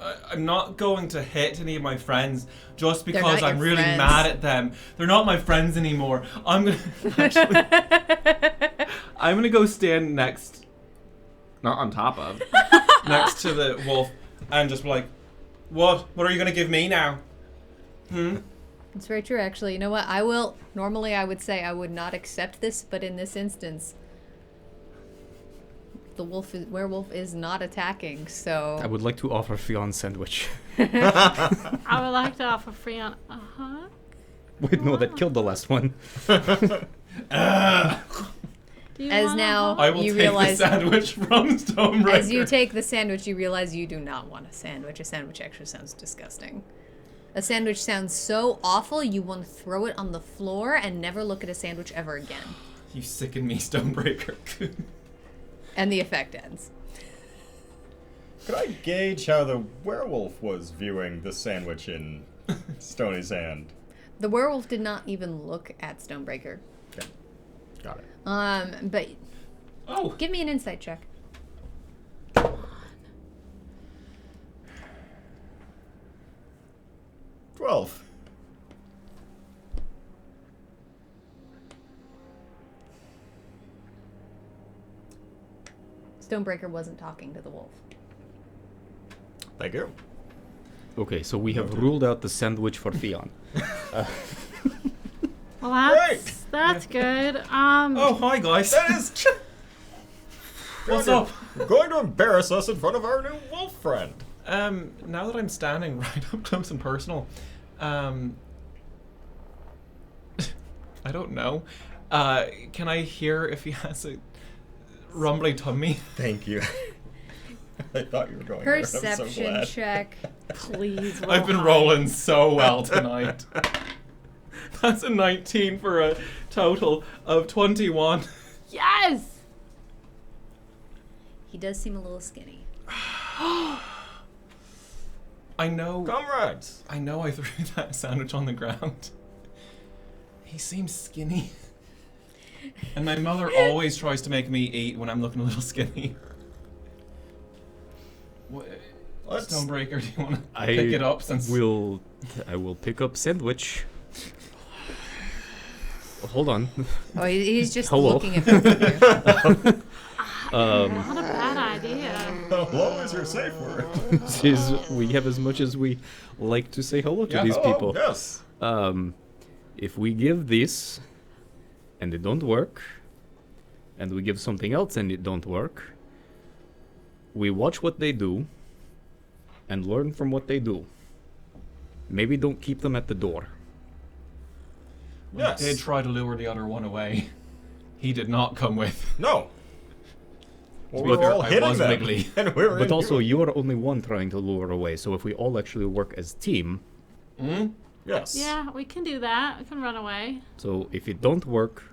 I'm not going to hit any of my friends just They're because not I'm your really friends. mad at them. They're not my friends anymore. I'm gonna actually, I'm gonna go stand next, not on top of, next to the wolf, and just be like, "What? What are you gonna give me now?" It's very true, actually. You know what? Normally I would say I would not accept this, but in this instance, the werewolf is not attacking, so... I would like to offer Fionn sandwich. I would like to offer Freon a hug. Wait, no, that killed the last one. Do you As want a now- hug? I will You take realize- the sandwich from Stonebreaker. As you take the sandwich, you realize you do not want a sandwich. A sandwich actually sounds disgusting. A sandwich sounds so awful, you want to throw it on the floor and never look at a sandwich ever again. You sicken me, Stonebreaker. And the effect ends. Could I gauge how the werewolf was viewing the sandwich in Stony's hand? The werewolf did not even look at Stonebreaker. Okay. Got it. But Oh, give me an insight check. 12. Stonebreaker wasn't talking to the wolf. Thank you. Okay, so we have ruled out the sandwich for Theon. Well, that's good. Oh, hi guys. That is. What's up? You're going to embarrass us in front of our new wolf friend. Now that I'm standing right up close and personal, I don't know. Can I hear if he has a rumbly tummy? Thank you. I thought you were going there. I'm so Perception glad. check. Please. roll I've been high. rolling so well tonight. That's a 19 for a total of 21. Yes. He does seem a little skinny. I know. Comrades. I know I threw that sandwich on the ground. He seems skinny. And my mother always tries to make me eat when I'm looking a little skinny. What, Let's- Stonebreaker, do you want to pick it up since... I will pick up sandwich. Hold on. Oh, he's just Hello. looking at both of you. Not a bad idea. Hello is your safe word. We have as much as we like to say hello to these Oh, people. yes. If we give this and it don't work, and we give something else and it don't work, we watch what they do and learn from what they do. Maybe don't keep them at the door. Yes. I did try to lure the other one away. He did not come with. No. Well, be we were fair, all I hitting was them. wiggly. And we were But in also, you. you are only one trying to lure away, so if we all actually work as team, Yes. Yeah, we can do that. We can run away. so if it don't work,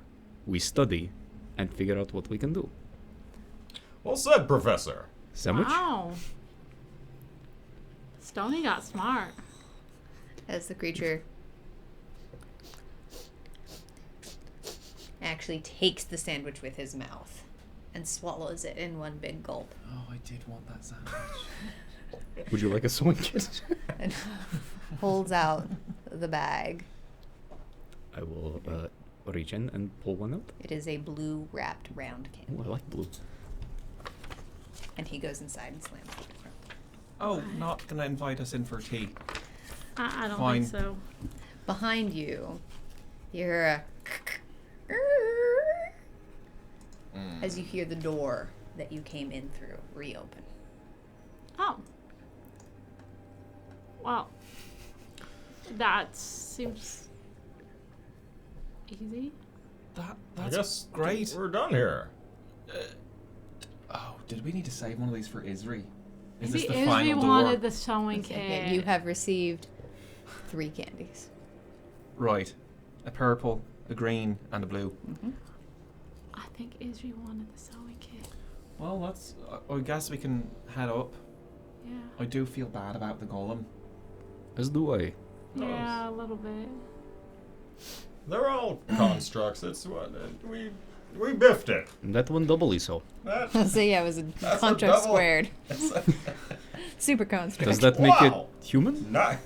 we study and figure out what we can do. Well said, Professor. Sandwich? Wow. Stony got smart. As the creature actually takes the sandwich with his mouth and swallows it in one big gulp Oh, I did want that sandwich. Would you like a sewing kit? and holds out the bag. I will reach in and pull one out. It is a blue wrapped round Oh, candle. I like blue. And he goes inside and slams the door. Oh, not gonna invite us in for tea. I don't Fine. think so. Behind you, you hear a as you hear the door that you came in through reopen. Oh. Well, that seems easy. That's I guess great. we're done here. Oh, did we need to save one of these for Isri? Is Maybe this the Izzy final door? wanted the sewing kit. Okay, you have received 3 candies. Right. A purple, a green, and a blue. I think Izzy wanted the sewing kit. Well, that's... I guess we can head up. Yeah. I do feel bad about the golem. As do I. Yeah, a little bit. They're all constructs. It's what we biffed it. And that one doubly so. That, So yeah, it was a That's a construct double- squared. Super construct. Does that make Wow. it human? Not.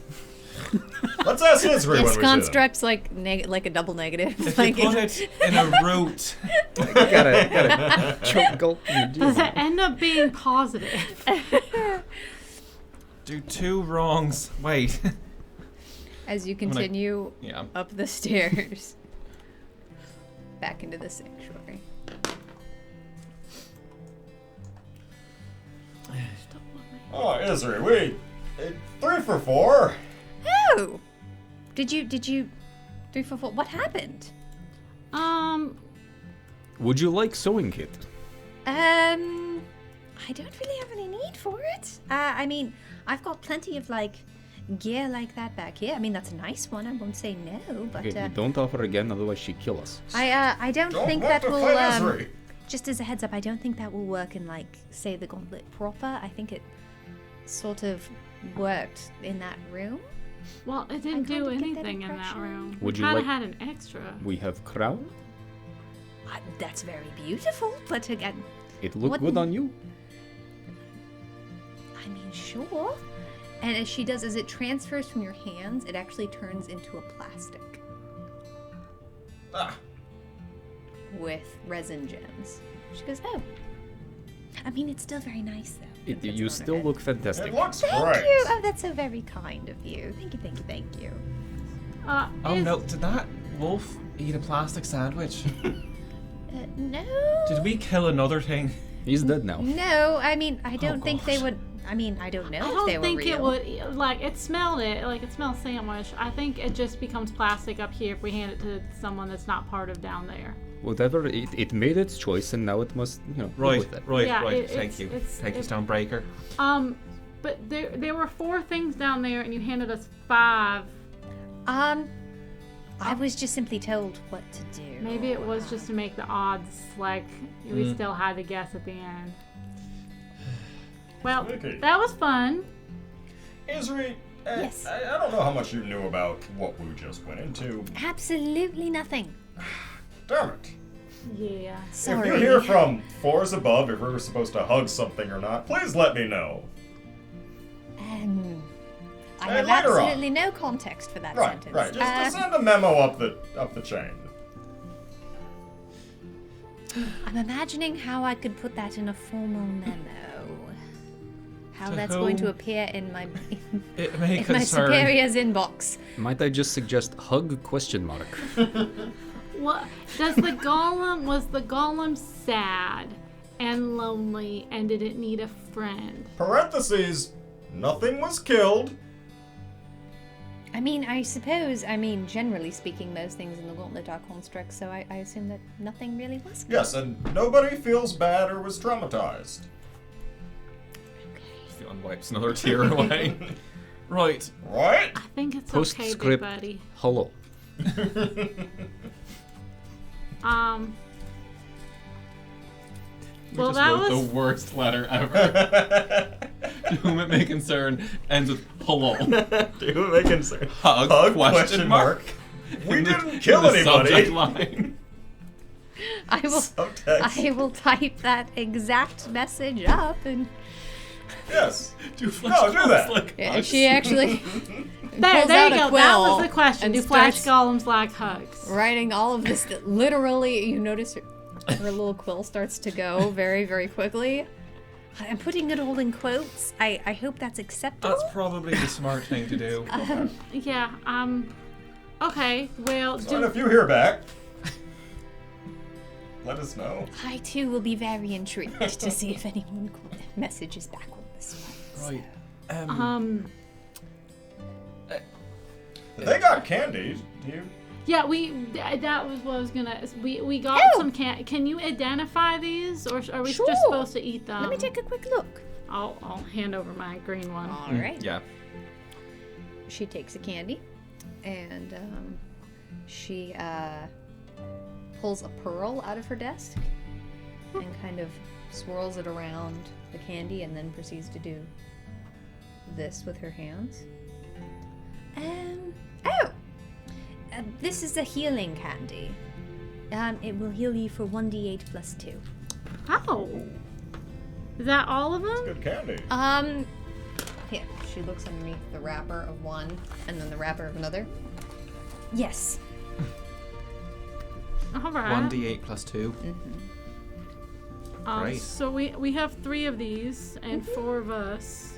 Let's ask Isri when we It's see them. constructs like like a double negative. If like you put it in a root... gotta choke gulp. Does it end up being positive? Do 2 wrongs. Wait. as you gonna- continue Yeah. up the stairs back into the sanctuary. Oh, Isri, we 3 for 4. Oh, did you 3 for 4? What happened? Would you like sewing kit? I don't really have any need for it. I mean, I've got plenty of like gear like that back here. I mean, that's a nice one. I won't say no, but Okay, don't offer again, otherwise she kill us. I don't Don't think want that to will. fight Isri. Just as a heads up, I don't think that will work in like say the gauntlet proper. I think it sort of worked in that room. Well, it didn't I do kinda get that anything in that impression. room. Would you Kinda like- had an extra. We have crown. That's very beautiful, but again, It looked What- good on you. I mean, sure. And as she does, as it transfers from your hands, it actually turns into a plastic Ah, with resin gems. She goes, oh. I mean, it's still very nice, though. since it's You on still her head. look fantastic. It looks Thank great. you. Oh, that's so very kind of you. Thank you, thank you, thank you. Oh no, did that wolf eat a plastic sandwich? No. Did we kill another thing? He's dead now. No, I mean, I don't think they gosh. would. I mean, I don't know I if they don't were think real. it would, like, it smelled sandwich. I think it just becomes plastic up here if we hand it to someone that's not part of down there. Whatever, it made its choice, and now it must, live Right, with it. right, Yeah, right. Thank you. Thank you, Stonebreaker. But there were 4 things down there, and you handed us 5. I was just simply told what to do. Maybe it was just to make the odds, like, we still had to guess at the end. Well, Sneaky. that was fun. Isri, Yes. I don't know how much you knew about what we just went into. Absolutely nothing. Damn it. Yeah. Sorry. If you hear from floors above if we were supposed to hug something or not, please let me know. I Hey, have later on. absolutely no context for that Right, sentence. right. Just send a memo up the chain. I'm imagining how I could put that in a formal memo. How To that's going to whom? appear in my It may in my concern. superior's inbox. Might I just suggest hug ? What was the golem sad and lonely, and did it need a friend? Parentheses, nothing was killed. I mean, generally speaking, most things in the Gauntlet are constructs, so I assume that nothing really was. Yes, and nobody feels bad or was traumatized. Fionn wipes another tear away. Right. Right? I think it's okay, big Postscript. buddy. Hello. We Well, just that wrote was the worst letter ever. To whom it may concern ends with hello. Do make concern. Hug, question mark. We In the- didn't kill in the subject anybody. line. I will Subtext. I will type that exact message up and Yes. Do flesh No, do golems that. like yeah, hugs? she actually there. pulls There out you a go. That quill was the question. and Do flash starts golems like hugs? writing all of this that literally you notice her little quill starts to go very, very quickly. I'm putting it all in quotes. I hope that's acceptable. That's probably the smart thing to do. Yeah. Okay. Well, And if you hear back, let us know. I too will be very intrigued to see if anyone messages back on this one. Right. They got candy. Do you? yeah. That was what I was gonna. We got Oh! some can you identify these, or are we Sure. just supposed to eat them? Let me take a quick look. I'll hand over my green one. All right. Yeah. She takes a candy, and she pulls a pearl out of her desk and kind of swirls it around the candy, and then proceeds to do this with her hands. This is a healing candy. It will heal you for 1d8 plus 2. Oh. Is that all of them? Good candy. Here, she looks underneath the wrapper of one, and then the wrapper of another. Yes. All right. 1d8 plus 2. Great. So we have 3 of these and 4 of us.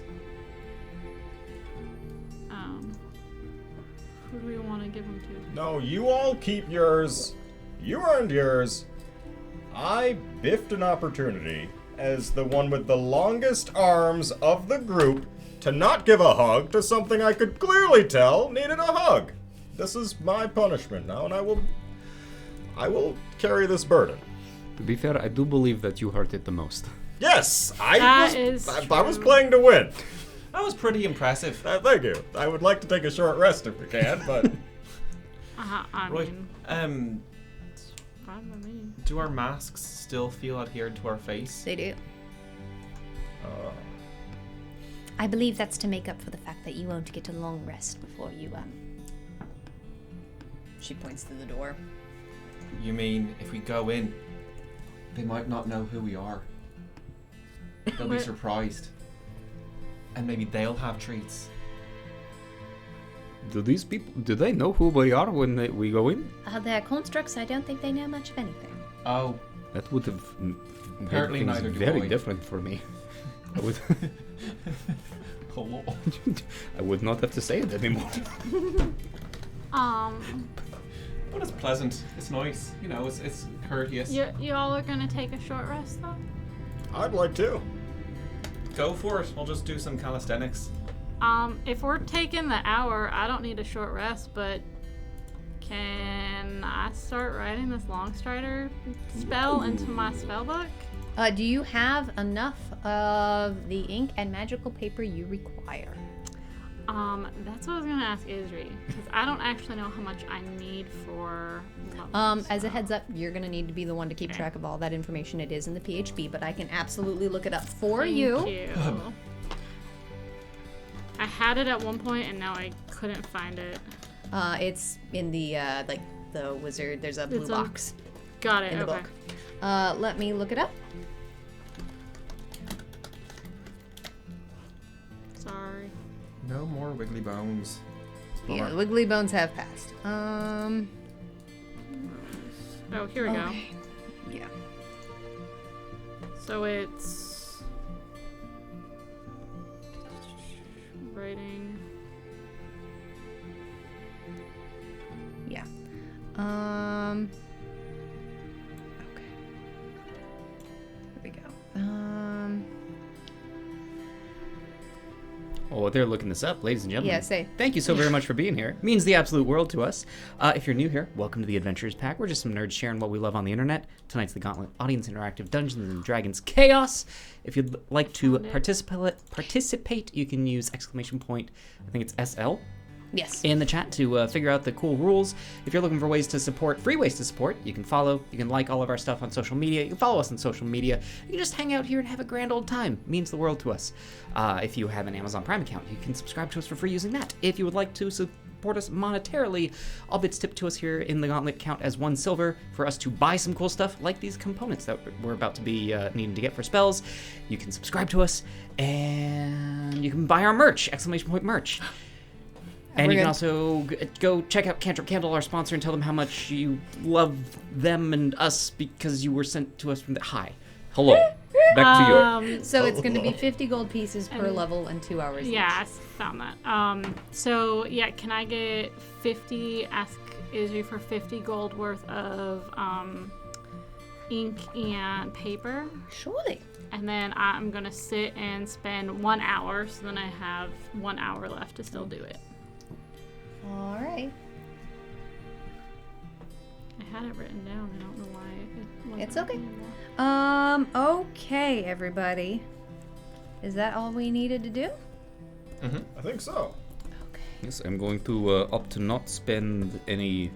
Who do we want to give them to? No, you all keep yours. You earned yours. I biffed an opportunity as the one with the longest arms of the group to not give a hug to something I could clearly tell needed a hug. This is my punishment now, and I will carry this burden. To be fair, I do believe that you hurt it the most. Yes, That is I was true. playing to win. That was pretty impressive. Thank you. I would like to take a short rest if we can, but I Right. mean, fine by me. Do our masks still feel adhered to our face? They do. I believe that's to make up for the fact that you won't get a long rest before you, She points to the door. You mean if we go in, they might not know who we are. They'll be Wait. surprised. And maybe they'll have treats. Do these people, do they know who we are when we go in? They're constructs. I don't think they know much of anything. Oh, That would have Apparently Everything's neither do very I. different for me. I would, Hello. I would not have to say it anymore. But it's pleasant. It's nice. You know, it's courteous. You all are gonna take a short rest though? I'd like to. Go for it. I'll just do some calisthenics. If we're taking the hour, I don't need a short rest, but can I start writing this Longstrider spell into my spell book? Do you have enough of the ink and magical paper you require? That's what I was gonna ask Isri, because I don't actually know how much I need for As a heads up, you're gonna need to be the one to keep track of all that information. It is in the PHP, but I can absolutely look it up for Thank you. you. I had it at one point and now I couldn't find it. It's in the like the wizard. There's a blue It's on- box Got it. in the okay. book. Let me look it up. Sorry. No more wiggly bones. Yeah, the wiggly bones have passed. Oh, here we go. Okay. Yeah. So it's writing. Yeah. Okay. Here we go. Well, while they're looking this up, ladies and gentlemen, Yeah, say. thank you so very much for being here. It means the absolute world to us. If you're new here, welcome to the Adventurers Pack. We're just some nerds sharing what we love on the internet. Tonight's the Gauntlet, audience interactive Dungeons and Dragons chaos. If you'd like to participate, you can use ! I think it's SL. Yes. In the chat to figure out the cool rules. If you're looking for ways to support, free ways to support, you can follow, you can like all of our stuff on social media, you can follow us on social media, you can just hang out here and have a grand old time. It means the world to us. If you have an Amazon Prime account, you can subscribe to us for free using that. If you would like to support us monetarily, all bits tipped to us here in the Gauntlet count as 1 silver for us to buy some cool stuff like these components that we're about to be needing to get for spells. You can subscribe to us, and you can buy our merch, ! Merch. And you can also go check out Cantrip Candle, our sponsor, and tell them how much you love them and us because you were sent to us from the... Hi. Hello. Back to you. So it's going to be 50 gold pieces per And- level and 2 hours Yeah, I each. found that. So yeah, can I get 50? Ask Izzy for 50 gold worth of ink and paper, Surely. and then I'm gonna sit and spend 1 hour. So then I have 1 hour left to still do it. All right. I had it written down. I don't know why it wasn't It's okay. anymore. Okay, everybody. Is that all we needed to do? I think so. Yes, I'm going to opt to not spend any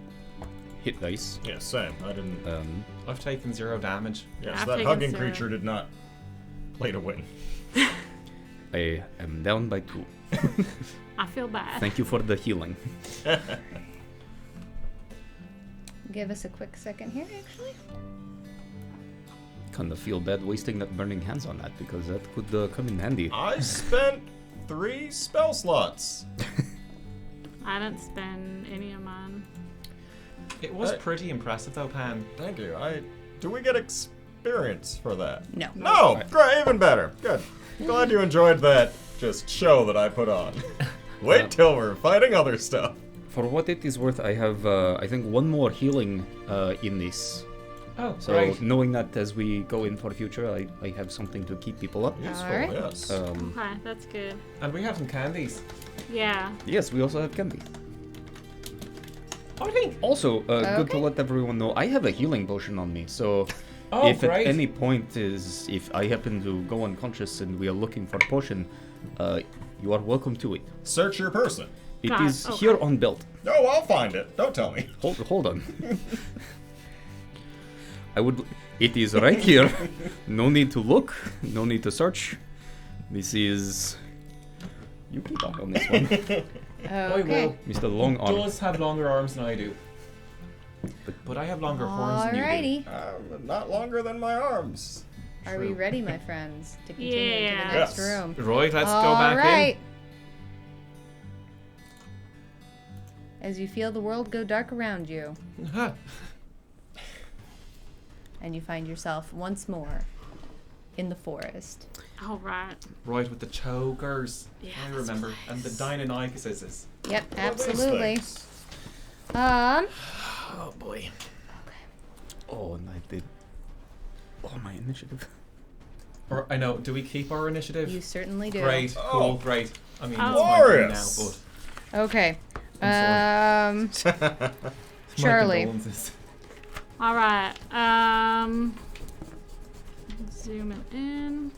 hit dice. Yeah, same. I didn't. I've taken 0 damage. Yes, I've that taken hugging 0. creature did not play to win. I am down by 2. I feel bad. Thank you for the healing. Give us a quick second here, actually. Kind of feel bad wasting that burning hands on that because that could come in handy. I spent 3 spell slots. I didn't spend any of mine. It was Hey. pretty impressive though, Pan. Thank you. Do we get experience for that? No. No! Great, even better. Good. Glad you enjoyed that just show that I put on. Wait till we're fighting other stuff. For what it is worth, I have, I think, 1 more healing in this. Oh, So great. knowing that as we go in for the future, I have something to keep people up. Useful, Alright. yes. Okay, that's good. And we have some candies. Yeah. Yes, we also have candy. I think. Also, good to Okay. let everyone know, I have a healing potion on me, so Oh, if great. at any point if I happen to go unconscious and we are looking for a potion, you are welcome to it. Search your person. It Got it, is okay. here on belt. Oh, I'll find it. Don't tell me. Hold on. It is right here. No need to look. No need to search. This is. You keep on this one, I Okay. will. Mr. Long Arm. Does have longer arms than I do. But I have longer horns than you do. Alrighty. Not longer than my arms. Are we ready, my friends, to continue to Yeah. the next Yes. room? Right, let's go All back right. As you feel the world go dark around you, in. Huh. and you find yourself once more in the forest. All right. Right with the chokers. Yeah, I this remember. And the Deinonychuses. Yep, What are these absolutely. things? Oh boy. Oh, and I did. Oh, my initiative. Or I know. Do we keep our initiative? You certainly do. Great. Oh. Cool. Great. I mean, Oh. it's my turn now, Glorious. Okay. I'm but my Charlie. condolences. All right. Zoom it in.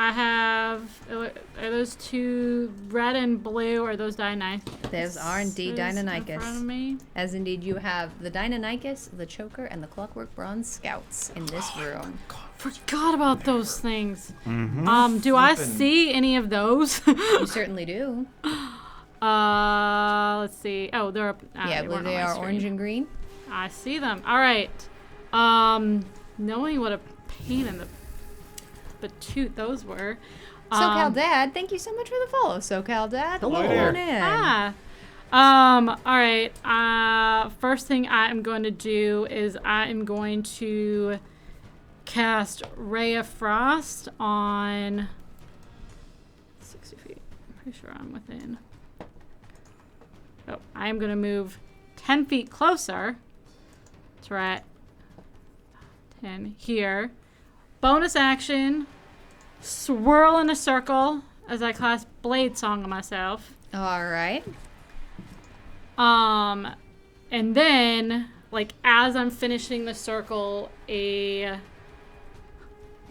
I have. Are those two red and blue? Or are those Deinonychus? Those are indeed In front of Deinonychus. me. As indeed you have the Deinonychus, the Choker, and the Clockwork Bronze Scouts in this room. Forgot about those things. Mm-hmm. Do I Flippin'. see any of those? You certainly do. Let's see. Oh, they're up. Yeah, I believe they are orange and green. I see them. All right. Knowing what a pain in the toot those were. SoCal Dad, thank you so much for the follow, SoCal Dad. Hello Come there. on in. All right. First thing I am going to do is I am going to cast Ray of Frost on 60 feet. I'm pretty sure I'm within. Oh, I am going to move 10 feet closer. That's right. 10 here. Bonus action. Swirl in a circle as I cast Blade Song on myself. All right. And then, like, as I'm finishing the circle,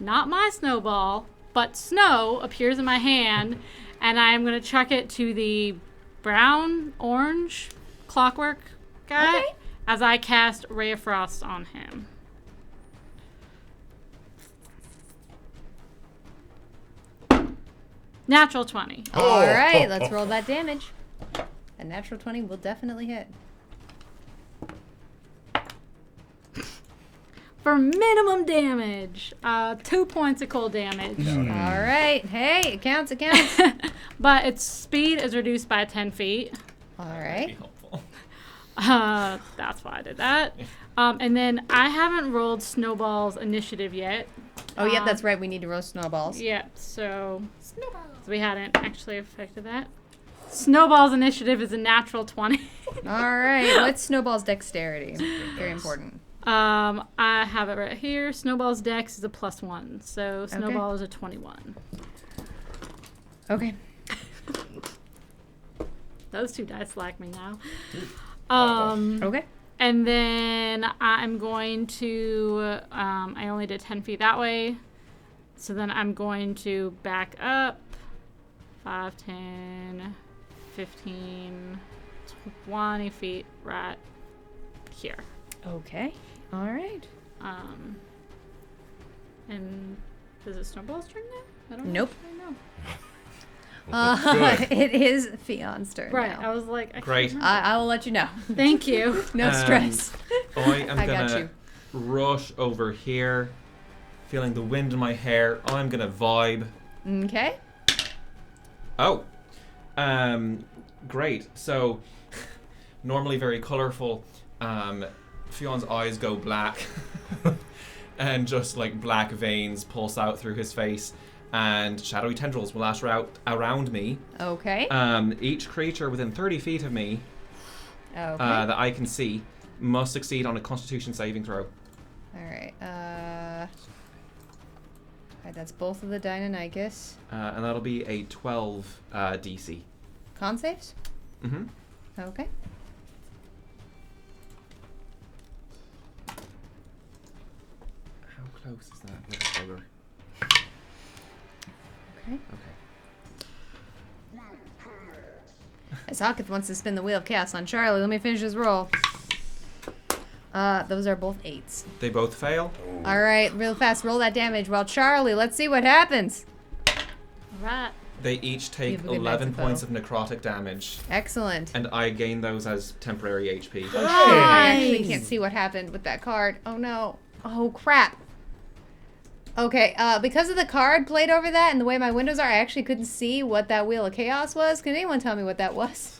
not my snowball, but snow appears in my hand, and I'm going to chuck it to the brown-orange clockwork guy Okay. as I cast Ray of Frost on him. Natural 20. All right, let's roll that damage. A natural 20 will definitely hit. For minimum damage, 2 points of cold damage. All right. Hey, it counts, it counts. But its speed is reduced by 10 feet. All Be right. helpful. That's why I did that. And then I haven't rolled Snowball's initiative yet. Oh, yep, that's right. We need to roast snowballs. Yep, so we hadn't actually affected that. Snowball's initiative is a natural 20. All right. What's Snowball's dexterity? Very important. I have it right here. Snowball's dex is a +1, so Snowball is a 21. Okay. Those two dice like me now. Okay. And then I'm going to, I only did 10 feet that way. So then I'm going to back up 5, 10, 15, 20 feet right here. Okay. All right. And is it Snowball's turn now? I don't Nope. know. Good. It is Fion's turn Right, now. I was like, I Great. can't remember. I will let you know. Thank you. No stress. I am I got gonna you. rush over here, feeling the wind in my hair. I'm gonna vibe. Okay. Oh, great. So, normally very colorful. Fion's eyes go black, and just like black veins pulse out through his face, and shadowy tendrils will lash out around me. Okay. Each creature within 30 feet of me Okay. that I can see must succeed on a Constitution saving throw. All right. Alright, that's both of the Deinonychus. And that'll be a 12 DC. Con saves? Mm-hmm. Okay. How close is that little bugger? Okay. Okay. As Hawketh wants to spin the wheel of chaos on Charlie, let me finish his roll. Those are both 8s. They both fail. All right, real fast, roll that damage. Well, Charlie, let's see what happens. Right. They each take have a good 11 knife points of necrotic damage, Excellent. and I gain those as temporary HP. I actually can't see what happened with that card. Oh no. Oh crap. Okay, because of the card played over that and the way my windows are, I actually couldn't see what that Wheel of Chaos was. Can anyone tell me what that was?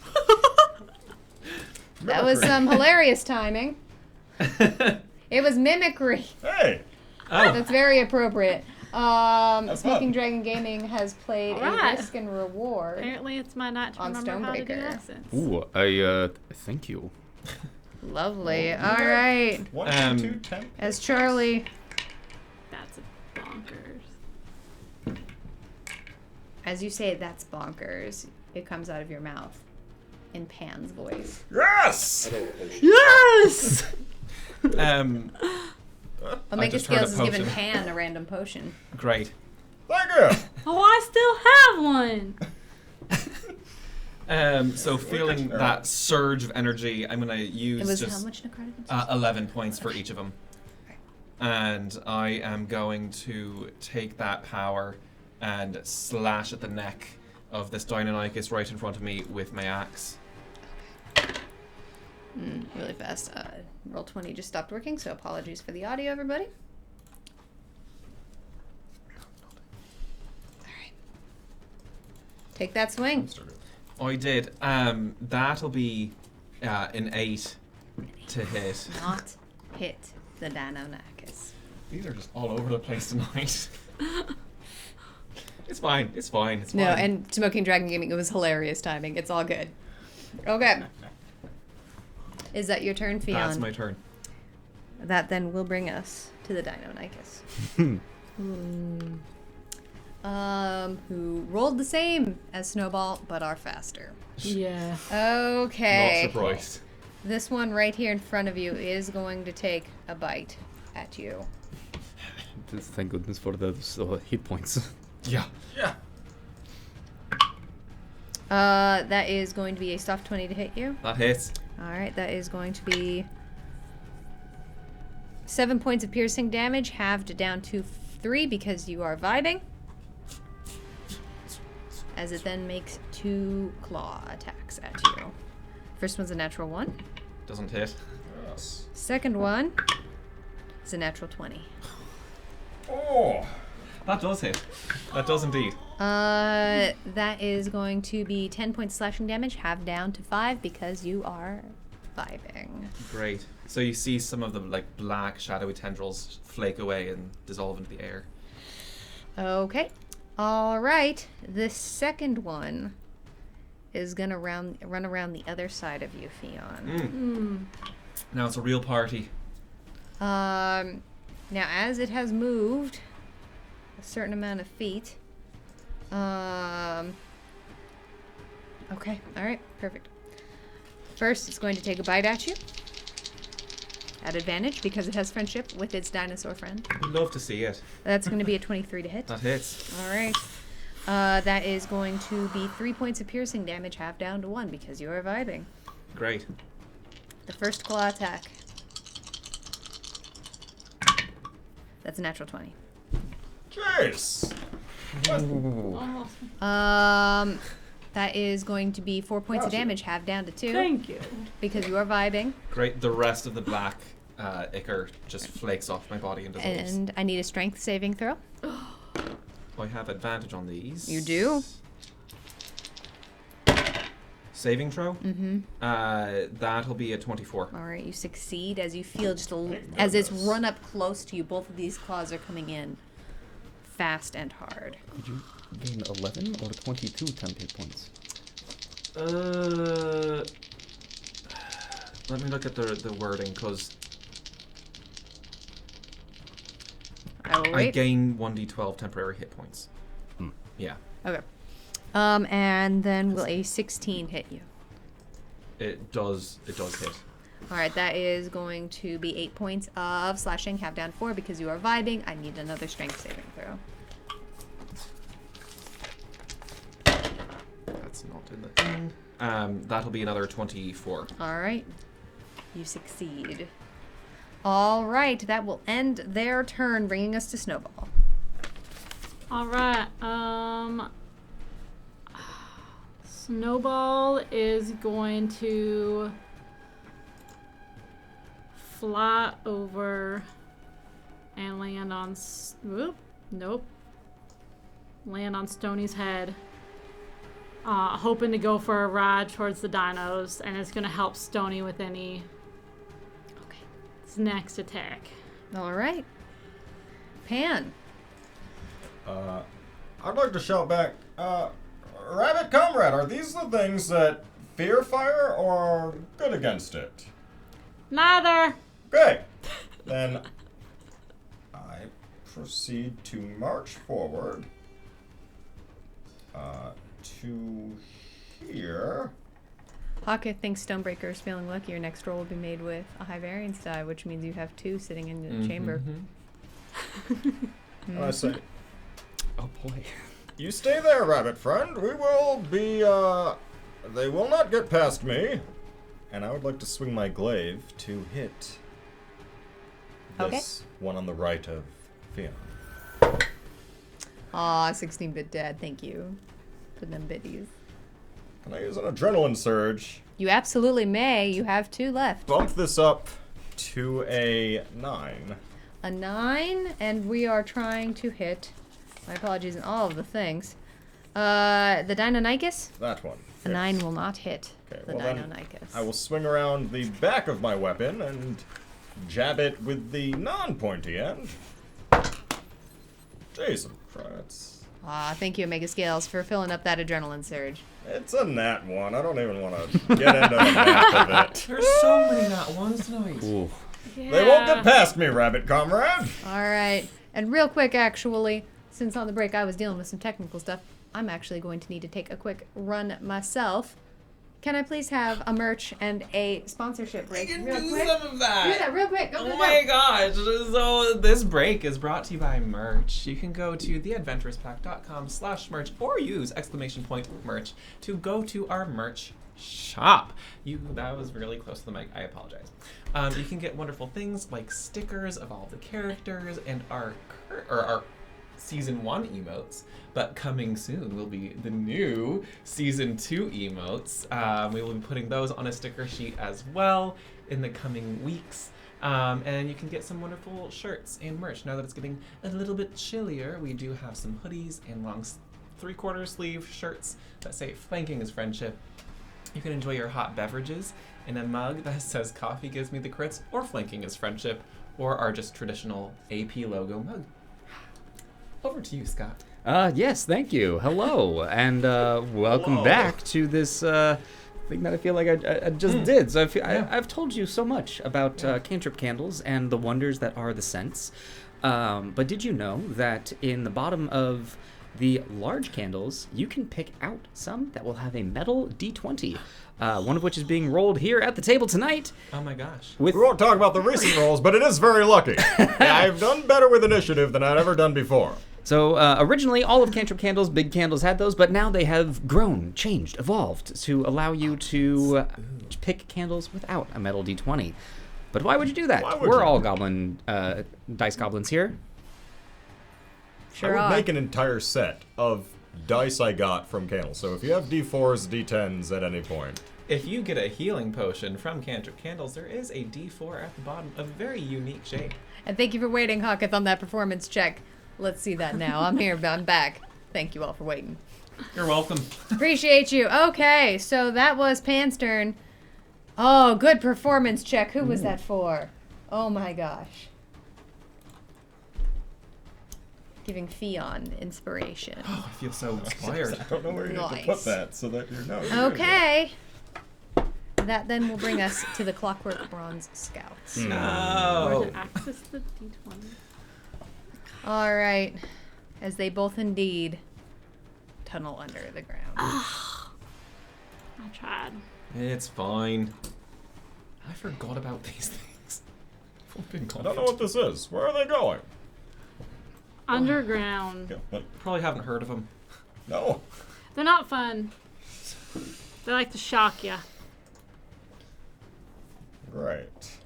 That was some hilarious timing. It was mimicry. Hey! Oh, That's very appropriate. That's Smoking fun. Dragon Gaming has played Alright. a risk and reward. Apparently, it's my night to On remember how to do Stonebreaker. accents. Ooh, I thank you. Lovely. All right. 1, 2, 10. As Charlie, That's bonkers. as you say, that's bonkers. It comes out of your mouth in Pan's voice. Yes! Yes! Omega just heard a Scales has given potion. Pan a random potion. great. Thank you! Oh, I still have one. So feeling that surge of energy, I'm gonna use It was just how much necrotic? 11 points for each of them. And I am going to take that power and slash at the neck of this Deinonychus right in front of me with my axe. Really fast. Roll 20 just stopped working, so apologies for the audio, everybody. Alright. Take that swing. I did. That'll be an 8 to hit. Not hit the Deinonychus. These are just all over the place tonight. It's fine. It's fine. It's fine. No, and Smoking Dragon Gaming, it was hilarious timing. It's all good. Okay. Is that your turn, Fionn? That's my turn. That then will bring us to the Deinonychus. Who rolled the same as Snowball, but are faster. Yeah. Okay. Not surprised. This one right here in front of you is going to take a bite at you. Thank goodness for those hit points. Yeah. Yeah. That is going to be a soft 20 to hit you. That hits. Alright, that is going to be 7 points of piercing damage, halved down to 3 because you are vibing. As it then makes 2 claw attacks at you. First one's a natural 1. Doesn't hit. Yes. Second one is a natural 20. Oh! That does hit. That does indeed. That is going to be 10 points slashing damage, halved down to 5 because you are vibing. Great. So you see some of the like black shadowy tendrils flake away and dissolve into the air. Okay. All right. The second one is gonna run around the other side of you, Fionn. Now it's a real party. Now as it has moved a certain amount of feet. Okay. All right. Perfect. First, it's going to take a bite at you. At advantage because it has friendship with its dinosaur friend. We'd love to see it. That's going to be a 23 to hit. That hits. All right. That is going to be 3 points of piercing damage, half down to 1 because you are vibing. Great. The first claw attack. That's a natural 20. Jeez! Almost. That is going to be 4 points of Gotcha. damage, half down to 2 Thank you. because you are vibing. Great. The rest of the black ichor just flakes off my body and dissolves. And I need a strength saving throw. I have advantage on these. You do. Saving throw? Mm-hmm. That'll be a 24. All right, you succeed as you feel as it's run up close to you. Both of these claws are coming in fast and hard. Did you gain 11 or 22 temp hit points? Let me look at the wording, because I will I wait. gain 1d12 temporary hit points. Yeah. Okay. And then will a 16 hit you? It does hit. All right, that is going to be 8 points of slashing, half down 4 because you are vibing. I need another strength saving throw. That's not in the thing. That'll be another 24. All right, you succeed. All right, that will end their turn, bringing us to Snowball. All right. Snowball is going to fly over and land on. Nope. Land on Stoney's head. Hoping to go for a ride towards the dinos, and it's going to help Stoney with any next attack. All right. Pan. I'd like to shout back, Rabbit Comrade, are these the things that fear fire or are good against it? Neither. Okay. Then I proceed to march forward to here. Pocket thinks Stonebreaker is feeling lucky. Your next roll will be made with a high variance die, which means you have 2 sitting in the chamber. And I say, Oh boy. you stay there, rabbit friend. We will be, they will not get past me. And I would like to swing my glaive to hit this one on the right of Fiona. Aw, 16-bit dad, thank you for them biddies. Can I use an adrenaline surge? You absolutely may. You have 2 left. Bump this up to a 9. A 9, and we are trying to hit. My apologies on all of the things. The Deinonychus? That one. A 9 will not hit Okay, the well then, Deinonychus. I will swing around the back of my weapon and jab it with the non-pointy end. Jesus Christ. Aw, thank you, Omega Scales, for filling up that adrenaline surge. It's a nat 1. I don't even want to get into the math of it. There's so many nat ones tonight. Ooh. Yeah. They won't get past me, rabbit comrade. All right. And real quick, actually, since on the break I was dealing with some technical stuff, I'm actually going to need to take a quick run myself. Can I please have a merch and a sponsorship break? You can real do quick? some of that. Do that real quick. Go, Oh go, my go. gosh. So this break is brought to you by merch. You can go to theadventurouspack.com/merch or use !merch to go to our merch shop. That was really close to the mic. I apologize. You can get wonderful things like stickers of all the characters and our Season 1 emotes, but coming soon will be the new Season 2 emotes. We will be putting those on a sticker sheet as well in the coming weeks. And you can get some wonderful shirts and merch. Now that it's getting a little bit chillier, we do have some hoodies and long 3/4 sleeve shirts that say "Flanking is Friendship." You can enjoy your hot beverages in a mug that says "Coffee gives me the crits" or "Flanking is Friendship," or our just traditional AP logo mug. Over to you, Scott. Yes, thank you. Hello, and welcome Hello. back to this thing that I feel like I just did. So I've told you so much about cantrip candles and the wonders that are the scents. But did you know that in the bottom of the large candles, you can pick out some that will have a metal D20, one of which is being rolled here at the table tonight. Oh my gosh. With We won't talk about the recent rolls, but it is very lucky. I've done better with initiative than I've ever done before. So originally, all of cantrip candles, big candles, had those, but now they have grown, changed, evolved to allow you to pick candles without a metal D20. But why would you do that? Why would We're you? all goblin dice goblins here. Sure I would are. make an entire set of dice I got from candles. So if you have D4s, D10s at any point. If you get a healing potion from Cantrip Candles, there is a D4 at the bottom of very unique shape. And thank you for waiting, Hawketh, on that performance check. Let's see that now. I'm here. I'm back. Thank you all for waiting. You're welcome. Appreciate you. Okay, so that was Pan's turn. Oh, good performance check. Who was that for? Oh my gosh. Giving Fion inspiration. Oh, I feel so inspired. I don't know where you need to Nice. put that so that you know. Okay. That then will bring us to the Clockwork Bronze Scouts. Or No. to access the D20. All right. As they both indeed tunnel under the ground. I tried. It's fine. I forgot about these things. I've been I don't know what this is. Where are they going? Underground. Yeah, but Probably haven't heard of them. no. They're not fun. They like to shock you. Right.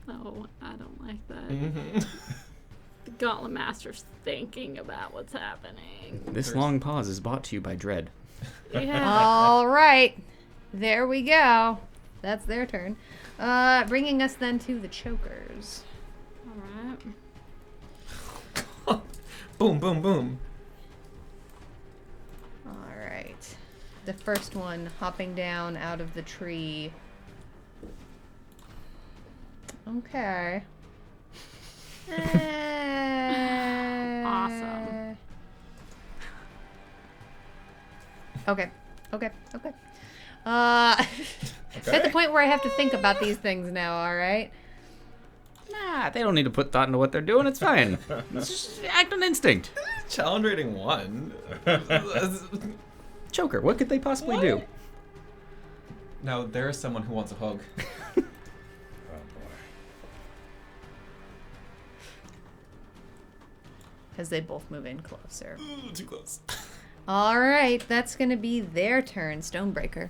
No, I don't like that. The Gauntlet Master's thinking about what's happening. This long pause is brought to you by Dread. Yeah. All right. There we go. That's their turn. Bringing us then to the chokers. Alright. Boom, boom, boom. All right. the first one hopping down out of the tree. Okay. Awesome. Okay. At the point where I have to think about these things now, alright? Nah, they don't need to put thought into what they're doing. It's fine. It's just act on instinct. Challenge rating 1. Joker, what could they possibly do? Now, there's someone who wants a hug. Oh boy. As they both move in closer. Ooh, too close. Alright, that's gonna be their turn, Stonebreaker.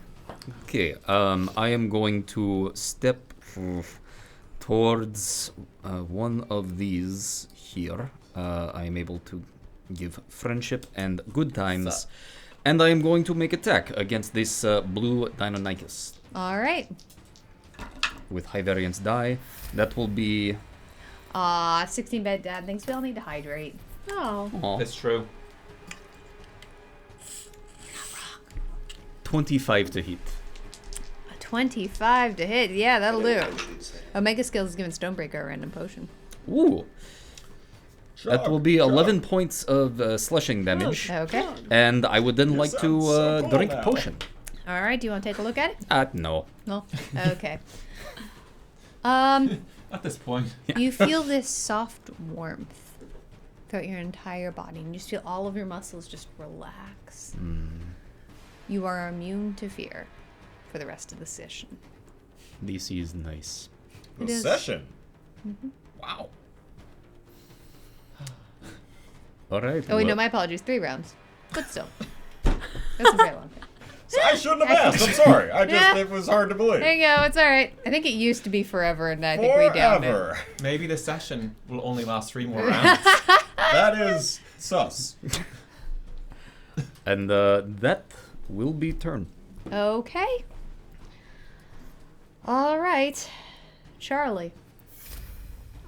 Okay, I am going to step towards one of these here. I am able to give friendship and good times. Sup? And I am going to make attack against this blue Deinonychus Alright. with high variance die. That will be 16 bad dad thinks we all need to hydrate. Oh. aw, It's true. 25 to hit. A 25 to hit. Yeah, that'll do. Omega Skills is giving Stonebreaker a random potion. Ooh, that will be Chug. 11 points of slashing damage. Okay. And I would then You like sound to so cool drink a now. potion. Alright, do you want to take a look at it? No. No? Okay. At this point. You feel this soft warmth throughout your entire body, and you just feel all of your muscles just relax. You are immune to fear for the rest of the session. DC is nice. It The is. session. Wow. All right. Oh wait, no, well- my apologies. 3 rounds, but still, that's a very long time. So I shouldn't have asked. I'm sorry. I just Yeah. it was hard to believe. There you go. It's all right. I think it used to be forever, and I think we downed it. Forever. Maybe this session will only last 3 more rounds. That is sus. And that will be turn. Okay. All right, Charlie.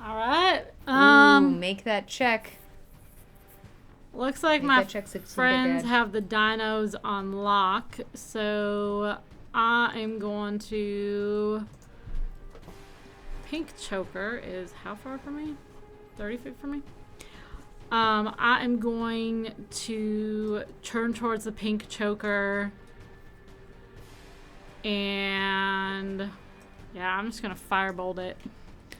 All right. Ooh, make that check. Looks like Make my that check succeed friends again. have the dinos on lock, so I am going to. Pink choker is how far from me? 30 feet from me. I am going to turn towards the pink choker, and yeah, I'm just gonna firebolt it.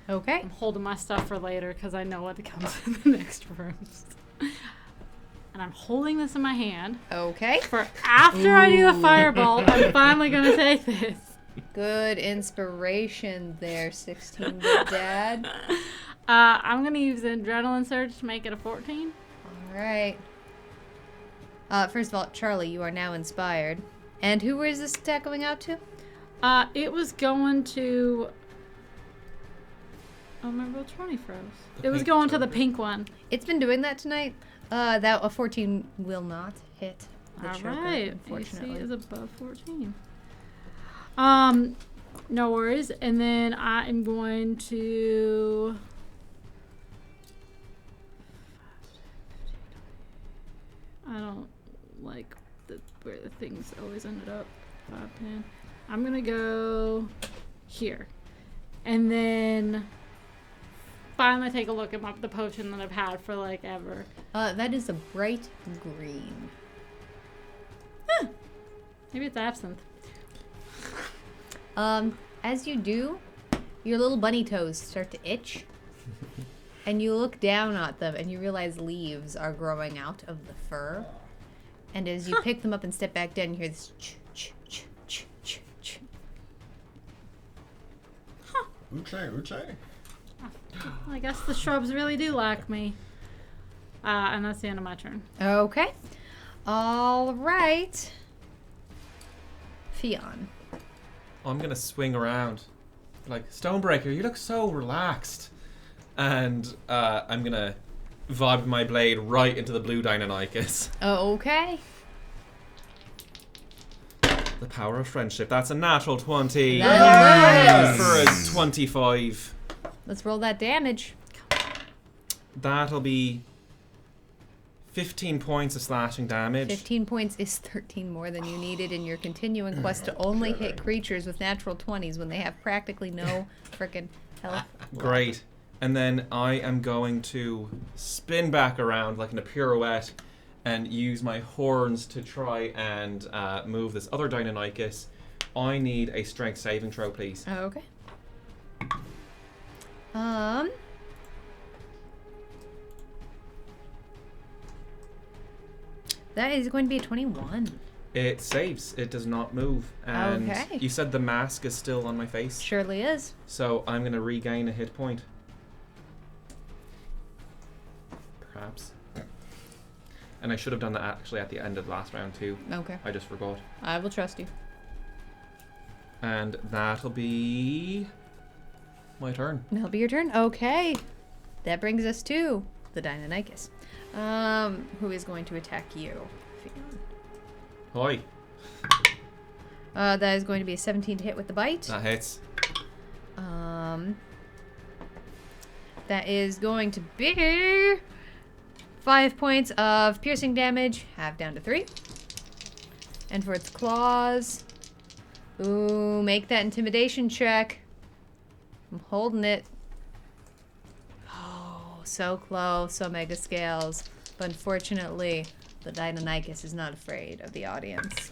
Okay. I'm holding my stuff for later because I know what comes in the next rooms. And I'm holding this in my hand Okay. for after I do the firebolt. I'm finally gonna take this. Good inspiration there, 16-bit dad. I'm gonna use the adrenaline surge to make it a 14. All right. First of all, Charlie, you are now inspired. And who is this attack going out to? It was going to. Oh, my roll 20 froze. The It was pink going to the choker. pink one. It's been doing that tonight. That a 14 will not hit the All choker, right. AC unfortunately. is above 14. No worries. And then I am going to. I don't like where the things always ended up. 5, 10. I'm gonna go here, and then finally take a look at the potion that I've had for like ever. That is a bright green. Maybe it's absinthe. As you do, your little bunny toes start to itch. And you look down at them and you realize leaves are growing out of the fur. And as you pick them up and step back down, you hear this ch-ch-ch-ch-ch. Uche. I guess the shrubs really do like me. And that's the end of my turn. Okay. All right. Fionn. I'm gonna swing around. Like, Stonebreaker, you look so relaxed. And I'm gonna vibe my blade right into the blue Deinonychus. Okay. The power of friendship. That's a natural 20. Nice. For a 25. Let's roll that damage. That'll be 15 points of slashing damage. 15 points is 13 more than you needed in your continuing quest to only hit creatures with natural 20s when they have practically no frickin' health. Great. And then I am going to spin back around like in a pirouette and use my horns to try and move this other Deinonychus. I need a strength saving throw, please. Okay. That is going to be a 21. It saves. It does not move. And Okay. you said the mask is still on my face. Surely is. So I'm going to regain a hit point. Perhaps. And I should have done that actually at the end of the last round too. Okay. I just forgot. I will trust you. And that'll be my turn. That'll be your turn. Okay. That brings us to the Deinonychus. Who is going to attack you? Hoi. That is going to be a 17 to hit with the bite. That hits. That is going to be 5 points of piercing damage, half down to 3. And for its claws, ooh, make that intimidation check. I'm holding it. Oh, so close, Omega Scales. But unfortunately, the Deinonychus is not afraid of the audience.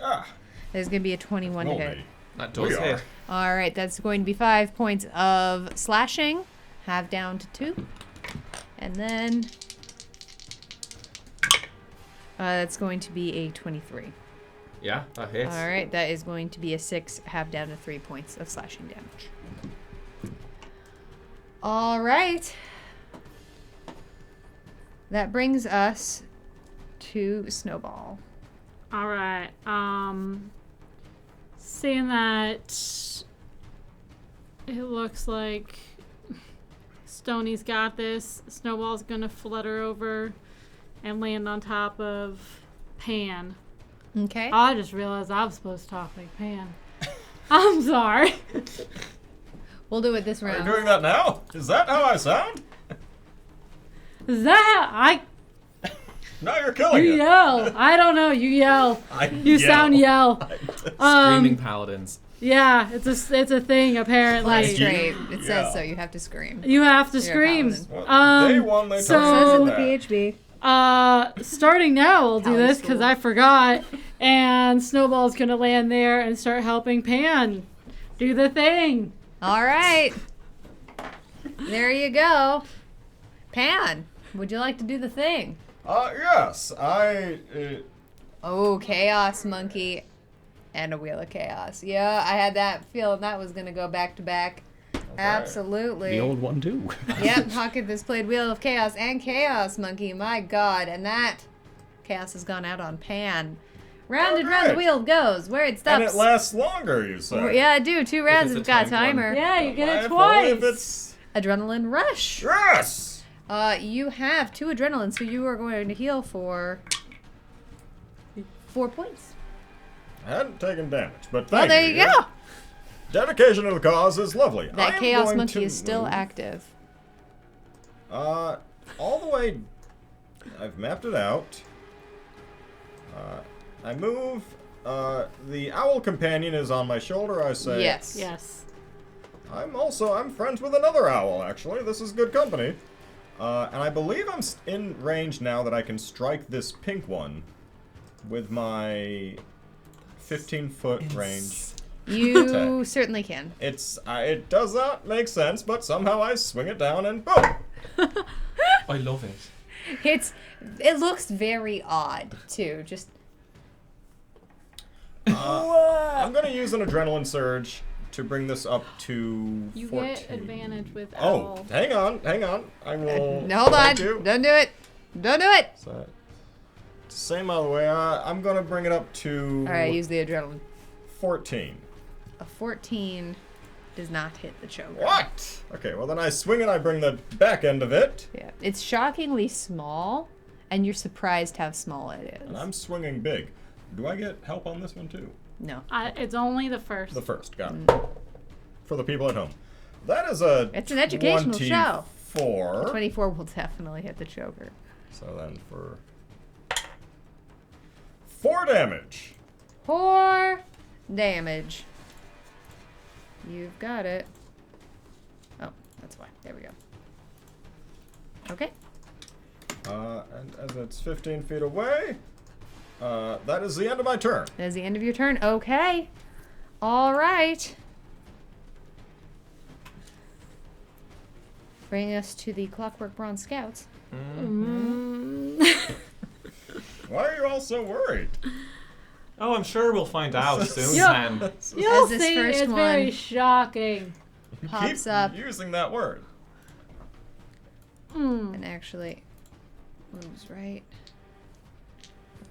There's going to be a 21 to Roll hit. me. That does We hit. All right, that's going to be 5 points of slashing, half down to 2. And then that's going to be a 23. Yeah, that hits. All right, that is going to be a 6, half down to 3 points of slashing damage. All right. That brings us to Snowball. All right. Seeing that it looks like Stoney's got this, Snowball's gonna flutter over and land on top of Pan. Okay. I just realized I was supposed to talk like Pan. I'm sorry. We'll do it this Are you round. doing that now? Is that how I sound? Is that how Now you're you killing it. yell? I don't know. You yell. You sound yell. Screaming paladins. Yeah, it's a thing apparently. That's great. It Yeah. says so. You have to scream. You have to You're a scream. paladin. Well, day one they so- told Says me in the that. PHB. Starting now, we'll do Paladin this because school. I forgot. And Snowball's gonna land there and start helping Pan do the thing. All right. There you go. Pan, would you like to do the thing? Yes, Oh, Chaos Monkey and a Wheel of Chaos. Yeah, I had that feeling that was going to go back to back. Absolutely. The old one too. Yep, Pocket has played Wheel of Chaos and Chaos Monkey. My God, and that Chaos has gone out on Pan. Round and round the Okay. wheel goes. Where it and stops. it lasts longer, you say. Yeah, I do. 2 rounds. it's It's a got a timed one. timer. Yeah, you get it If only if twice. it's... Adrenaline Rush. Yes! You have 2 adrenaline, so you are going to heal for 4 points. I hadn't taken damage, but Well, thank there you go. Dedication to the cause is lovely. I That am Chaos going Monkey to is still move, active. all the way... I've mapped it out. I move... the owl companion is on my shoulder, I say. Yes. Yes. I'm friends with another owl, actually. This is good company. And I believe I'm in range now that I can strike this pink one with my 15-foot range. You certainly can. It does not make sense, but somehow I swing it down and boom! I love it. It looks very odd too. Just I'm gonna use an adrenaline surge to bring this up to You 14. get advantage with Oh, owl. hang on. I will. no, hold on. thank you. Don't do it. Don't do it. So, same other way. I'm gonna bring it up to All right, use the adrenaline. 14. A 14 does not hit the choker. What? Okay, well then I swing and I bring the back end of it, Yeah, it's shockingly small, and you're surprised how small it is. and I'm swinging big. Do I get help on this one too? No, It's only the first. The first, got it. For the people at home. That is a It's an educational show. 24. 24 will definitely hit the choker. So then for 4 damage. 4 damage. You've got it. Oh, that's why. There we go. Okay. And as it's 15 feet away, that is the end of my turn. That is the end of your turn. Okay. All right. Bring us to the Clockwork Bronze Scouts. Why are you all so worried? Oh, I'm sure we'll find out soon, Yeah. Ken. You'll As this see, first it's one very shocking. pops Keep up using that word. and actually moves right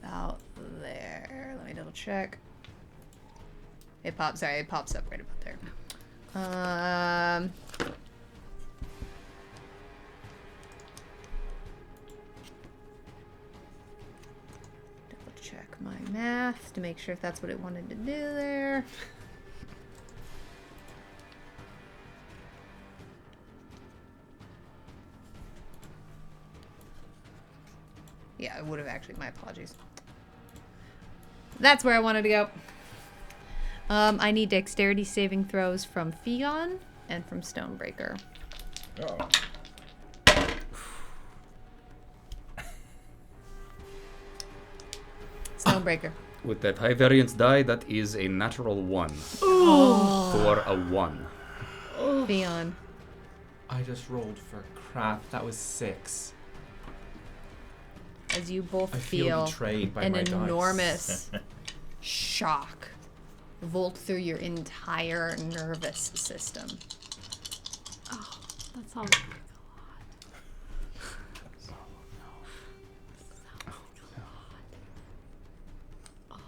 about there. Let me double check. It pops up right about there. Double check my math to make sure if that's what it wanted to do there. Yeah, I would have actually. My apologies. That's where I wanted to go. I need dexterity saving throws from Fion and from Stonebreaker. Oh. Stonebreaker. With that high variance die, that is a natural 1. For a 1. Fion. I just rolled for crap. That was 6. As you both I feel betrayed by an my dice. enormous shock volt through your entire nervous system. Oh, that sounds like a lot.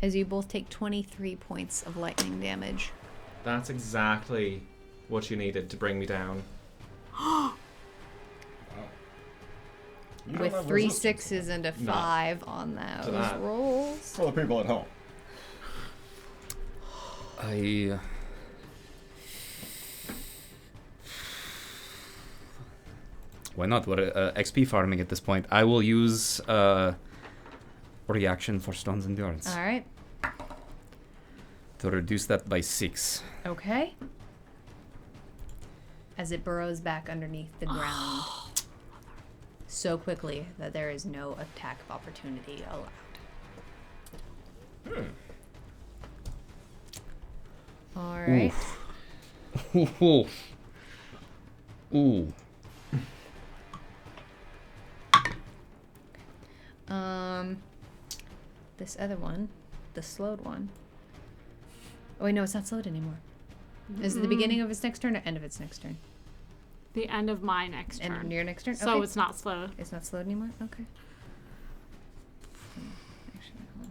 As you both take 23 points of lightning damage. That's exactly what you needed to bring me down. You don't With have 3 resistance 6s and a 5 on those that. rolls. For the people at home. Why not? We're XP farming at this point. I will use reaction for Stone's Endurance All right. to reduce that by 6. Okay. As it burrows back underneath the ground so quickly that there is no attack of opportunity allowed. All right. Ooh. Ooh. This other one, the slowed one. Oh wait, no, it's not slowed anymore. Is it the beginning of its next turn or end of its next turn? The end of my next End turn. of your next turn? So Okay. it's not slow. It's not slowed anymore? Okay. Actually, hold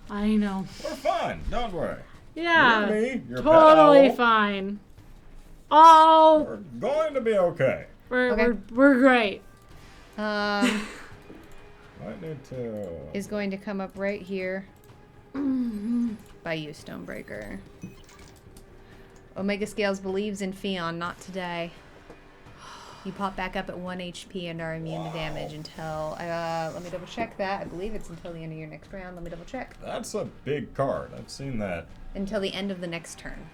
on. I know. We're fine. Don't worry. Yeah. You and me, your pet Totally owl, fine. Oh, we're going to be okay. Okay. we're great. Might need to. Is going to come up right here by you, Stonebreaker. Omega Scales believes in Fion, not today. You pop back up at 1 HP and are immune to damage until, let me double check that. I believe it's until the end of your next round. Let me double check. That's a big card. I've seen that. Until the end of the next turn.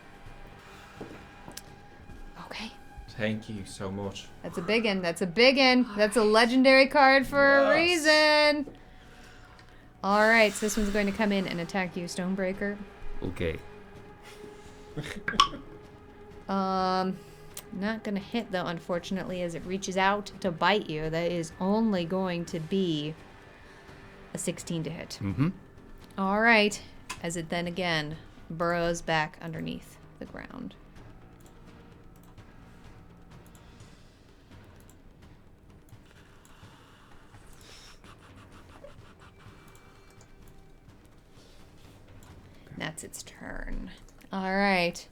Okay. Thank you so much. That's a big one. That's a big one. That's a legendary card for a Yes. reason. Alright, so this one's going to come in and attack you, Stonebreaker. Okay. Not gonna hit though, unfortunately, as it reaches out to bite you. That is only going to be a 16 to hit. Mm-hmm. Alright, as it then again burrows back underneath the ground. That's its turn. Alright.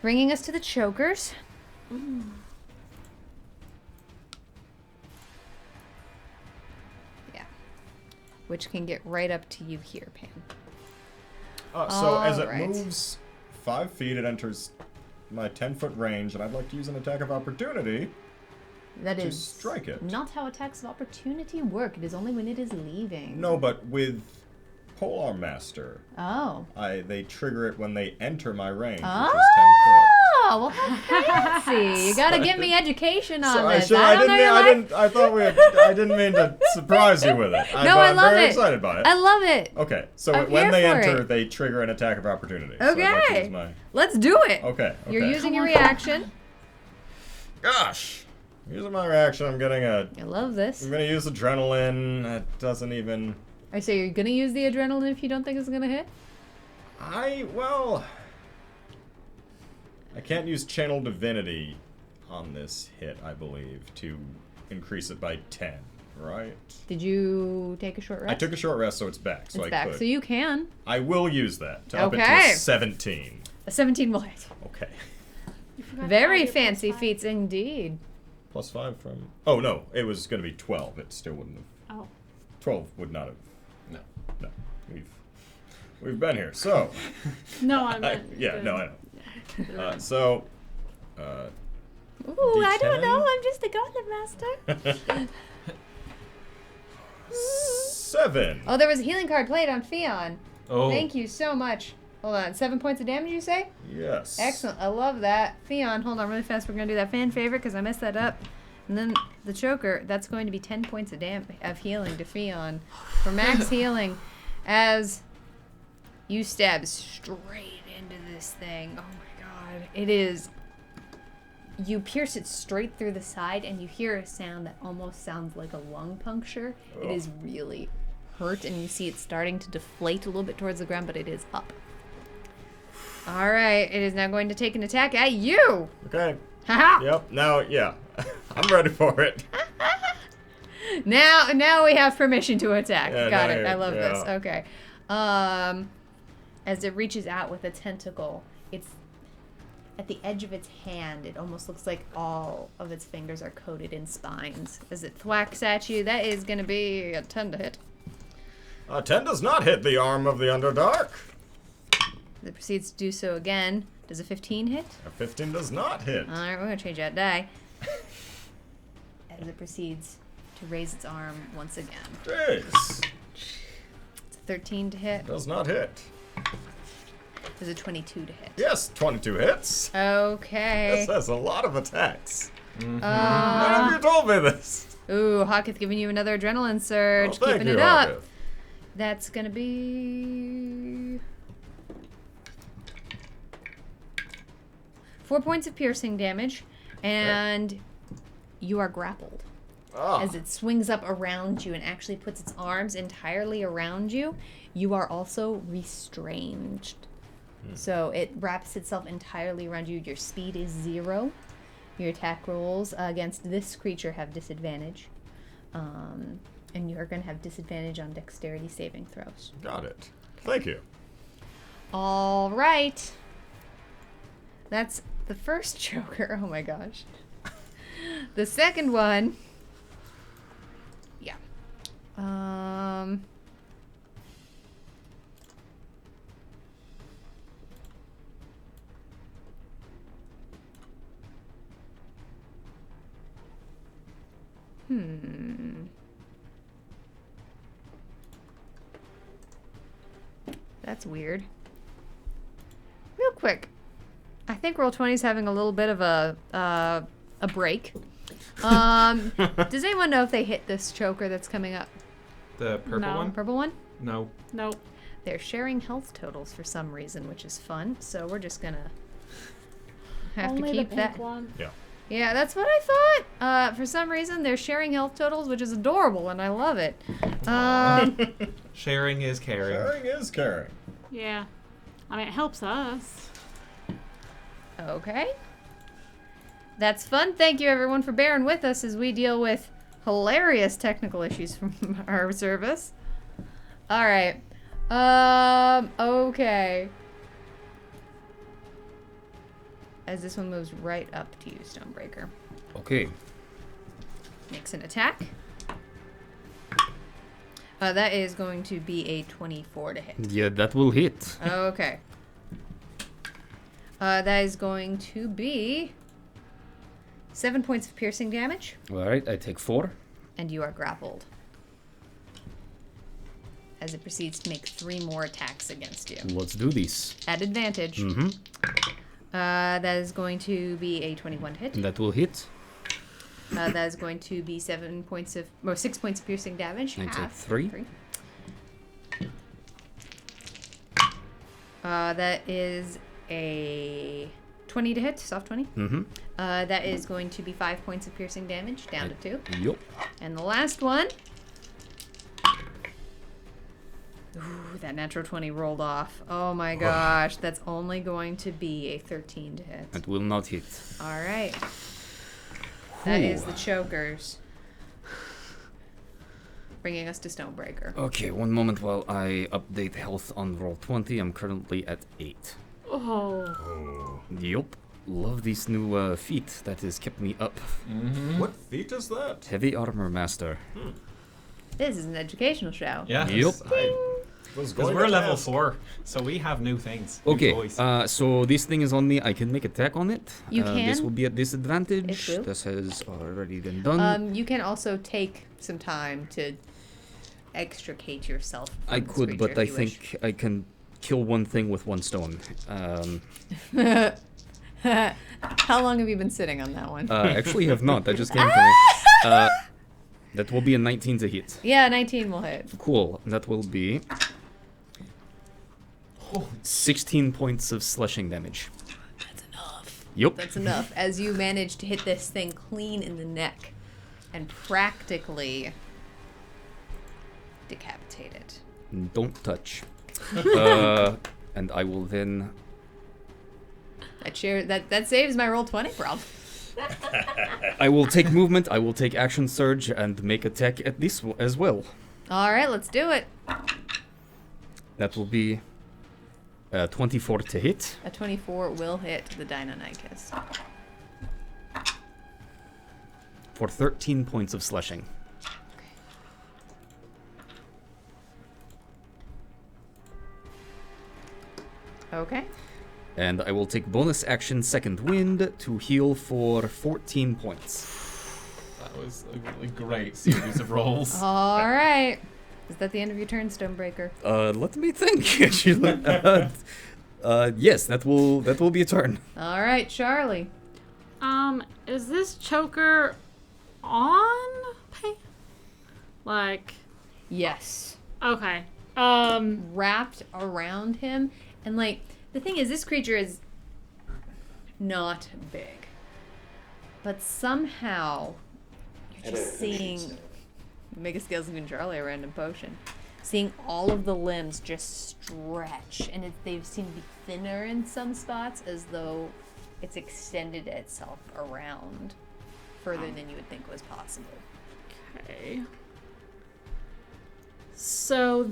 Bringing us to the chokers. Yeah. Which can get right up to you here, Pam. So as it Alright. moves 5 feet, it enters my 10-foot range, and I'd like to use an attack of opportunity That to is strike it. not how attacks of opportunity work. It is only when it is leaving. No, but with Polearm Master, Oh. they trigger it when they enter my range, which Oh, is 10 foot. well, how fancy. You gotta give me education on So this. I don't know your life. didn't mean to surprise you with it. No, I I'm love very it. excited by it. I love it. Okay, so I'm when here they for enter, it. they trigger an attack of opportunity. So I'd like to Okay. use my... Let's do it. Okay. You're using Come your on. reaction. Gosh, using my reaction, I'm I love this. gonna use adrenaline. That doesn't even. I say you're gonna use the adrenaline if you don't think it's gonna hit. I can't use Channel Divinity on this hit, I believe, to increase it by 10, right? Did you take a short rest? I took a short rest, so it's back. So It's I back, could. so you can. I will use that to up it to Okay. a 17. A 17 will hit. Okay. You forgot to Very add your fancy +5. feats indeed. Plus 5 from. Oh no, it was gonna be 12. It still wouldn't have. Oh. 12 would not have. No. No, we've been here. So. No, I meant. Yeah. the- No, I know. the- So. Ooh, I don't D10? know. I'm just a Gauntlet Master. 7. Oh, there was a healing card played on Fion. Oh. Thank you so much. Hold on. 7 points of damage, you say? Yes. Excellent. I love that. Fion, hold on really fast. We're going to do that fan favorite because I messed that up. And then the choker, that's going to be 10 points of healing to Fion for max healing as you stab straight into this thing. Oh my god. It is. You pierce it straight through the side and you hear a sound that almost sounds like a lung puncture. It is really hurt and you see it starting to deflate a little bit towards the ground, but it is up. All right, it is now going to take an attack at you. Okay. Haha. Yep. Now, yeah. I'm ready for it. Now we have permission to attack. Yeah, Got now it. I you- love this. yeah. Okay. As it reaches out with a tentacle, it's at the edge of its hand. It almost looks like all of its fingers are coated in spines. As it thwacks at you, that is going to be a 10 to hit. 10 does not hit the arm of the Underdark. It proceeds to do so again. Does a 15 hit? A 15 does not hit. All right, we're going to change that die. As it proceeds to raise its arm once again. Jeez. It's a 13 to hit. Does not hit. There's a 22 to hit. Yes, 22 hits. Okay. This has a lot of attacks. None Uh, of you told me this. ooh, Hawketh giving you another adrenaline surge, Oh, thank keeping you, it up. Hawketh. That's gonna be 4 points of piercing damage, and you are grappled Ah, as it swings up around you and actually puts its arms entirely around you. You are also restrained. So it wraps itself entirely around you. Your speed is 0. Your attack rolls against this creature have disadvantage. And you are going to have disadvantage on dexterity saving throws. got it. Thank you. All right. That's the first choker. Oh my gosh. The second one. Yeah. That's weird. Real quick. I think Roll20's having a little bit of a break. Does anyone know if they hit this choker that's coming up? The purple No. one? Purple one? No. Nope. They're sharing health totals for some reason, which is fun. So we're just gonna have Only to keep the that. pink one. Yeah. Yeah, that's what I thought. For some reason, they're sharing health totals, which is adorable, and I love it. Sharing is caring. Sharing is caring. Yeah. I mean, it helps us. Okay. That's fun. Thank you, everyone, for bearing with us as we deal with hilarious technical issues from our service. All right. Okay. As this one moves right up to you, Stonebreaker. Okay. Makes an attack. That is going to be a 24 to hit. Yeah, that will hit. Okay. That is going to be 7 points of piercing damage, All right, I take 4. and you are grappled. As it proceeds to make 3 more attacks against you. Let's do this. At advantage. Mm-hmm. That is going to be a 21 to hit. That will hit. That is going to be 6 points of piercing damage. I take half. 3. That is a 20 to hit, soft 20. Mm-hmm. That is going to be 5 points of piercing damage, down to 2. Yup. And the last one. Ooh, that natural 20 rolled off. Oh my gosh, that's only going to be a 13 to hit. That will not hit. All right. That is the chokers. Bringing us to Stonebreaker. Okay, one moment while I update health on roll 20. I'm currently at 8. Oh. Yup. Love this new feat that has kept me up. What feat is that? Heavy Armor Master. This is an educational show. Yeah. Yup. Was Because going we're to level ask. 4, so we have new things. New Okay, toys. so this thing is on me. I can make attack on it. You This can. will be at disadvantage. It will. This has already been done. You can also take some time to extricate yourself from I this could, but creature I if you wish. think I can kill one thing with one stone. How long have you been sitting on that one? Actually, have not. That just came to me. That will be a 19 to hit. Yeah, 19 will hit. Cool. That will be 16 points of slashing damage. That's enough. Yup. That's enough. As you manage to hit this thing clean in the neck and practically decapitate it. Don't touch. And I will then. That saves my roll 20 problem. I will take movement. I will take action surge and make attack at this as well. All right, let's do it. That will be 24 to hit. A 24 will hit the Deinonychus. For 13 points of slashing. Okay. And I will take bonus action second wind to heal for 14 points. That was a really great series of rolls. All right. Is that the end of your turn, Stonebreaker? Let me think. Actually, yes, that will be a turn. All right, Charlie. Is this choker on Pan? Like, Yes. okay. Wrapped around him, and like the thing is, this creature is not big, but somehow you're just seeing. Make a skills and Charlie a random potion. Seeing all of the limbs just stretch, and they seem to be thinner in some spots, as though it's extended itself around further than you would think was possible. Okay. So,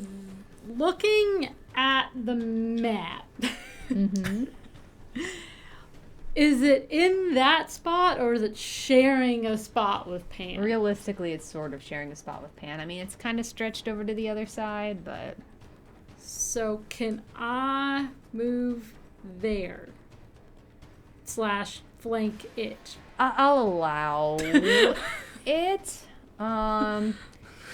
looking at the map, is it in that spot or is it sharing a spot with Pan? Realistically, it's sort of sharing a spot with Pan. I mean, it's kind of stretched over to the other side, but So, can I move there? / flank it? I'll allow it.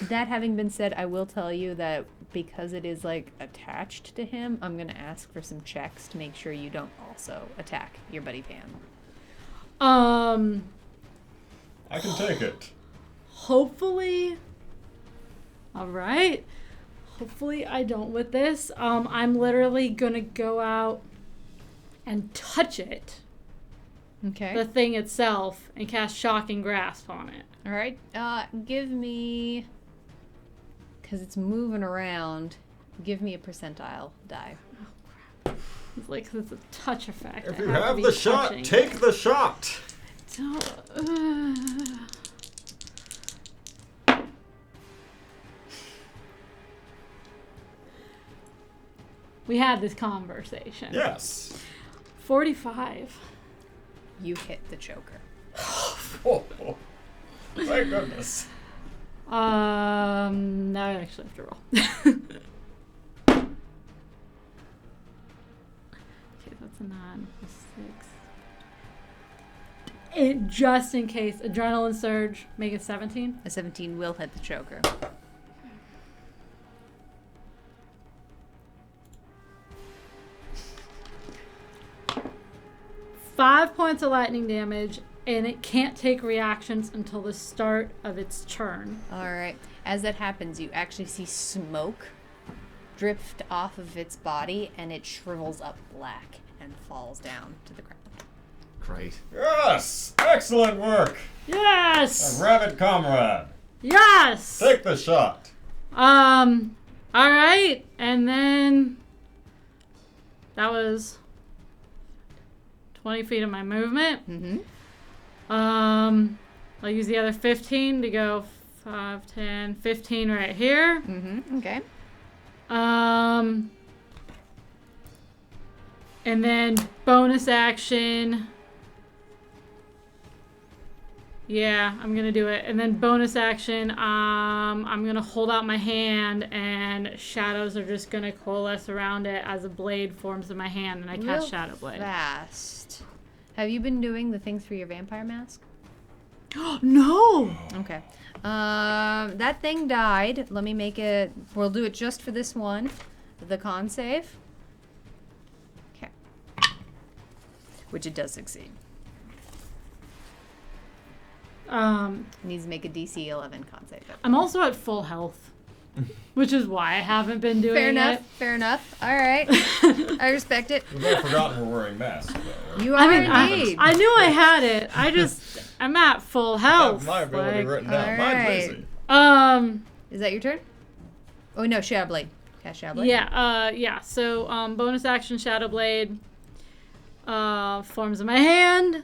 That having been said, I will tell you that because it is like attached to him, I'm gonna ask for some checks to make sure you don't also attack your buddy Pan. I can take it. Hopefully. All right. Hopefully I don't with this. I'm literally gonna go out and touch it, Okay. the thing itself, and cast Shocking Grasp on it. All right. Give me, because it's moving around. Give me a percentile die. It's like it's a touch effect. If I you to have be the shot, touching. take the shot. We had this conversation. Yes. 45. You hit the choker. Oh, thank goodness. Now I actually have to roll. Okay, that's a 9 plus 6. Just in case, adrenaline surge, make it 17. A 17 will hit the choker. Five points of lightning damage, and it can't take reactions until the start of its turn. All right. As that happens, you actually see smoke drift off of its body, and it shrivels up black and falls down to the ground. Great. Yes! Excellent work! Yes! A rabid comrade. Yes! Take the shot. All right, and then that was 20 feet of my movement. Mm-hmm. I'll use the other 15 to go 5, 10, 15 right here. Mm-hmm. Okay. And then bonus action. Yeah, I'm gonna do it. And then bonus action, I'm gonna hold out my hand, and shadows are just gonna coalesce around it as a blade forms in my hand, and I cast Shadow Blade. Fast. Have you been doing the things for your vampire mask? No! Okay. That thing died. Let me make it. We'll do it just for this one. The con save. Okay. Which it does succeed. It needs to make a DC 11 con save. I'm also at full health, which is why I haven't been doing Fair enough. it. Fair enough. All right. I respect it. We've all forgotten we're wearing masks, though. You are I mean, indeed. I knew I had it. I'm at full health. My ability like, written down. alright. Mine's easy. Is that your turn? Oh no, Shadow Blade. Cast Shadow Blade. Yeah. So, bonus action Shadow Blade forms in my hand,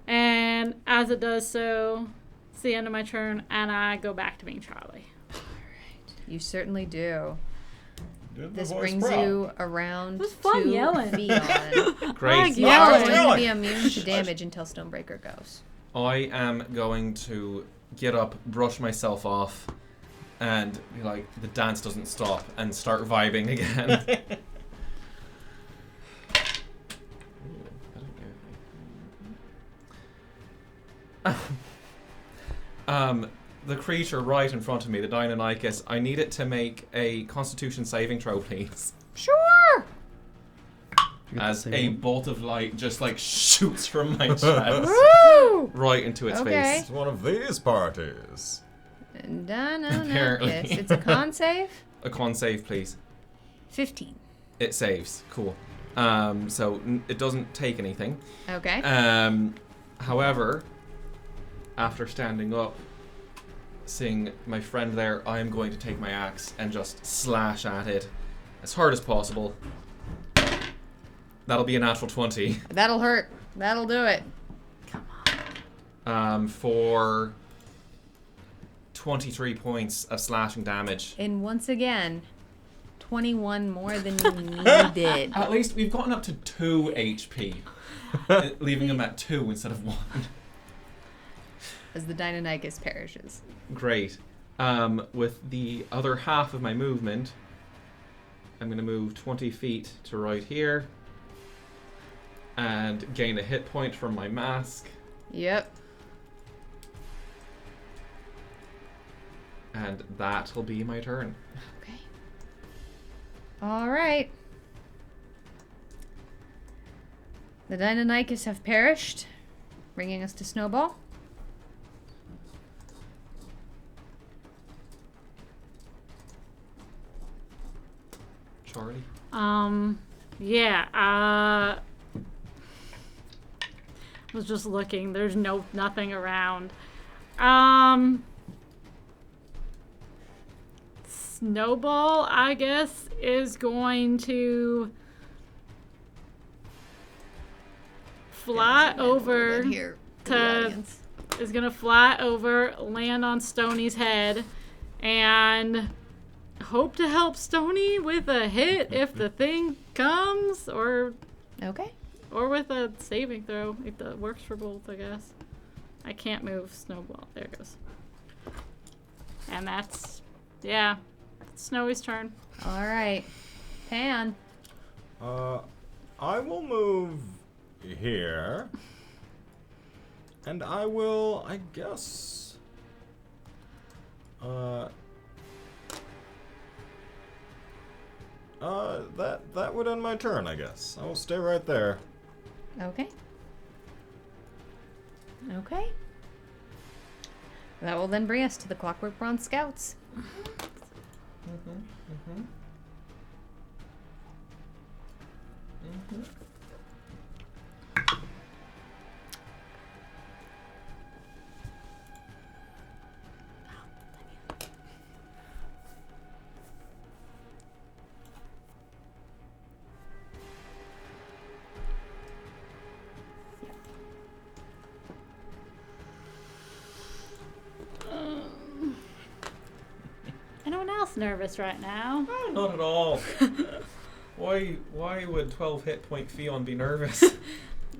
and as it does so, it's the end of my turn, and I go back to being Charlie. You certainly do. Did the This voice brings proud. you around It was fun to yelling. Beyond. Great. You I are was going to yelling. be immune to damage until Stonebreaker goes. I am going to get up, brush myself off, and be like, the dance doesn't stop, and start vibing again. The creature right in front of me, the Deinonychus, I need it to make a Constitution saving throw, please. Sure. As a bolt of light just like shoots from my chest Woo! right into its Okay. It's one of these parties. Apparently. It's a con save. A con save, please. 15. It saves. Cool. So it doesn't take anything. Okay. However, after standing up, seeing my friend there, I am going to take my axe and just slash at it as hard as possible. That'll be a natural 20. That'll hurt. That'll do it. For 23 points of slashing damage. And once again, 21 more than you needed. At least we've gotten up to 2 HP, leaving him at 2 instead of 1. As the Deinonychus perishes. Great. With the other half of my movement, I'm going to move 20 feet to right here and gain a hit point from my mask. Yep. And that'll be my turn. Okay. All right. The Deinonychus have perished, bringing us to Snowball. Charlie? Yeah, was just looking. There's nothing around. Snowball, I guess, is going to fly over Here for the to audience. is gonna fly over, land on Stoney's head, and hope to help Stoney with a hit if the thing comes, or Okay. with a saving throw if that works for both, I guess. I can't move Snowball. There it goes. And that's, yeah, Snowy's turn. All right. Pan. I will move here. And I will, I guess... that would end my turn, I guess. I will stay right there. Okay. Okay. That will then bring us to the Clockwork Bronze Scouts. Anyone else nervous right now? Not at all. Why would 12 hit point Fion be nervous?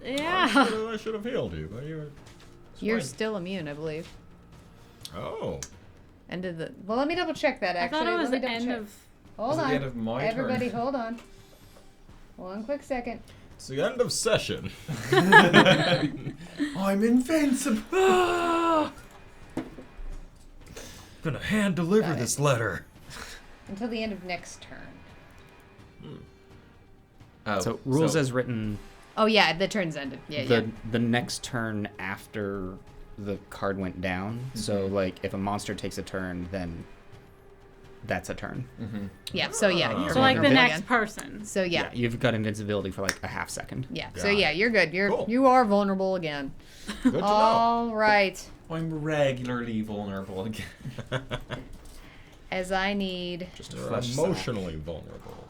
Yeah. I should have healed you, but You're fine. still immune, I believe. Oh. End of the. Well, let me double check that. I Actually, thought it was let me the double end check. of. Hold Was it on. the end of my Everybody, turn? hold on. One quick second. It's the end of session. I'm invincible. Gonna hand deliver Got it. this letter. Until the end of next turn. Oh, So rules as written. Oh yeah, the turn's ended. Yeah. The next turn after the card went down. So like if a monster takes a turn, then that's a turn. Yeah. So yeah. You're So like the vulnerable next again. person. So yeah. You've got invincibility for like a half second. Yeah. Got So yeah, it. you're good. Cool. You are vulnerable again. Good to know. All right. I'm regularly vulnerable again. As I need. Just a You're flesh emotionally vulnerable.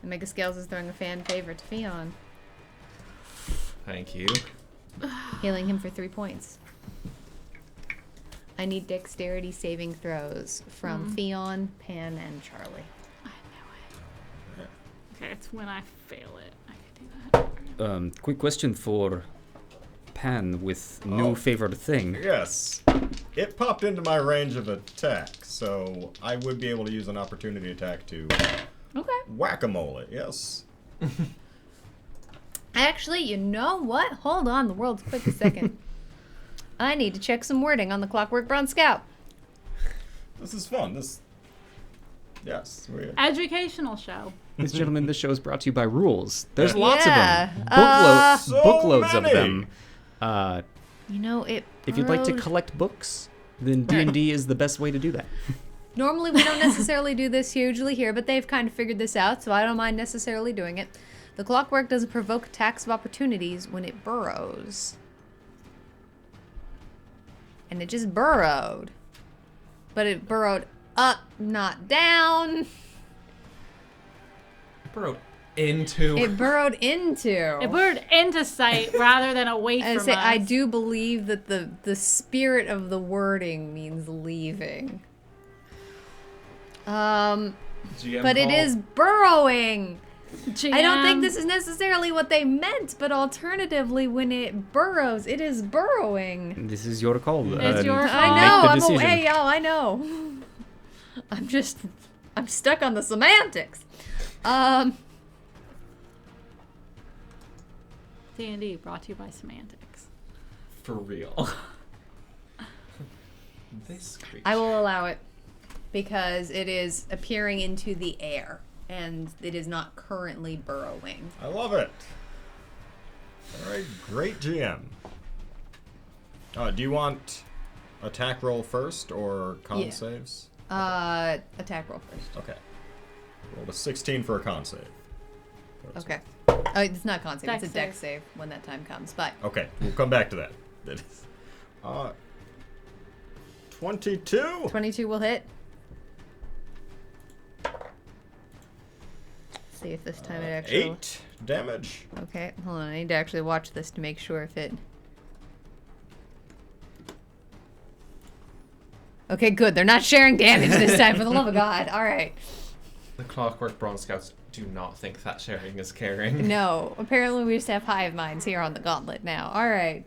Mega Scales is throwing a fan favorite to Fion, Thank you. healing him for 3 points. I need dexterity saving throws from Fion, Pan, and Charlie. I know it. Okay, it's when I fail it. I can do that. Quick question for Pan with new Oh. favorite thing. Yes. It popped into my range of attack, so I would be able to use an opportunity attack to Okay. whack-a-mole it, yes. Actually, you know what? Hold on, the world's quick a second. I need to check some wording on the Clockwork Bronze Scout. This is fun. Yes, we're... Educational show. Ladies and gentlemen, this show is brought to you by Rules. There's lots Yeah, of them. So Bookloads of many. them. You know, it. If you'd like to burrowed- collect books, then D&D is the best way to do that. Normally, we don't necessarily do this hugely here, but they've kind of figured this out, so I don't mind necessarily doing it. The clockwork doesn't provoke attacks of opportunities when it burrows. And it just burrowed. But it burrowed up, not down. Burrowed into. It burrowed into. It blurred into sight rather than away I from say, us. I do believe that the spirit of the wording means leaving. GM But it call. is burrowing. I don't think GM. this is necessarily what they meant, but alternatively, when it burrows, it is burrowing. This is your call. It's your make call. I know. the I'm decision. away, y'all. I know. I'm stuck on the semantics. D&D brought to you by Semantics. For real. This creature. I will allow it because it is appearing into the air and it is not currently burrowing. I love it. All right, great GM. Do you want attack roll first or con Yeah. saves? Attack roll first. Okay. Rolled a 16 for a con save. Okay. Oh, it's not con save. It's a Dex dex save when that time comes. But Okay, we'll come back to that. That is- 22. 22 will hit. See if this time it actually. 8 damage. Okay, hold on. I need to actually watch this to make sure if it. Okay, good. They're not sharing damage this time, for the love of God. All right. The Clockwork Bronze Scouts do not think that sharing is caring. No, apparently we just have hive minds here on the Gauntlet now. All right.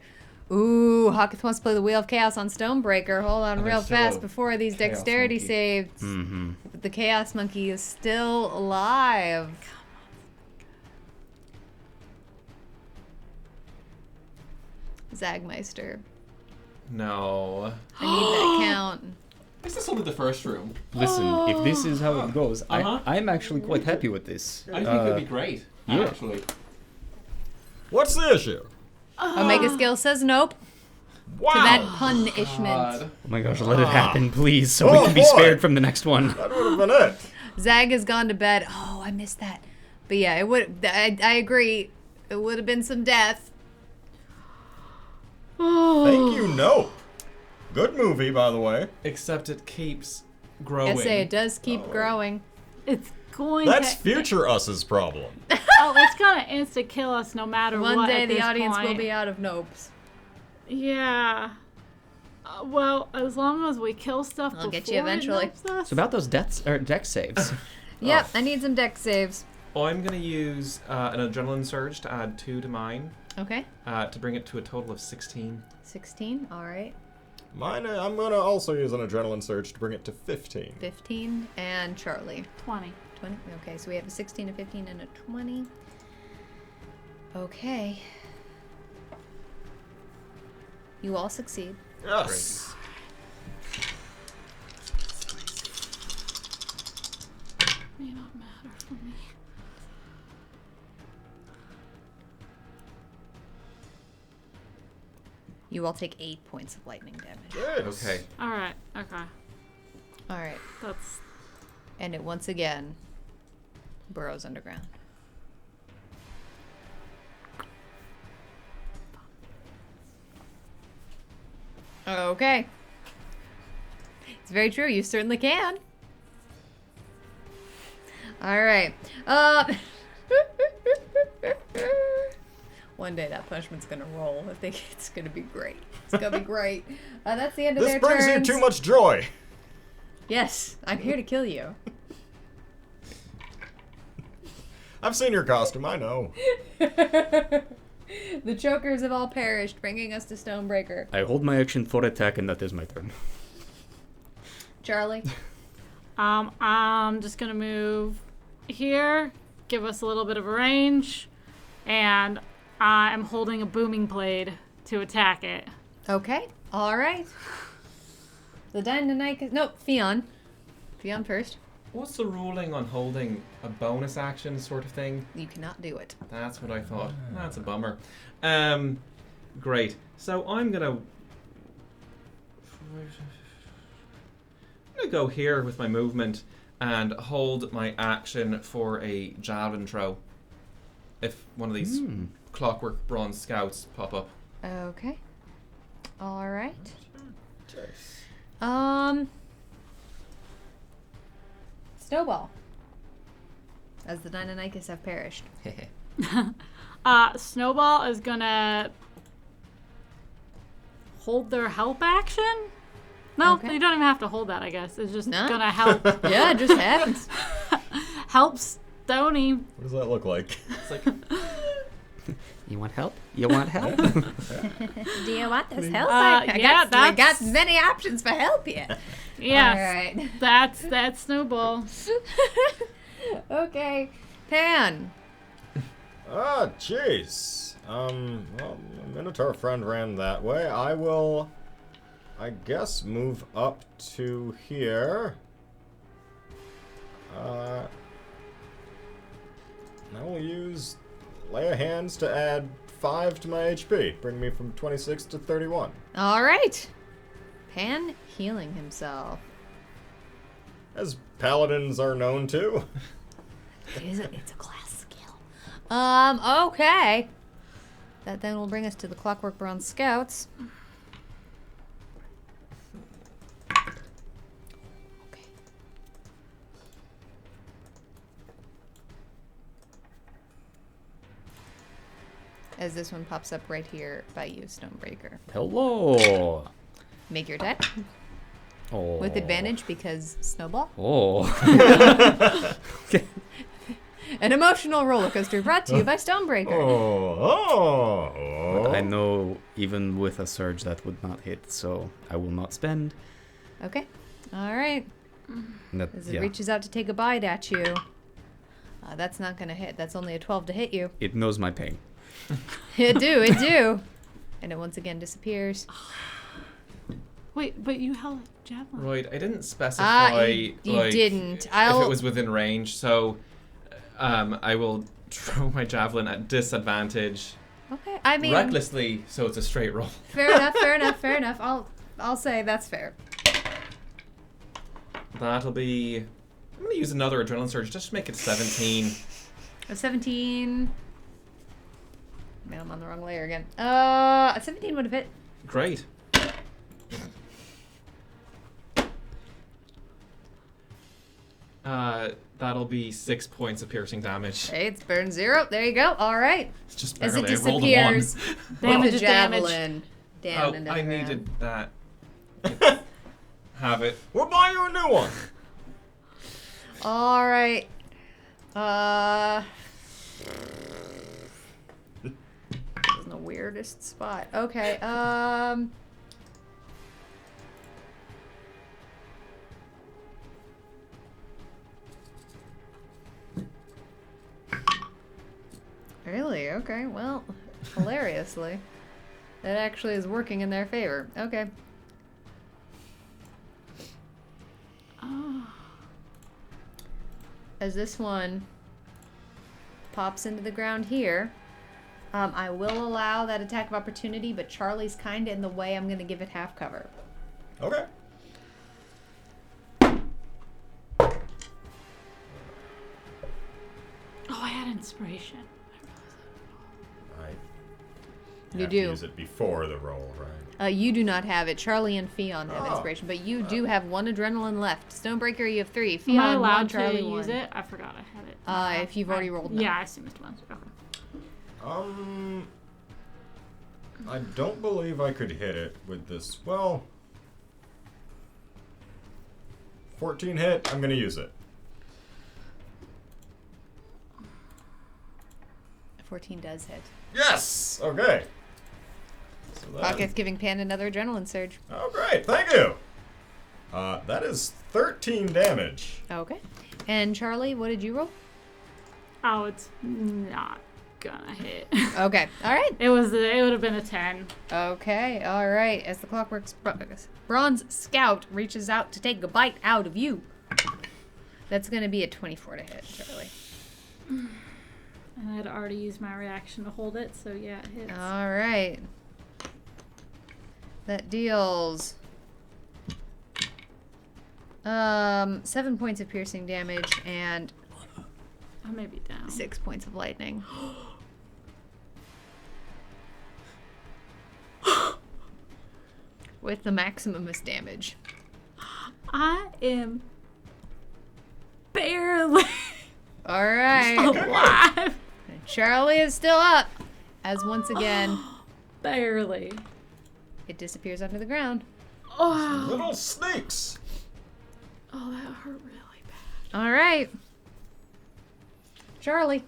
Ooh, Hawkins wants to play the Wheel of Chaos on Stonebreaker. Hold on And real there's still fast a before these Chaos dexterity Monkey. saves. Mm-hmm. The Chaos Monkey is still alive. Zagmeister. No. I need that count. Is this only the first room? Listen, if this is how it goes, Uh-huh. I'm actually quite happy with this. I think it could be great, yeah. actually. What's the issue? Omega Skill says nope Wow. to that punishment. God. Oh my gosh, let it happen, please, so Oh, we can be boy. spared from the next one. That would have been it. Zag has gone to bed. Oh, I missed that. But yeah, it would. I agree. It would have been some death. Thank you, Nope. Good movie, by the way. Except it keeps growing. I say it does keep growing. It's going That's to. future us's problem. Oh, it's gonna insta kill us no matter what. One day at the this audience will point. be out of nopes. Yeah. Well, as long as we kill stuff I'll before get you eventually. it helps us. So about those deaths or deck saves. Yep, I need some deck saves. I'm going to use an adrenaline surge to add 2 to mine Okay. to bring it to a total of 16. 16. All right. Mine, I'm gonna also use an adrenaline surge to bring it to 15. 15 and Charlie. 20. 20. Okay, so we have a 16, a 15, and a 20. Okay. You all succeed. Yes. May not matter for me. You all take 8 points of lightning damage. Yes. Okay. All right. Okay. All right. That's. And it once again burrows underground. Okay. It's very true. You certainly can. All right. One day that punishment's gonna roll. I think it's gonna be great. It's gonna be great. That's the end of This their brings turns. you too much joy. Yes, I'm here to kill you. I've seen your costume, I know. The chokers have all perished, bringing us to Stonebreaker. I hold my action for attack, and that is my turn. Charlie? I'm just gonna move here, give us a little bit of a range, and I'm holding a booming blade to attack it. Okay, alright. The Dynamite... Nope, Fion. Fion first. What's the ruling on holding a bonus action sort of thing? You cannot do it. That's what I thought. That's a bummer. Great. So I'm gonna go here with my movement and hold my action for a javelin throw. If one of these clockwork bronze scouts pop up. Okay. Alright. Snowball. As the Deinonychus have perished. Snowball is gonna hold their help action. No, Okay. you don't even have to hold that. I guess it's just No. gonna help Yeah, it just happens. help Stony. What does that look like? It's like, You want help? You want help? Do you want this help? yeah, I got that's- many options for help here. Yes, Alright. that's Snowball. Okay. Pan. Ah, jeez. Well, my Minotaur friend ran that way. I will, I guess, move up to here. I will use Lay of Hands to add 5 to my HP, bring me from 26 to 31. Alright. Pan healing himself. As paladins are known to. It's a class skill. Okay. That then will bring us to the Clockwork Bronze Scouts. Okay. As this one pops up right here by you, Stonebreaker. Hello. Make your attack Oh. with advantage because Snowball. Oh. An emotional roller coaster brought to you by Stonebreaker. But I know even with a surge that would not hit, so I will not spend. Okay. All right. That, As it reaches out to take a bite at you. That's not going to hit. That's only a 12 to hit you. It knows my pain. It do. And it once again disappears. Wait, but you held a javelin. Right, I didn't specify. You like, didn't. If it was within range, so I will throw my javelin at disadvantage. Okay. I mean, Recklessly, so it's a straight roll. fair enough. I'll say that's fair. That'll be. I'm gonna use another adrenaline surge just to make it 17. A 17. Man, I'm on the wrong layer again. A 17 would have hit. Great. That'll be 6 points of piercing damage. Hey, it's burn 0. There you go. All right. It's just As barely. it I rolled a 1. disappears, Damage the is damage. javelin down Oh, into I the ground. needed that. Have it. We'll buy you a new one. All right. This is the weirdest spot. Okay. Really? Okay. Well, hilariously, that actually is working in their favor. Okay. As this one pops into the ground here, I will allow that attack of opportunity, but Charlie's kind of in the way. I'm going to give it half cover. Okay. Oh, I had inspiration. I You have do. to use it before the roll, right? You do not have it. Charlie and Fionn have Oh. inspiration, but you do have 1 adrenaline left. Stonebreaker, you have 3. Am I Fionn, 1, allowed Charlie, to 1. use it? I forgot I had it. If you've already rolled. No. Yeah, I assumed it was. Okay. I don't believe I could hit it with this. Well, 14 hit. I'm gonna use it. 14 does hit. Yes. Okay. So Pocket's giving Pan another adrenaline surge. Oh, great. Thank you. That is 13 damage. Okay. And Charlie, what did you roll? Oh, it's not gonna hit. Okay. All right. It would have been a 10. Okay. All right. As the Clockwork's bronze scout reaches out to take a bite out of you, that's going to be a 24 to hit, Charlie. And I had already used my reaction to hold it, so yeah, it hits. All right. That deals 7 points of piercing damage and I may be down. 6 points of lightning. With the maximumest damage. I am barely All right. alive. And Charlie is still up. As once again, Barely. it disappears under the ground. Oh, Little snakes. oh, that hurt really bad. All right. Charlie.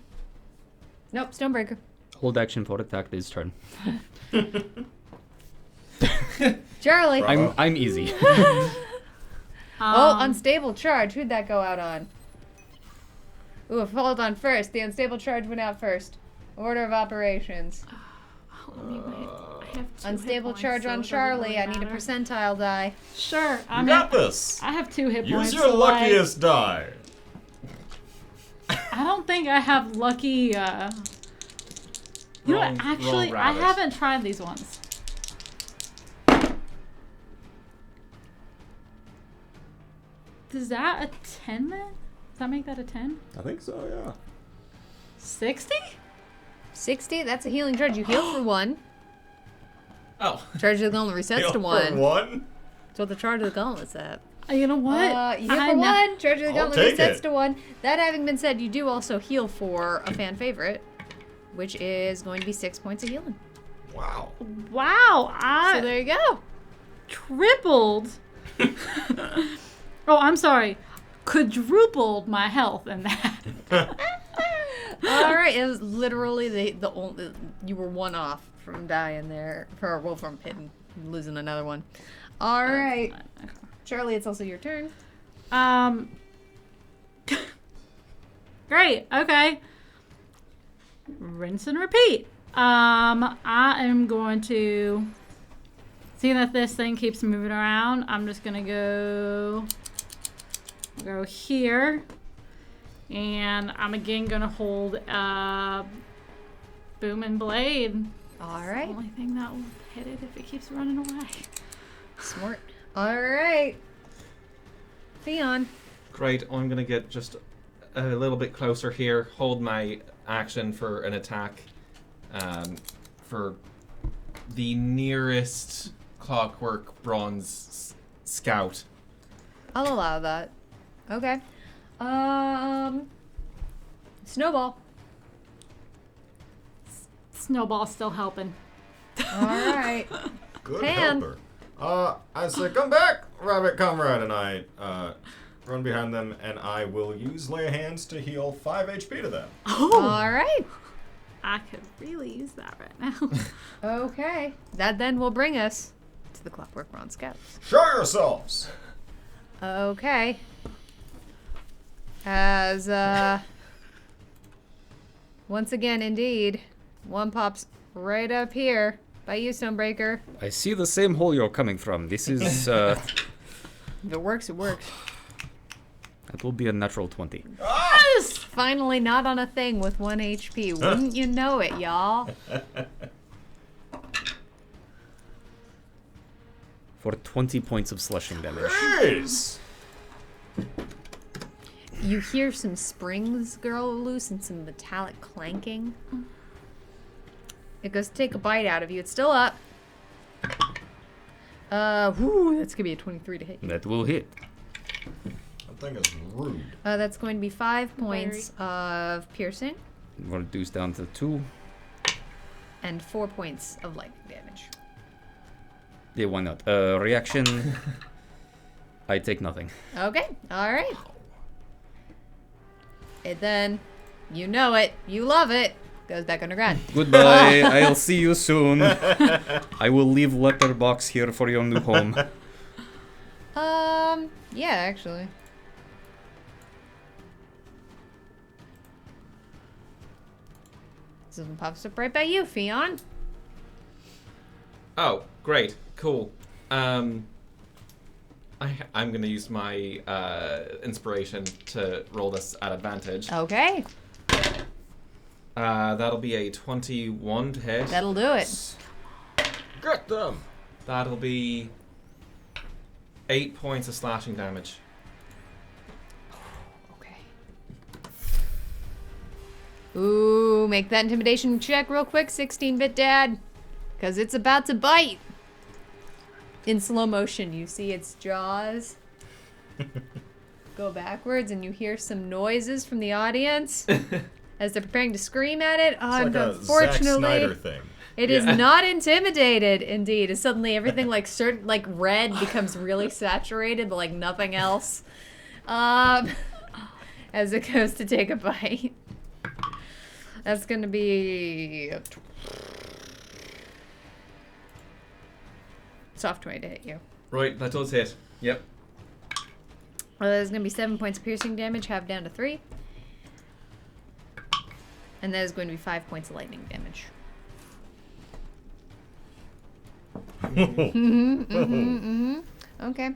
Nope, Stonebreaker. Hold action for attack this turn. Charlie. Bravo. I'm easy. Oh, unstable charge. Who'd that go out on? Ooh, it followed on first. The unstable charge went out first. Order of operations. Let me wait. I have 2 Unstable hit points, charge so on it doesn't Charlie. really I need a matter. percentile die. Sure. I You mean, got this. I have 2 hit points. Use your so, like, luckiest die. I don't think I have lucky. You know Roll- what? Actually, roll I rabbit. haven't tried these ones. Does that a 10 then? Does that make that a 10? I think so, yeah. 60? 60. That's a healing charge. You heal for 1. Oh. Charge of the gauntlet resets Heal to for 1. one? That's what the charge of the gauntlet's at. You know what? You heal I for know- 1. Charge of the I'll gauntlet take resets it. to 1. That having been said, you do also heal for a fan favorite, which is going to be 6 points of healing. Wow. Wow, I So there you go. tripled. Oh, I'm sorry. Quadrupled my health in that. All right, it was literally the only you were one off from dying there, from hitting, losing another one. All right, Charlie, it's also your turn. Great. Okay. Rinse and repeat. I am going to, seeing that this thing keeps moving around, I'm just gonna go here, and I'm again gonna hold boom and blade. All right, The only thing that will hit it if it keeps running away. smart. All right, Theon. Great. I'm gonna get just a little bit closer here. Hold my action for an attack for the nearest clockwork bronze scout. I'll allow that. Okay. Snowball. Snowball's still helping. All right. Good Pan. helper. I say, come back, rabbit comrade, and I run behind them, and I will use lay hands to heal 5 HP to them. Oh, All right. I could really use that right now. Okay. That then will bring us to the Clockwork Bronze Scouts. Show yourselves! Okay. As, once again, indeed, one pops right up here by you, Stonebreaker. I see the same hole you're coming from. This is, If it works, it works. that will be a natural 20. Yes! Finally not on a thing with 1 HP. Wouldn't you know it, y'all? For 20 points of slashing damage. Jeez! You hear some springs go loose and some metallic clanking. It goes to take a bite out of you. It's still up. Whoo, that's gonna be a 23 to hit you. That will hit. That thing is rude. That's going to be 5 points of piercing We'll reduce down to 2. and 4 points of lightning damage. Yeah, why not? Reaction. I take nothing. Okay, alright. And then, you know it, you love it, goes back underground. Goodbye. I'll see you soon. I will leave letterbox here for your new home. Yeah, actually. This one pops up right by you, Fion. Oh, great. Cool. I'm gonna use my inspiration to roll this at advantage. Okay, That'll be a 21 to hit. that'll do it. Get them! That'll be 8 points of slashing damage. Okay. Ooh, make that intimidation check real quick, 16-bit dad. Because it's about to bite. In slow motion, you see its jaws go backwards, and you hear some noises from the audience as they're preparing to scream at it. It's like And a Zack unfortunately, Snyder thing. it is not intimidated. Indeed, as suddenly everything like red becomes really saturated, but like nothing else. As it goes to take a bite. That's gonna be a soft 20 to hit you. Right, that does hit. Yep. There's gonna be 7 points of piercing damage, halved down to 3. And that is going to be 5 points of lightning damage. Okay.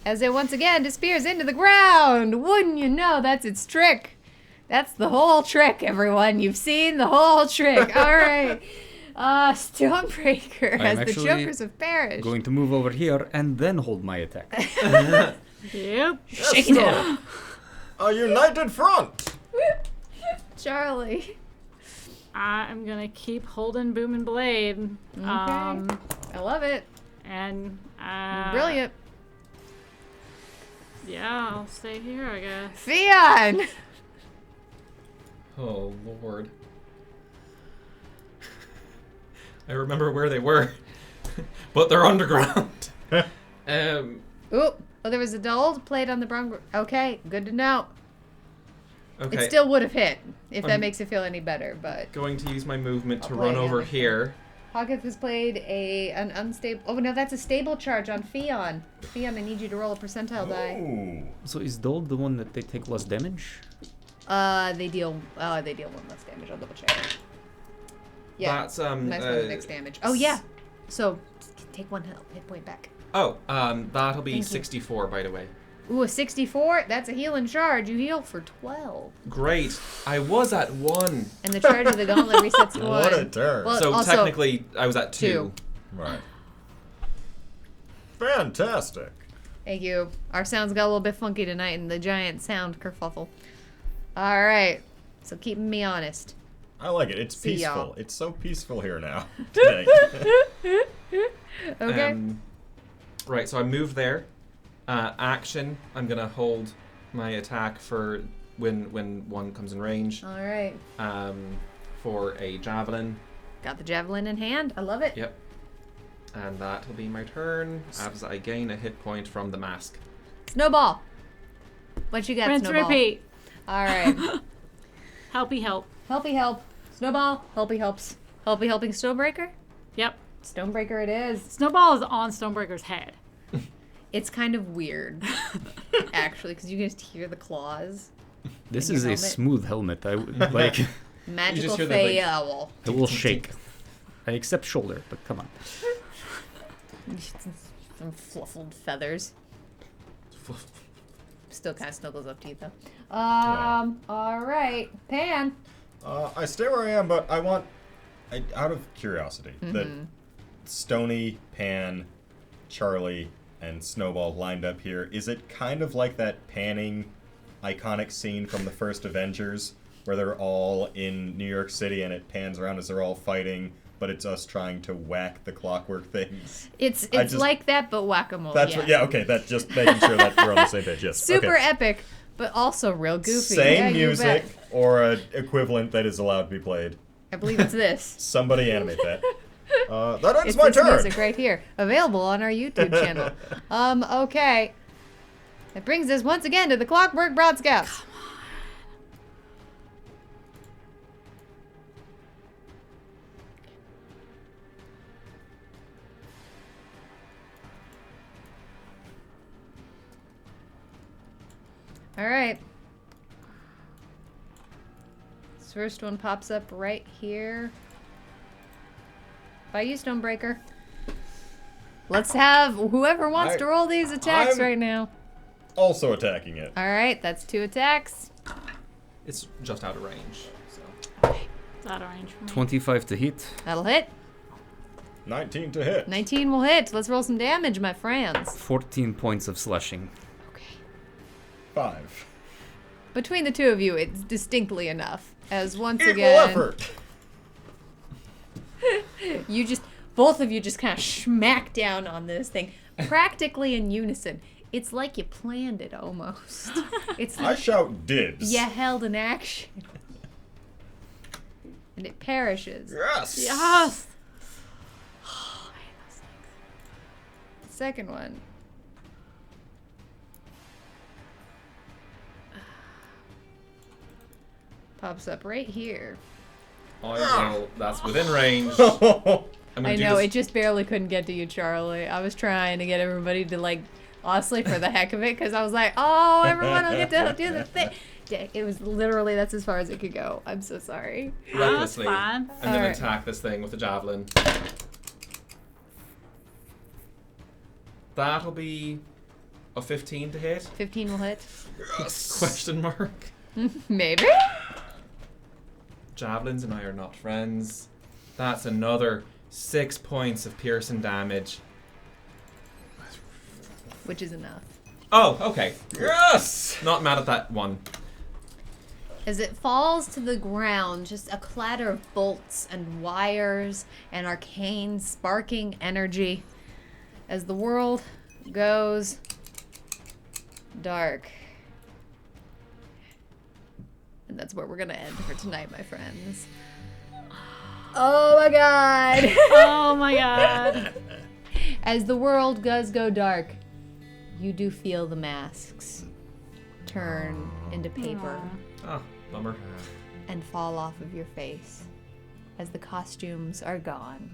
As it once again disappears into the ground. Wouldn't you know, that's its trick. That's the whole trick, everyone. You've seen the whole trick. All right. Stonebreaker, I'm as the actually jokers have perished. Going to move over here and then hold my attack. Yep. Shaking it up. A united front! Charlie. I am gonna keep holding boom and blade. Okay. I love it. And Brilliant. Yeah, I'll stay here, I guess. Theon! Oh, Lord. I remember where they were, but they're underground. Ooh, oh, there was a dull plate on the brown. Okay, good to know. Okay. It still would have hit, if that I'm- makes it feel any better, but... Going to use my movement to I'll play run over again. here. Hogeth has played an unstable... Oh, no, that's a stable charge on Fion. Fion, I need you to roll a percentile die. Ooh. So is Dole the one that they take less damage? They deal 1 less damage. I'll double check. Yeah, That's nice one, the next damage. Oh, yeah. So, take 1 hit point back. That'll be Thank you. 64, by the way. Ooh, a 64? That's a healing charge. You heal for 12. Great. I was at 1. And the charge of the gauntlet resets to 1. What a turn. Well, So also, technically, I was at 2. 2. Right. Fantastic. Thank you. Our sounds got a little bit funky tonight in the giant sound kerfuffle. All right. So keeping me honest. I like it. It's See peaceful. y'all. It's so peaceful here now. Today. Okay. Right, so I moved there. Action, I'm going to hold my attack for when one comes in range. All right. For a javelin. Got the javelin in hand. I love it. Yep. And that will be my turn as I gain a hit point from the mask. Snowball. What you got, Rinse, Snowball? repeat. All right. Helpy help. Helpy help. Snowball. Helpy helps. Helpy helping Stonebreaker. Yep. Stonebreaker it is. Snowball is on Stonebreaker's head. It's kind of weird, actually, because you can just hear the claws. This In is your a helmet? smooth helmet. I would like. Magical hear that, like, Fey Owl. I will shake. I accept shoulder, but come on. Some fluffled feathers. Still kind of snuggles up to you, though. All right. Pan. I stay where I am, but I want, out of curiosity, that Stony, Pan, Charlie, and Snowball lined up here. Is it kind of like that panning iconic scene from the first Avengers, where they're all in New York City and it pans around as they're all fighting, but it's us trying to whack the clockwork things? It's I just- like that, but whack-a-mole. That's what. Yeah. Okay. That's just making sure that we're on the same page. Yes. Super okay. epic, but also real goofy. Same Yeah, you music bet. or an equivalent that is allowed to be played. I believe it's this. Somebody animate that. That ends It's my this turn. music right here, available on our YouTube channel. Okay. That brings us once again to the Clockwork Broad Scouts. All right. This first one pops up right here. By you, Stonebreaker. Let's have whoever wants to roll these attacks I'm- right now. Also attacking it. All right, that's 2 attacks. It's just out of range. So. It's out of range for me. 25 to hit. That'll hit. 19 to hit. 19 will hit. Let's roll some damage, my friends. 14 points of slashing. Okay. 5. Between the two of you, it's distinctly enough. As once Equal again, effort. both of you just kind of smack down on this thing, practically in unison. It's like you planned it almost. It's I like shout dibs. you held an action. And it perishes. Yes. Yes. Second one. Pops up right here. I will. That's within range. I'm gonna I do know, this- it just barely couldn't get to you, Charlie. I was trying to get everybody to, like, honestly, for the heck of it, because I was like, oh, everyone will get to do the thing. Yeah, it was literally, that's as far as it could go. I'm so sorry. recklessly. fine. I'm gonna Alright. attack this thing with a javelin. That'll be a 15 to hit? 15 will hit. Question mark. Maybe? Javelins and I are not friends. That's another 6 points of piercing damage. Which is enough. Oh, okay. Yes. Not mad at that one. As it falls to the ground, just a clatter of bolts and wires and arcane sparking energy as the world goes dark. And that's where we're gonna end for tonight, my friends. Oh my god! Oh my god. As the world does go dark, you do feel the masks turn into paper. Oh, bummer. and fall off of your face as the costumes are gone.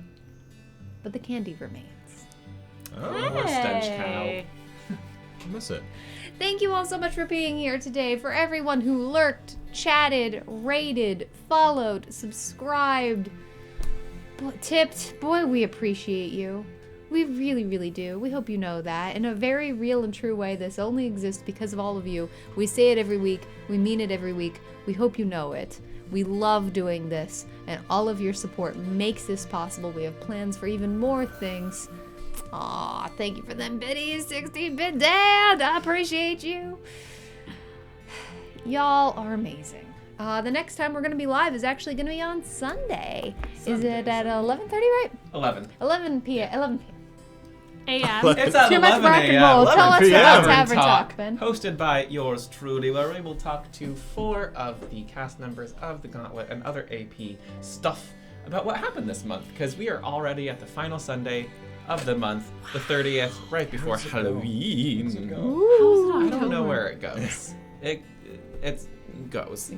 But the candy remains. Oh, More stench cow. Hey. I miss it. Thank you all so much for being here today. For everyone who lurked, chatted, rated, followed, subscribed, tipped. Boy, we appreciate you. We really, really do. We hope you know that. In a very real and true way, this only exists because of all of you. We say it every week. We mean it every week. We hope you know it. We love doing this, and all of your support makes this possible. We have plans for even more things. Aw, thank you for them biddies, 16-bit dad. I appreciate you. Y'all are amazing. The next time we're going to be live is actually going to be on Sunday. Is it at 11:30, right? 11. 11 p.m. 11 p.m. AM. It's at Too much 11 rock and a.m. roll. Tell us 11 about p.m. Tavern Talk, Ben. Hosted by yours truly, where we will talk to 4 of the cast members of the Gauntlet and other AP stuff about what happened this month, because we are already at the final Sunday of the month, the 30th, right before Halloween. I don't know where it goes. It goes.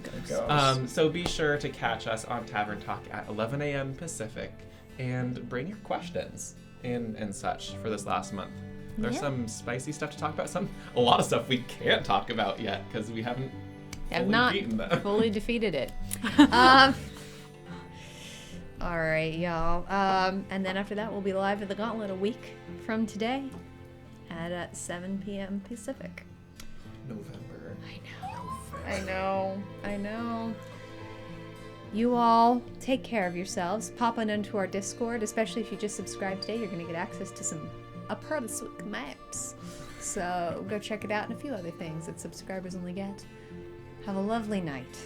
So be sure to catch us on Tavern Talk at 11 a.m. Pacific, and bring your questions and such for this last month. There's some spicy stuff to talk about. A lot of stuff we can't talk about yet because we haven't beaten them. Fully defeated it. All right, y'all. And then after that, we'll be live at the Gauntlet a week from today at 7 p.m. Pacific. November. I know. You all take care of yourselves. Pop on into our Discord, especially if you just subscribe today. You're going to get access to some Aprodaswick maps. So go check it out and a few other things that subscribers only get. Have a lovely night.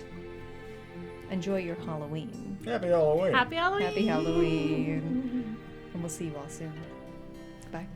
Enjoy your Halloween. Happy Halloween. Happy Halloween. Happy Halloween. And we'll see you all soon. Bye.